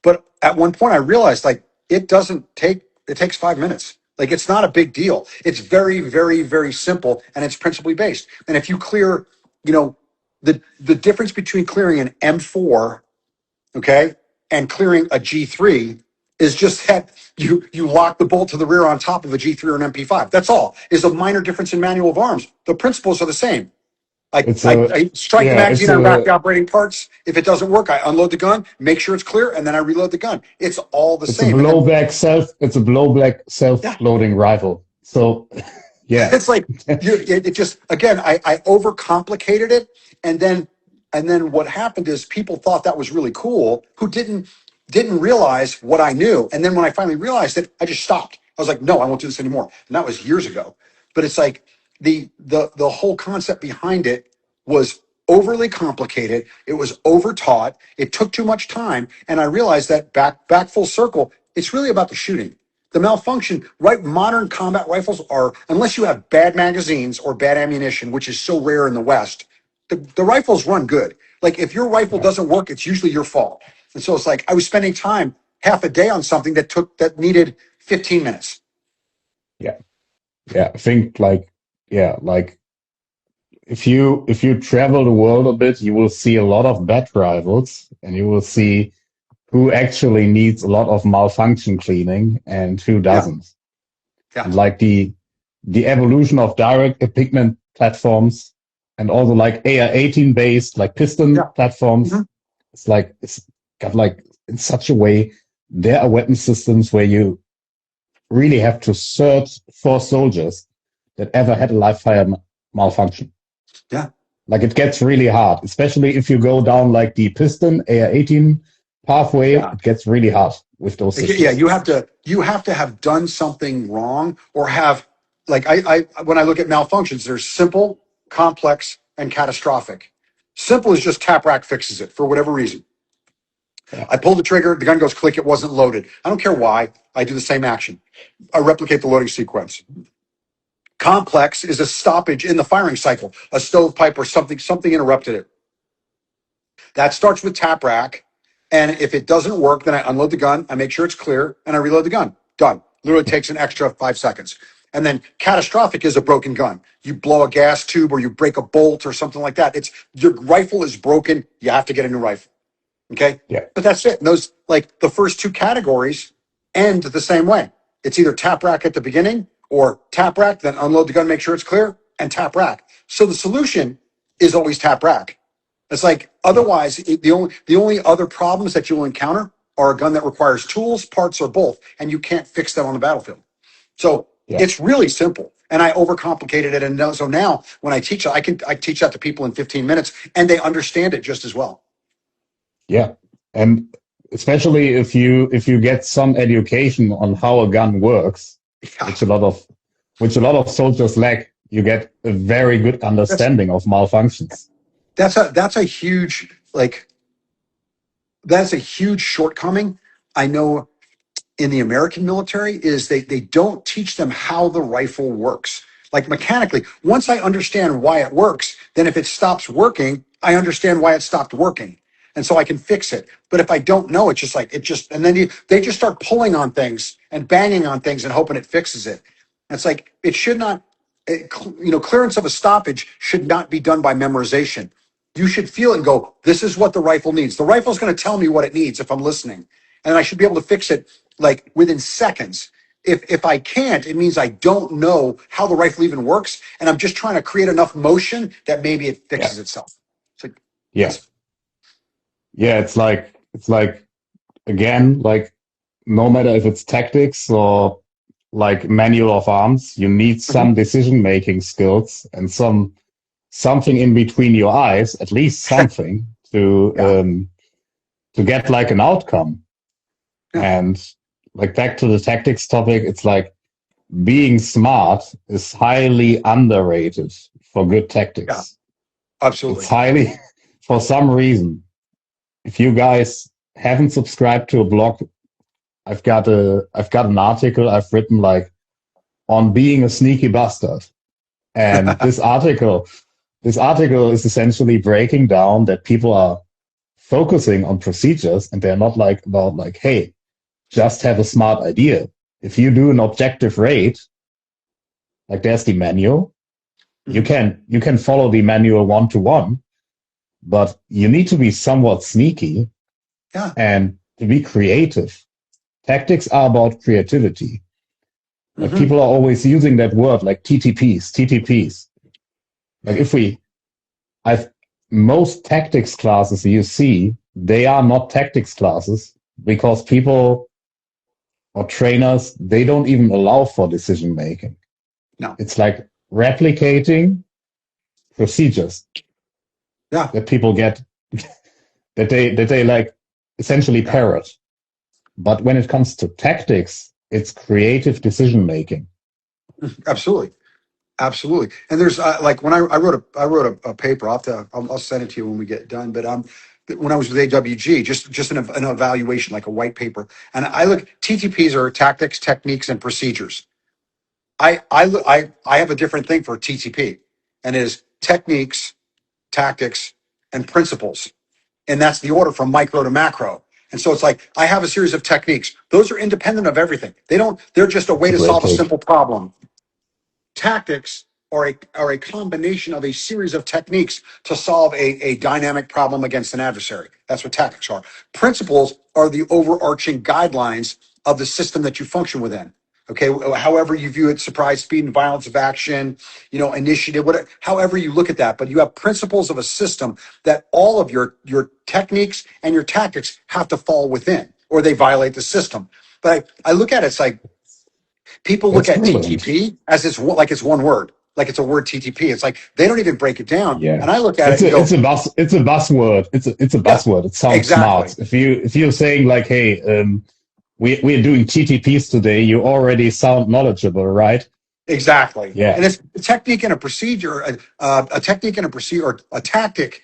But at one point, I realized like it takes 5 minutes. Like it's not a big deal. It's very, very, very simple, and it's principally based. And if you clear, the difference between clearing an M4, okay, and clearing a G3 is just that you lock the bolt to the rear on top of a G3 or an MP5. That's all. Is a minor difference in manual of arms. The principles are the same. I strike the magazine, I rack the operating parts. If it doesn't work, I unload the gun, make sure it's clear, and then I reload the gun. It's all the same. It's a blowback self-loading rifle. So, yeah. It's like, it just, again, I overcomplicated it. And then what happened is people thought that was really cool who didn't realize what I knew. And then when I finally realized it, I just stopped. I was like, no, I won't do this anymore. And that was years ago. But it's like the whole concept behind it was overly complicated. It was overtaught. It took too much time. And I realized that back full circle, it's really about the shooting. The malfunction, right? Modern combat rifles are, unless you have bad magazines or bad ammunition, which is so rare in the West, the rifles run good. Like if your rifle doesn't work, it's usually your fault. And so it's like I was spending time half a day on something that needed 15 minutes. Yeah. Yeah. I think like if you travel the world a bit, you will see a lot of bad rivals, and you will see who actually needs a lot of malfunction cleaning and who doesn't. Yeah. And like the evolution of direct pigment platforms and also like AR-18 based like piston platforms. Mm-hmm. It's got like in such a way, there are weapon systems where you really have to search for soldiers that ever had a live fire malfunction. Yeah. Like it gets really hard, especially if you go down like the piston AR-18 pathway. Yeah. It gets really hard with those systems. Yeah, you have to have done something wrong, or have like I when I look at malfunctions, there's simple, complex, and catastrophic. Simple is just tap rack fixes it for whatever reason. Yeah. I pulled the trigger, the gun goes click, it wasn't loaded. I don't care why. I do the same action. I replicate the loading sequence. Complex is a stoppage in the firing cycle, a stovepipe or something interrupted it. That starts with tap rack. And if it doesn't work, then I unload the gun, I make sure it's clear, and I reload the gun. Done. Literally takes an extra 5 seconds. And then catastrophic is a broken gun. You blow a gas tube or you break a bolt or something like that. It's your rifle is broken. You have to get a new rifle. Okay. Yeah. But that's it. And those, like the first two categories end the same way. It's either tap rack at the beginning or tap rack, then unload the gun, make sure it's clear, and tap rack. So the solution is always tap rack. It's like otherwise the only other problems that you'll encounter are a gun that requires tools, parts, or both, and you can't fix that on the battlefield. So it's really simple. And I overcomplicated it. And so now when I teach, I teach that to people in 15 minutes and they understand it just as well. Yeah. And especially if you get some education on how a gun works, which a lot of soldiers lack, you get a very good understanding of malfunctions. That's a huge shortcoming. I know in the American military is they don't teach them how the rifle works. Like mechanically, once I understand why it works, then if it stops working, I understand why it stopped working. And so I can fix it. But if I don't know, and then they just start pulling on things and banging on things and hoping it fixes it. And it's like, it should not, clearance of a stoppage should not be done by memorization. You should feel it and go, this is what the rifle needs. The rifle's going to tell me what it needs if I'm listening. And I should be able to fix it like within seconds. If I can't, it means I don't know how the rifle even works. And I'm just trying to create enough motion that maybe it fixes itself. It's like, it's like, again, like no matter if it's tactics or like manual of arms, you need some decision-making skills and something in between your eyes, at least something to get like an outcome. And like back to the tactics topic, it's like being smart is highly underrated for good tactics. Yeah, absolutely. It's highly, for some reason. If you guys haven't subscribed to a blog, I've got an article I've written like on being a sneaky bastard. And this article is essentially breaking down that people are focusing on procedures and they're not like about like, hey, just have a smart idea. If you do an objective raid, like there's the manual, you can follow the manual 1-to-1, but you need to be somewhat sneaky and to be creative. Tactics are about creativity. Like people are always using that word like TTPs. Like most tactics classes you see, they are not tactics classes because people or trainers, they don't even allow for decision making. No. It's like replicating procedures that people get, that they like essentially parrot. But when it comes to tactics, it's creative decision making. Absolutely. And there's like when I wrote a paper. I'll send it to you when we get done. But when I was with AWG, just an evaluation, like a white paper, and I look. TTPs are tactics, techniques, and procedures. I have a different thing for TTP, and it is techniques, tactics, and principles, and that's the order from micro to macro. And so it's like I have a series of techniques. Those are independent of everything. They're just a way to solve a simple problem. Tactics are a combination of a series of techniques to solve a dynamic problem against an adversary. That's what tactics are. Principles are the overarching guidelines of the system that you function within. Okay, however you view it, surprise, speed, and violence of action, initiative, whatever, however you look at that. But you have principles of a system that all of your techniques and your tactics have to fall within, or they violate the system. But I look at it, it's like people look at TTP as it's one word, like it's a word TTP. It's like they don't even break it down. Yeah. And I look at it's a buzzword. It's a buzzword. It sounds smart. If you're saying like, hey, we're doing TTPs today, you already sound knowledgeable, right? Exactly. Yeah. And it's a technique and a procedure, a technique and a procedure, or a tactic.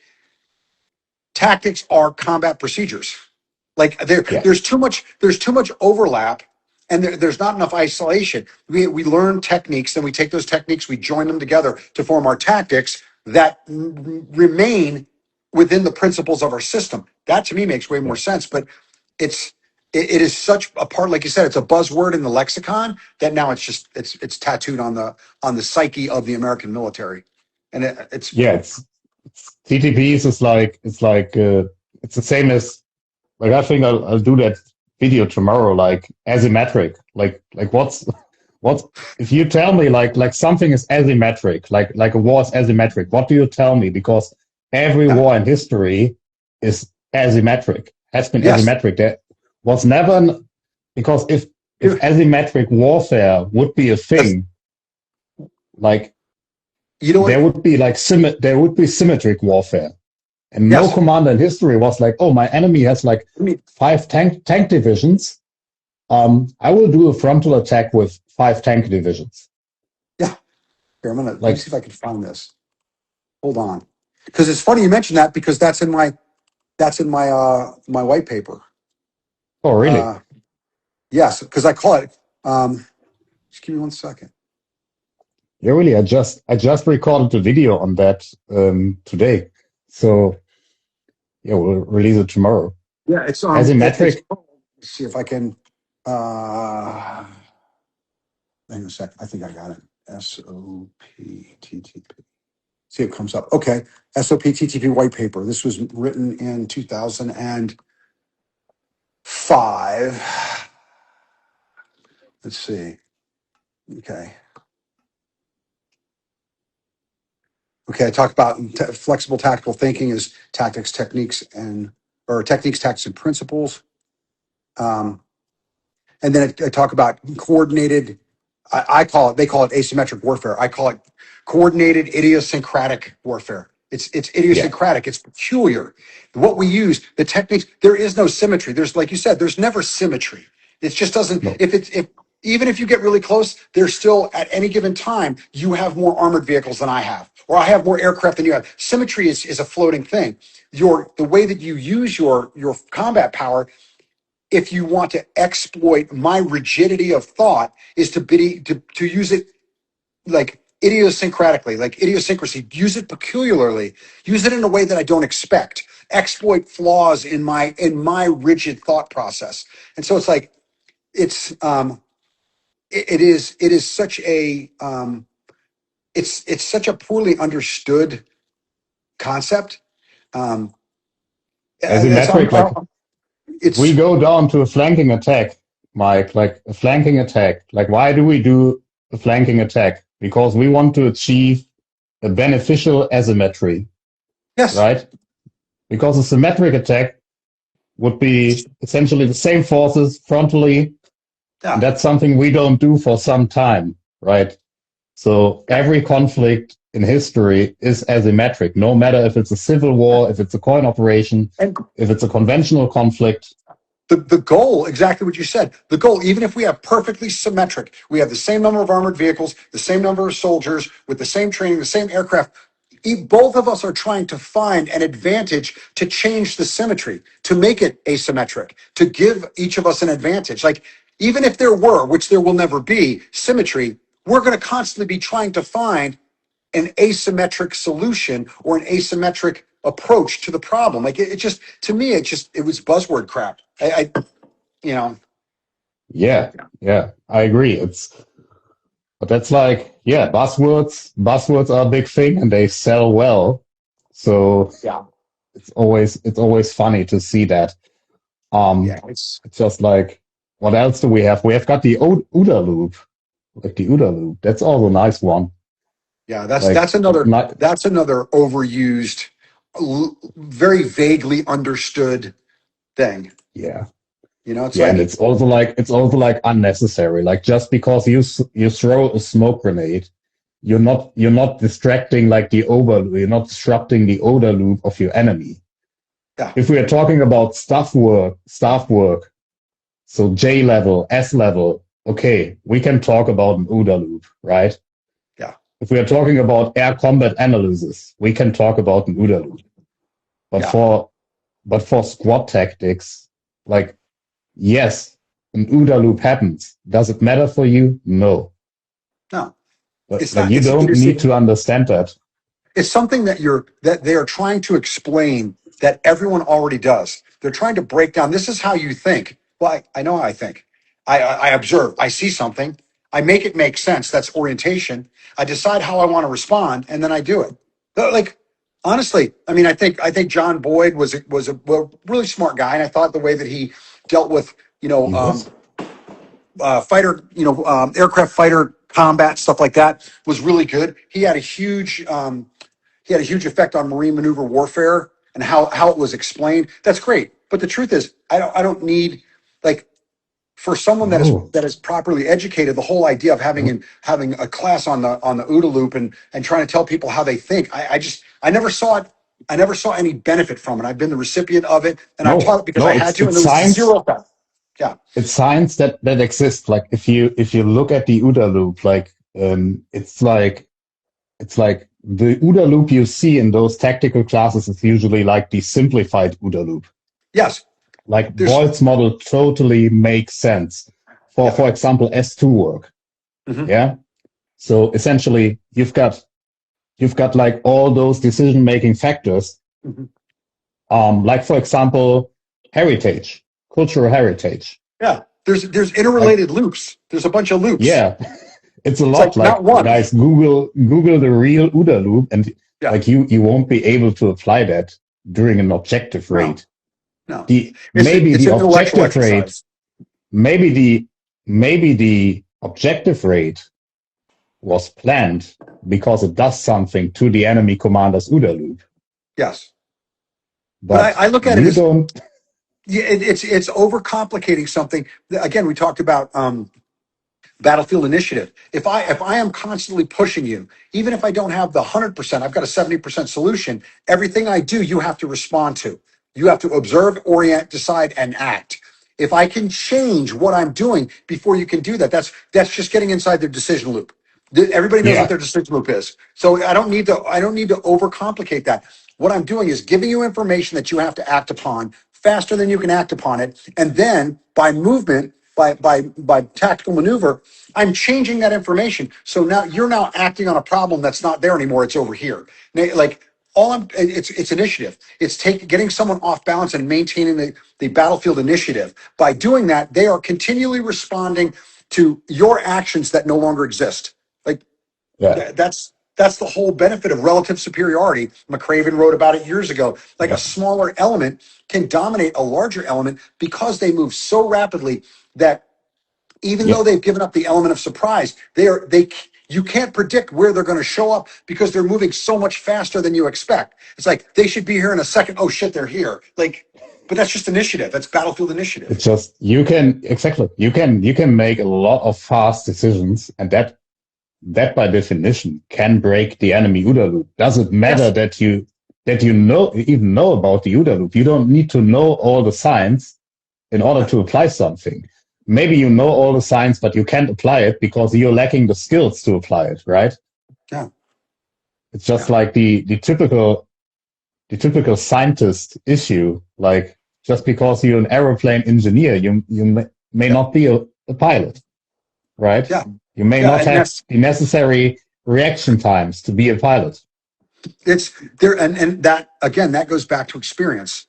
Tactics are combat procedures. Like there's too much overlap, and there's not enough isolation. We learn techniques, then we take those techniques, we join them together to form our tactics that remain within the principles of our system. That to me makes way more sense. But it's it is such a part, like you said, it's a buzzword in the lexicon that now it's tattooed on the psyche of the American military, and it's Yeah, it's TTPs is like it's the same as like I think I'll do that video tomorrow, like asymmetric. Like what's if you tell me like something is asymmetric, like a war is asymmetric, what do you tell me? Because every yeah, war in history is asymmetric, has been yes, asymmetric. There was never because if dude, asymmetric warfare would be a that's, thing, like you know what? there would be there would be symmetric warfare. And no Yes, commander in history was like, oh, my enemy has like I mean, 5 tank divisions. I will do a frontal attack with 5 tank divisions. yeah. Here, let me Like, see if I can find this. Hold on, because it's funny you mentioned that because that's in my white paper. oh, really? Uh, yes, because I call it. Just give me 1 second. Yeah, really. I just recorded a video on that today. So yeah, we'll release it tomorrow. Yeah, it's. Asymmetric. Let's see if I can. Uh, hang on a sec. I think I got it. SOPTTP. See if it comes up. Okay. SOPTTP white paper. This was written in 2005. Let's see. Okay. Okay. I talk about flexible tactical thinking as tactics, techniques, or techniques, tactics, and principles. Um, and then I talk about coordinated. They call it asymmetric warfare. I call it coordinated idiosyncratic warfare. It's Yeah. idiosyncratic. It's peculiar. What we use, the techniques, there is no symmetry. There's, like you said, there's never symmetry. It just doesn't, No. if even if you get really close, there's still at any given time, you have more armored vehicles than I have, or I have more aircraft than you have. Symmetry is a floating thing. The way that you use your combat power, if you want to exploit my rigidity of thought, is to use it like idiosyncratically, like idiosyncrasy. Use it peculiarly. Use it in a way that I don't expect. Exploit flaws in my rigid thought process. And so it's like it's it is such a it's such a poorly understood concept. Um, it's Asymmetric. Like, if we it's go down to a flanking attack, Mike, like a flanking attack, like why do we do a flanking attack? Because we want to achieve a beneficial asymmetry, yes, right? Because a symmetric attack would be essentially the same forces frontally, and yeah, that's something we don't do for some time, right? So every conflict in history is asymmetric, no matter if it's a civil war, if it's a coin operation, and if it's a conventional conflict. the goal, exactly what you said, the goal, even if we have perfectly symmetric, we have the same number of armored vehicles, the same number of soldiers with the same training, the same aircraft, both of us are trying to find an advantage to change the symmetry, to make it asymmetric, to give each of us an advantage. Like, even if there were, which there will never be, symmetry, we're going to constantly be trying to find an asymmetric solution or an asymmetric approach to the problem. Like, it just, to me, it was buzzword crap. You know, Yeah, yeah, I agree. But that's like, yeah, buzzwords are a big thing and they sell well. So yeah, it's always funny to see that. yeah, Um, it's just like, what else do we have? We have got the OODA loop, like the OODA loop. That's also a nice one. yeah. That's Like, that's another not, that's another overused, very vaguely understood thing. yeah, It's yeah, and like, it's also like unnecessary. Like just because you throw a smoke grenade, you're not distracting like the over, you're not disrupting the OODA loop of your enemy. yeah, If we are talking about staff work, so J level, S level, okay, we can talk about an OODA loop, right? yeah, If we are talking about air combat analysis, we can talk about an OODA loop. But yeah. for squad tactics, like yes, an OODA loop happens. Does it matter for you? No. No, But it's like not. you don't need to understand that. It's something that they are trying to explain that everyone already does. They're trying to break down. This is how you think. Well, I know how I think. I observe. I see something. I make it make sense. That's orientation. I decide how I want to respond, and then I do it. Like honestly, I mean, I think John Boyd was a really smart guy, and I thought the way that he dealt with He was. fighter, aircraft fighter combat stuff like that was really good. He had a huge effect on marine maneuver warfare and how it was explained. That's great. But the truth is, I don't need, like, for someone No, that is properly educated, the whole idea of no, having a class on the OODA loop and trying to tell people how they think. I never saw it. I never saw any benefit from it. I've been the recipient of it, and I taught no, it because no. I had It's to, and it's there was science. zero effect. Yeah. It's science that exists. Like if you look at the OODA loop, like it's like the OODA loop you see in those tactical classes is usually like the simplified OODA loop. Yes. Like There's. Boyd's model totally makes sense Yeah. for example S2 work. Hmm. Yeah. So essentially you've got like all those decision making factors. Hmm. Like for example, heritage, cultural heritage. Yeah. There's Like interrelated loops. There's a bunch of loops. yeah, it's a It's lot. like not Like one. guys, Google the real OODA loop, and Yeah. like you won't be able to apply that during an objective No. rate. No. The It's maybe it's the an intellectual objective rate, exercise. maybe the maybe the objective rate was planned because it does something to the enemy commander's OODA loop, Yes. But but I look at it you as, don't. yeah, it's overcomplicating something. Again, we talked about battlefield initiative. If I am constantly pushing you, even if I don't have the 100%, I've got a 70% solution. Everything I do, you have to respond to. You have to observe, orient, decide, and act. If I can change what I'm doing before you can do that, that's just getting inside their decision loop. Everybody knows what Yeah, their decision loop is. So I don't need to overcomplicate that. What I'm doing is giving you information that you have to act upon faster than you can act upon it. And then by movement, by tactical maneuver, I'm changing that information. So now you're now acting on a problem that's not there anymore. It's over here. Like it's initiative. It's getting someone off balance and maintaining the battlefield initiative. By doing that, they are continually responding to your actions that no longer exist. Like yeah, that's the whole benefit of relative superiority. McCraven wrote about it years ago. Like a yeah, smaller element can dominate a larger element because they move so rapidly that even yeah. though they've given up the element of surprise, they you can't predict where they're going to show up because they're moving so much faster than you expect. It's like they should be here in a second. Oh shit, they're here. Like, but that's just initiative. That's battlefield initiative. It's just you can make a lot of fast decisions, and that by definition can break the enemy OODA loop. Does it matter Yes. that you even know about the OODA loop? You don't need to know all the science in order Yeah. to apply something. Maybe you know all the science, but you can't apply it because you're lacking the skills to apply it, right? Yeah. It's just Yeah. like the typical scientist issue. Like just because you're an aeroplane engineer, you may Yeah. not be a pilot, right? Yeah. You may Yeah. not And have that's the necessary reaction times to be a pilot. it's there. And that again, that goes back to experience.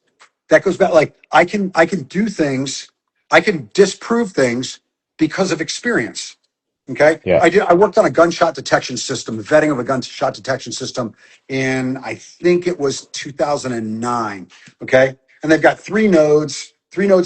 That goes back, like I can do things, I can disprove things because of experience. Okay. Yeah, I worked on a gunshot detection system, vetting of a gunshot detection system in, I think it was 2009. Okay. And they've got three nodes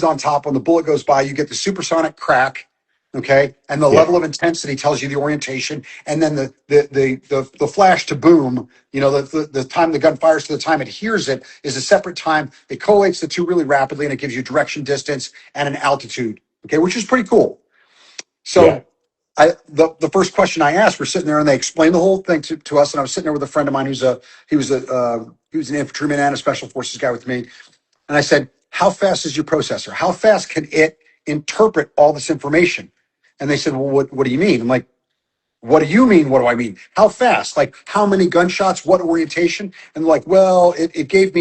on top. When the bullet goes by, you get the supersonic crack. Okay. And the yeah, level of intensity tells you the orientation. And then the flash to boom, the time the gun fires to the time it hears it is a separate time. It collates the two really rapidly, and it gives you direction, distance, and an altitude. Okay. Which is pretty cool. yeah. So the first question I asked, we're sitting there and they explained the whole thing to us. And I was sitting there with a friend of mine he was an infantryman and a special forces guy with me. And I said, how fast is your processor? How fast can it interpret all this information? And they said, well, what do you mean? I'm like, what do you mean? What do I mean? How fast? Like how many gunshots? What orientation? And they're like, well, it gave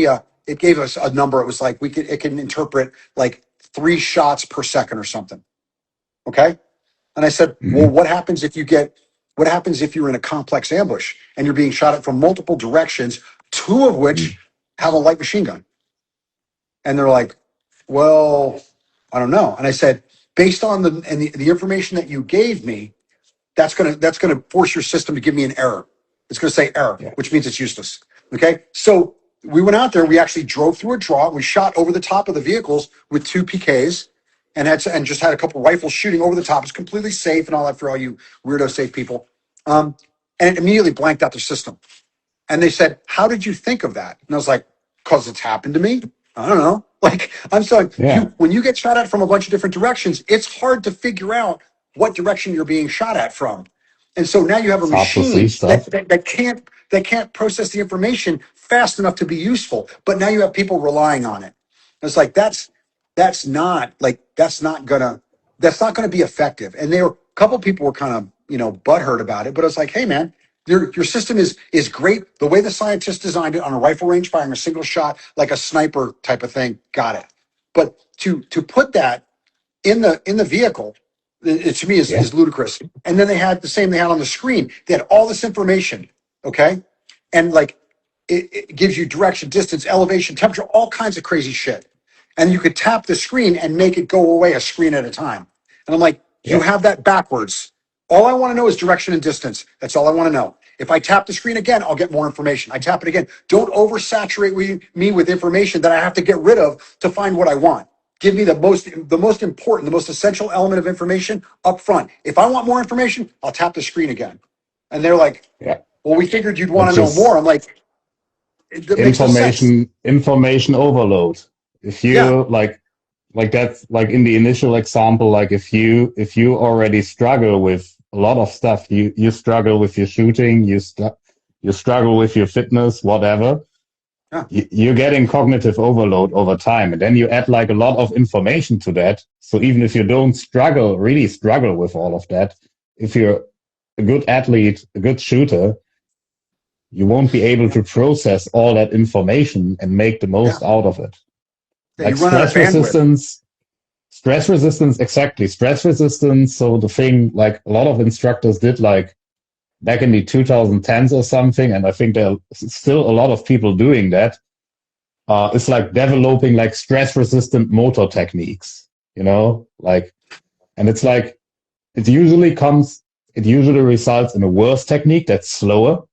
us a number. It was like it can interpret like 3 shots per second or something. Okay. And I said, well, Hmm. what happens if you're in a complex ambush and you're being shot at from multiple directions, 2 of which have a light machine gun? And they're like, well, I don't know. And I said, based on the information that you gave me, that's gonna force your system to give me an error. It's gonna say error, Yeah. which means it's useless. Okay, so we went out there. We actually drove through a draw. We shot over the top of the vehicles with 2 PKs, and just had a couple rifles shooting over the top. It's completely safe and all that for all you weirdo safe people. And it immediately blanked out the system. And they said, "How did you think of that?" And I was like, "Because it's happened to me. I don't know." Like, I'm saying, Yeah. when you get shot at from a bunch of different directions, it's hard to figure out what direction you're being shot at from. And so now you have a It's hard to see machine stuff. that can't process the information fast enough to be useful. But now you have people relying on it. It's like that's not gonna be effective. And a couple people were kind of butthurt about it, but it's like, hey man, your system is great. The way the scientists designed it on a rifle range, firing a single shot like a sniper type of thing, got it. But to put that in the vehicle, it to me Yeah. is ludicrous. And then they had the same they had on the screen. They had all this information, okay, and like it gives you direction, distance, elevation, temperature, all kinds of crazy shit. And you could tap the screen and make it go away a screen at a time. And I'm like, you Yeah. have that backwards. All I want to know is direction and distance. That's all I want to know. If I tap the screen again, I'll get more information. I tap it again. Don't oversaturate me with information that I have to get rid of to find what I want. Give me the most important, the most essential element of information up front. If I want more information, I'll tap the screen again. And they're like, Yeah. well, we figured you'd want It's to know just more. I'm like, that makes no sense. information overload. If Yeah. you like that's like in the initial example, like if you already struggle with a lot of stuff, you struggle with your shooting, you struggle with your fitness, whatever. Yeah. You're getting cognitive overload over time, and then you add like a lot of information to that. So even if you don't really struggle with all of that, if you're a good athlete, a good shooter, you won't be able to process all that information and make the most out of it. Yeah, Like you run out of bandwidth. stress resistance, exactly. Stress resistance. So the thing like a lot of instructors did like back in the 2010s or something, and I think there are still a lot of people doing that. It's like developing like stress resistant motor techniques, like, and it's like, it usually results in a worse technique that's slower.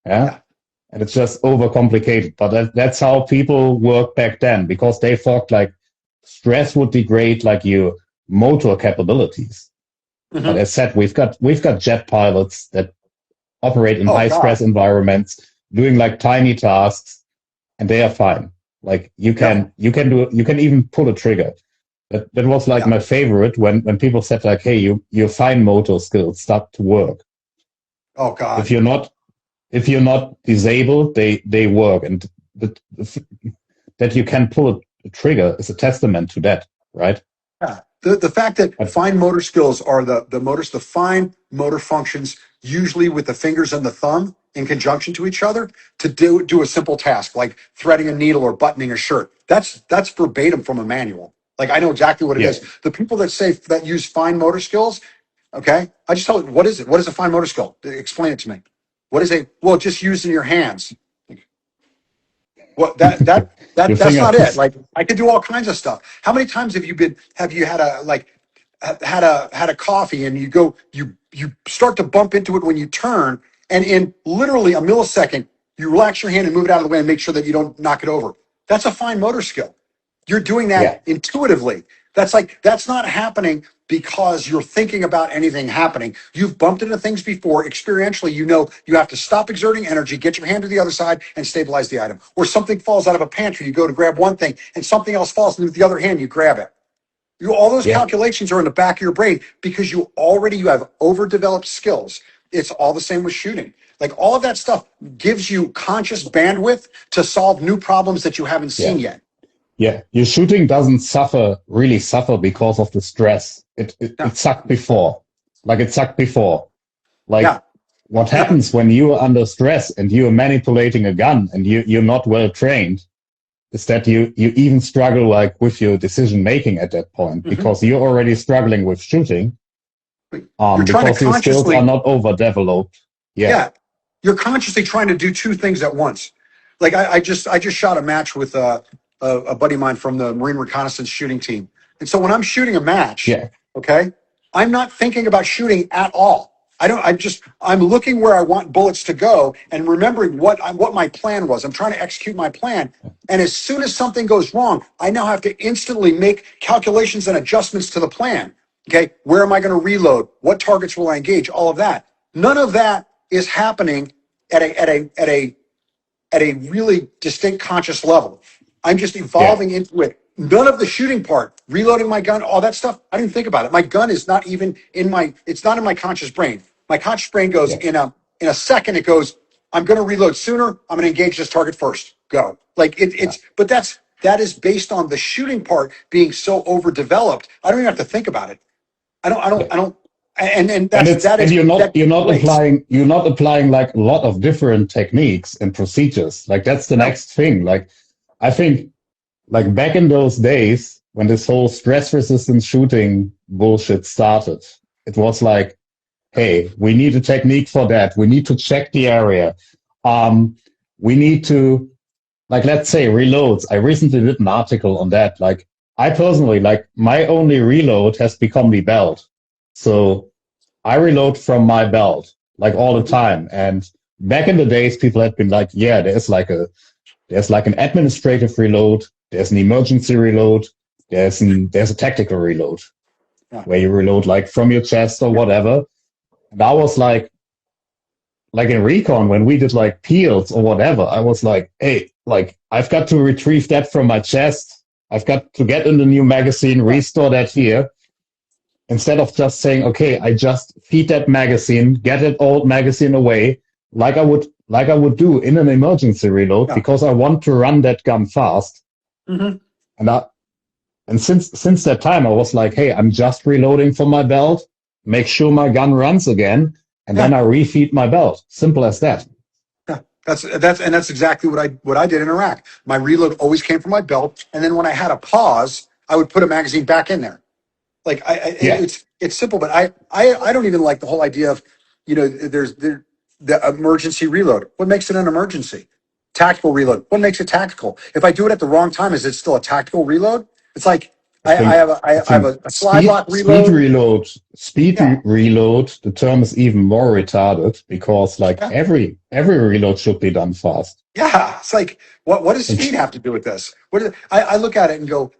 Yeah. And it's just overcomplicated. But that's how people worked back then, because they thought like stress would degrade like your motor capabilities. But as said, we've got jet pilots that operate in Oh high stress God. environments, doing like tiny tasks, and they are fine. Like you can even pull a trigger. That was like Yeah. my favorite when people said like, hey, your fine motor skills start to work. Oh God. If you're not disabled, they work, and that you can pull a trigger is a testament to that, right? Yeah. The fact that But fine motor skills are the fine motor functions, usually with the fingers and the thumb in conjunction to each other, to do a simple task like threading a needle or buttoning a shirt. That's verbatim from a manual. Like I know exactly what it yeah, is. The people that use fine motor skills, okay, I just tell it, what is it? What is a fine motor skill? Explain it to me. What is a well, just using your hands. Well, your that's not it. fingers. Like I could do all kinds of stuff. How many times have you had a coffee and you start to bump into it when you turn, and in literally a millisecond you relax your hand and move it out of the way and make sure that you don't knock it over. That's a fine motor skill. You're doing Yeah, that intuitively. That's not happening because you're thinking about anything happening. You've bumped into things before. Experientially, you have to stop exerting energy, get your hand to the other side, and stabilize the item. Or something falls out of a pantry. You go to grab one thing, and something else falls, and with the other hand, you grab it. All those yeah, calculations are in the back of your brain because you have overdeveloped skills. It's all the same with shooting. Like all of that stuff gives you conscious bandwidth to solve new problems that you haven't yeah. seen yet. Yeah, your shooting doesn't really suffer because of the stress. Yeah. It sucked before. Like it sucked before. Like Yeah. what happens when you are under stress and you are manipulating a gun and you're not well trained is that you even struggle like with your decision making at that point because you're already struggling with shooting. You're trying to Because your skills are consciously, not overdeveloped. Yeah. yeah, you're consciously trying to do two things at once. Like I just shot a match with a buddy of mine from the Marine Reconnaissance shooting team, And so when I'm shooting a match, Yeah. okay, I'm not thinking about shooting at all. I'm looking where I want bullets to go and remembering what my plan was. I'm trying to execute my plan. And as soon as something goes wrong, I now have to instantly make calculations and adjustments to the plan. Okay. Where am I going to reload? What targets will I engage? All of that. None of that is happening at a really distinct conscious level. I'm just evolving into it. None of the shooting part, reloading my gun, all that stuff, I didn't think about it. My gun is not even it's not in my conscious brain. My conscious brain goes in a second, it goes, I'm going to reload sooner. I'm going to engage this target first. Go. Like but that is based on the shooting part being so overdeveloped. I don't even have to think about it. I don't. And you're not applying like a lot of different techniques and procedures. Like that's the next thing. Like I think like back in those days when this whole stress resistant shooting bullshit started, it was like, hey, we need a technique for that. We need to check the area. We need to, like, let's say reloads. I recently did an article on that. Like I personally, like my only reload has become the belt. So I reload from my belt like all the time. And back in the days, people had been like, yeah, there's like an administrative reload. There's an emergency reload. There's a tactical reload where you reload like from your chest or whatever. And I was like in Recon, when we did like peels or whatever, I was like, hey, like I've got to retrieve that from my chest. I've got to get in the new magazine, restore that here. Instead of just saying, okay, I just feed that magazine, get that old magazine away, like I would do in an emergency reload, because I want to run that gun fast. Mm-hmm. And since that time, I was like, hey, I'm just reloading from my belt, make sure my gun runs again, and then I refeed my belt. Simple as that. Yeah, that's exactly what I did in Iraq. My reload always came from my belt, and then when I had a pause, I would put a magazine back in there. Like it's simple, but I don't even like the whole idea of, there's the emergency reload. What makes it an emergency? Tactical reload. What makes it tactical? If I do it at the wrong time, is it still a tactical reload? It's like I have a slide lock reload. Speed reload. The term is even more retarded because every reload should be done fast. Yeah, it's like what does speed have to do with this? I look at it and go,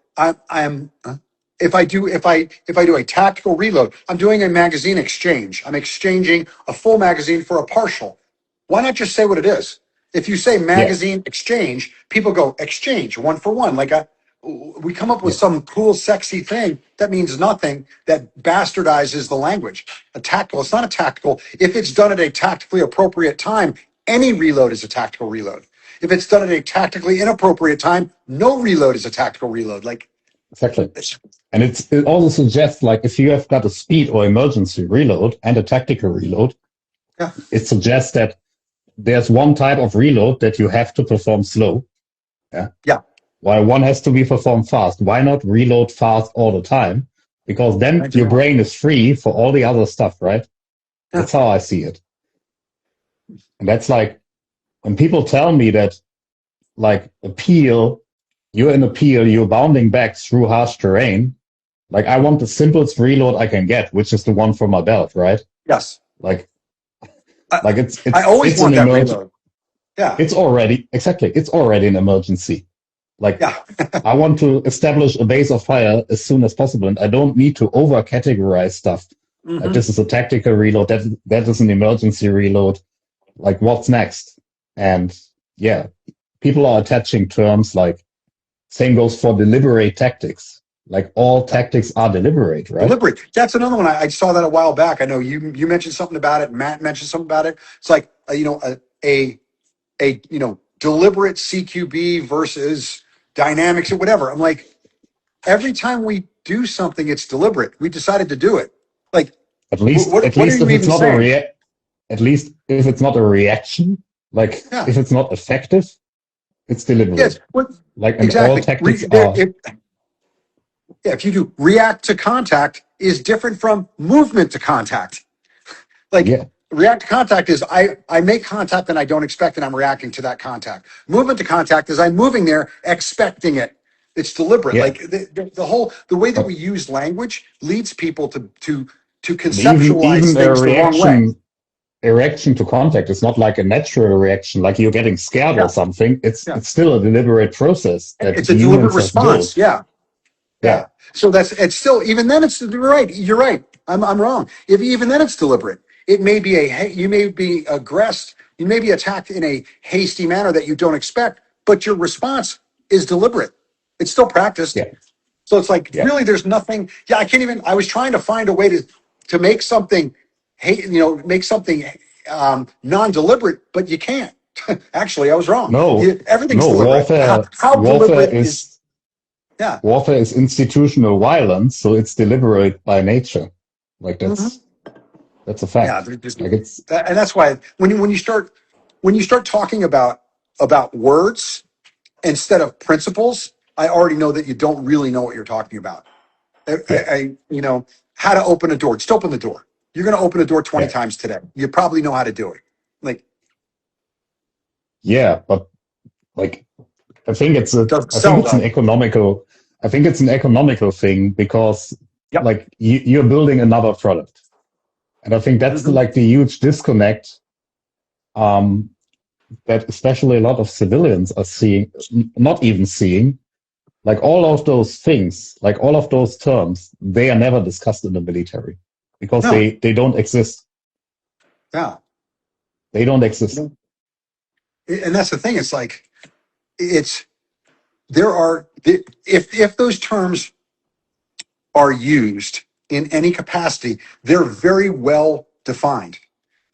if I do a tactical reload, I'm doing a magazine exchange. I'm exchanging a full magazine for a partial. Why not just say what it is? If you say magazine exchange, people go exchange 1 for 1. We come up with some cool, sexy thing that means nothing, that bastardizes the language. A tactical, it's not a tactical. If it's done at a tactically appropriate time, any reload is a tactical reload. If it's done at a tactically inappropriate time, no reload is a tactical reload. Exactly. And it also suggests, if you have got a speed or emergency reload and a tactical reload, it suggests that there's one type of reload that you have to perform slow. Yeah. While one has to be performed fast. Why not reload fast all the time? Because then your brain is free for all the other stuff, right? Yeah. That's how I see it. And that's when people tell me that, you're in a peel, you're bounding back through harsh terrain. I want the simplest reload I can get, which is the one for my belt, right? Yes. I always want that reload. Yeah. It's already an emergency. I want to establish a base of fire as soon as possible, and I don't need to over categorize stuff. Mm-hmm. This is a tactical reload, that is an emergency reload. What's next? And people are attaching terms same goes for deliberate tactics. All tactics are deliberate, right? Deliberate. That's another one. I saw that a while back. I know you mentioned something about it. Matt mentioned something about it. It's a deliberate CQB versus dynamics or whatever. I'm like, every time we do something, it's deliberate. We decided to do it. At least if it's not a reaction, if it's not effective, it's deliberate. Yes, exactly. All tactics are. If you do react to contact is different from movement to contact. React to contact is I make contact and I don't expect it. I'm reacting to that contact. Movement to contact is I'm moving there expecting it. It's deliberate. Yeah. Like the way that we use language leads people to And conceptualize even things the wrong way. a reaction to contact is not like a natural reaction, like you're getting scared or Yeah, something. yeah. It's still a deliberate process that It's a deliberate humans have built. response. Yeah, Yeah. yeah. So it's still, even then it's you're right. You're right. I'm wrong. If even then it's deliberate, it may be you may be aggressed. You may be attacked in a hasty manner that you don't expect, but your response is deliberate. It's still practiced. Yeah. So it's like Yeah. really, there's nothing. Yeah, I can't even. I was trying to find a way to make something, make something non-deliberate, but you can't. Actually, I was wrong. No, Everything's no, deliberate. How warfare deliberate is? is Yeah. warfare is institutional violence, so it's deliberate by nature. Like Mhm. that's a Yeah. fact. Like it's And that's why when you start talking about words instead of principles, I already know that you don't really know what you're talking about. yeah, How to open a door. Just open the door. You're going to open a door 20 yeah, times today. You probably know how to do it. Like, yeah, but like I think doesn't I think sell it's an though. economical I think it's an economical thing because Yep. like you're building another product. And I think that's Hmm. like the huge disconnect um, that especially a lot of civilians are seeing, not even seeing. Like all of those things, like all of those terms, they are never discussed in the military because No. they don't exist. Yeah. They don't exist. And that's the thing. It's like, it's, there are, if those terms are used in any capacity, they're very well defined.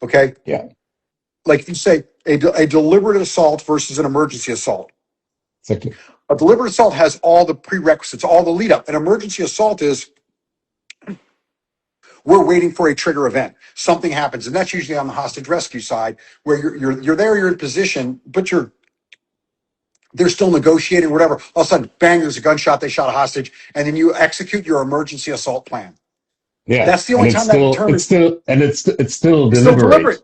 Okay. Yeah, Like you say, a deliberate assault versus an emergency assault. exactly. A deliberate assault has all the prerequisites, all the lead up. An emergency assault is we're waiting for a trigger event. Something happens, and that's usually on the hostage rescue side, where you're there, you're in position, but they're still negotiating, whatever. All of a sudden, bang! There's a gunshot. They shot a hostage, and then you execute your emergency assault plan. Yeah, That's the and only time that term is. it's still It's still deliberate. deliberate.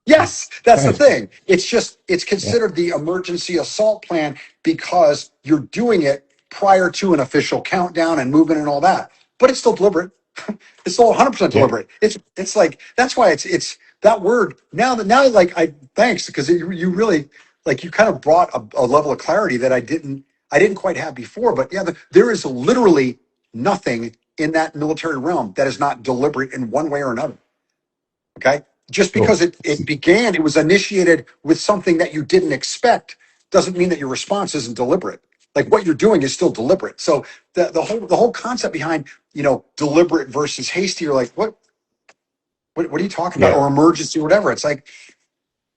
Yes, that's the Right. thing. It's Yeah, considered the emergency assault plan because you're doing it prior to an official countdown and movement and all that. But it's still deliberate. It's still 100% yeah. deliberate. It's like that's why it's that word now like I thanks because you really like you kind of brought a level of clarity that I didn't quite have before. But yeah, there is literally nothing in that military realm that is not deliberate in one way or another. Okay. Just because No, it was initiated with something that you didn't expect doesn't mean that your response isn't deliberate. Like what you're doing is still deliberate. So the whole concept behind, deliberate versus hasty, you're like, what are you talking about? yeah. Or emergency, or whatever. It's like,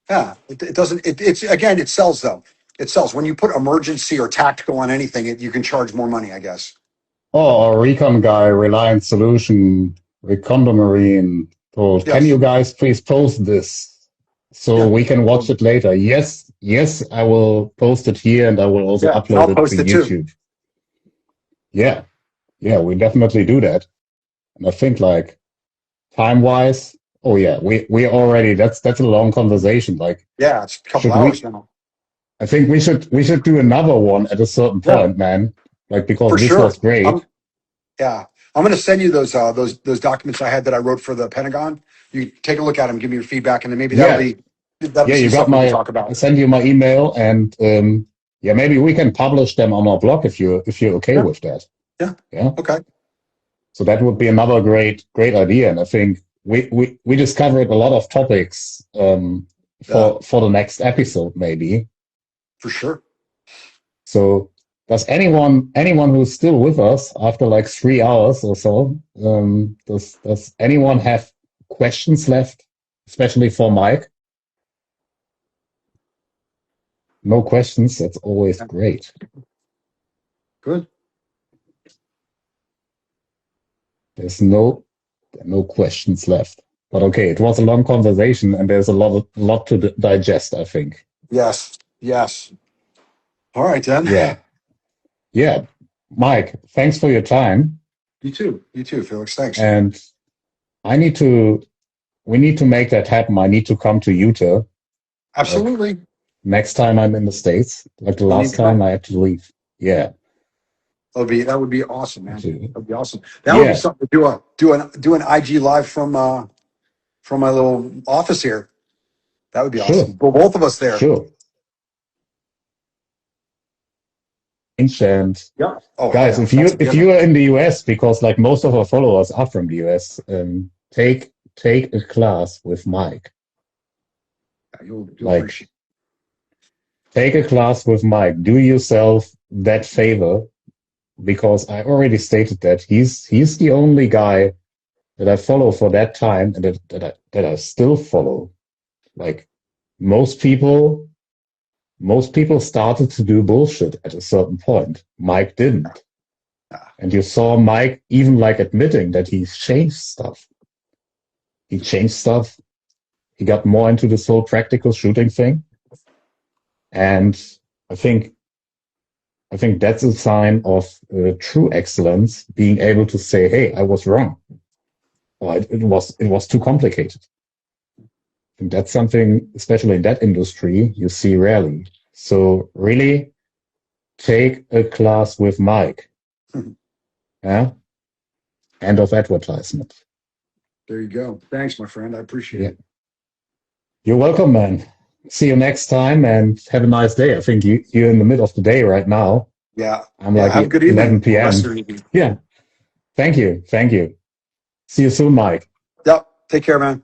yeah, it doesn't, it's again, it sells though. It sells. When you put emergency or tactical on anything, you can charge more money, I guess. Oh, a recon guy, Reliant Solution, Recondo Marine told, can Yes. you guys please post this so Yeah. we can watch it later? Yes, yes, I will post it here and I will also Yeah. And upload I'll it to post it too. YouTube. Yeah, yeah, we definitely do that. And I think like time wise, oh yeah, we already that's a long conversation. Like Yeah. It's a couple should hours we now. I think we should do another one at a certain Yeah, point, man. Like because for this sure. was great. Yeah, I'm going to send you those documents I had that I wrote for the Pentagon. You take a look at them, give me your feedback, and then maybe that'll Yeah, be that'll yeah, be some you got stuff we can my talk I about. send you my email and yeah, maybe we can publish them on our blog if you're okay Yeah, with that. yeah, Yeah. okay, So that would be another great idea. And I think we discovered a lot of topics yeah, for the next episode, maybe. for sure. So does anyone who's still with us after like 3 hours or so, does anyone have questions left, especially for Mike? No questions. That's always Yeah, great. good. There's no questions left. But okay, it was a long conversation, and there's a lot to digest, I think. Yes, yes. All right, then. Yeah, yeah. Mike, thanks for your time, You too, Felix. Thanks. and I need to. We need to make that happen. I need to come to Utah. Like Absolutely. next time I'm in the States, like the You need last to time come. I had to leave. Yeah. That would be awesome, man. That would be awesome. That would be Yeah, something to do an IG live from my little office here. That would be sure, awesome. Well, both of us there. sure. And Yeah. Oh guys, yeah. That's a if given. you are in the US, because like most of our followers are from the US, take a class with Mike. Yeah, you'll Like, appreciate. take a class with Mike. Do yourself that favor, because I already stated that he's the only guy that I follow for that time, and that I still follow. Like most people, most people started to do bullshit at a certain point. Mike didn't. And you saw Mike even like admitting that he changed stuff. He changed stuff. He got more into this whole practical shooting thing. And I think that's a sign of true excellence, being able to say, "Hey, I was wrong," or it was too complicated. I think that's something, especially in that industry, you see rarely. So really, take a class with Mike. Yeah. End of advertisement. There you go. Thanks, my friend. I appreciate it. You're welcome, man. See you next time and have a nice day. I think you're in the middle of the day right now. Yeah. I'm Yeah. like Have a good 11 evening. p.m. Rest of your evening. Yeah. Thank you. Thank you. See you soon, Mike. Yep. Take care, man.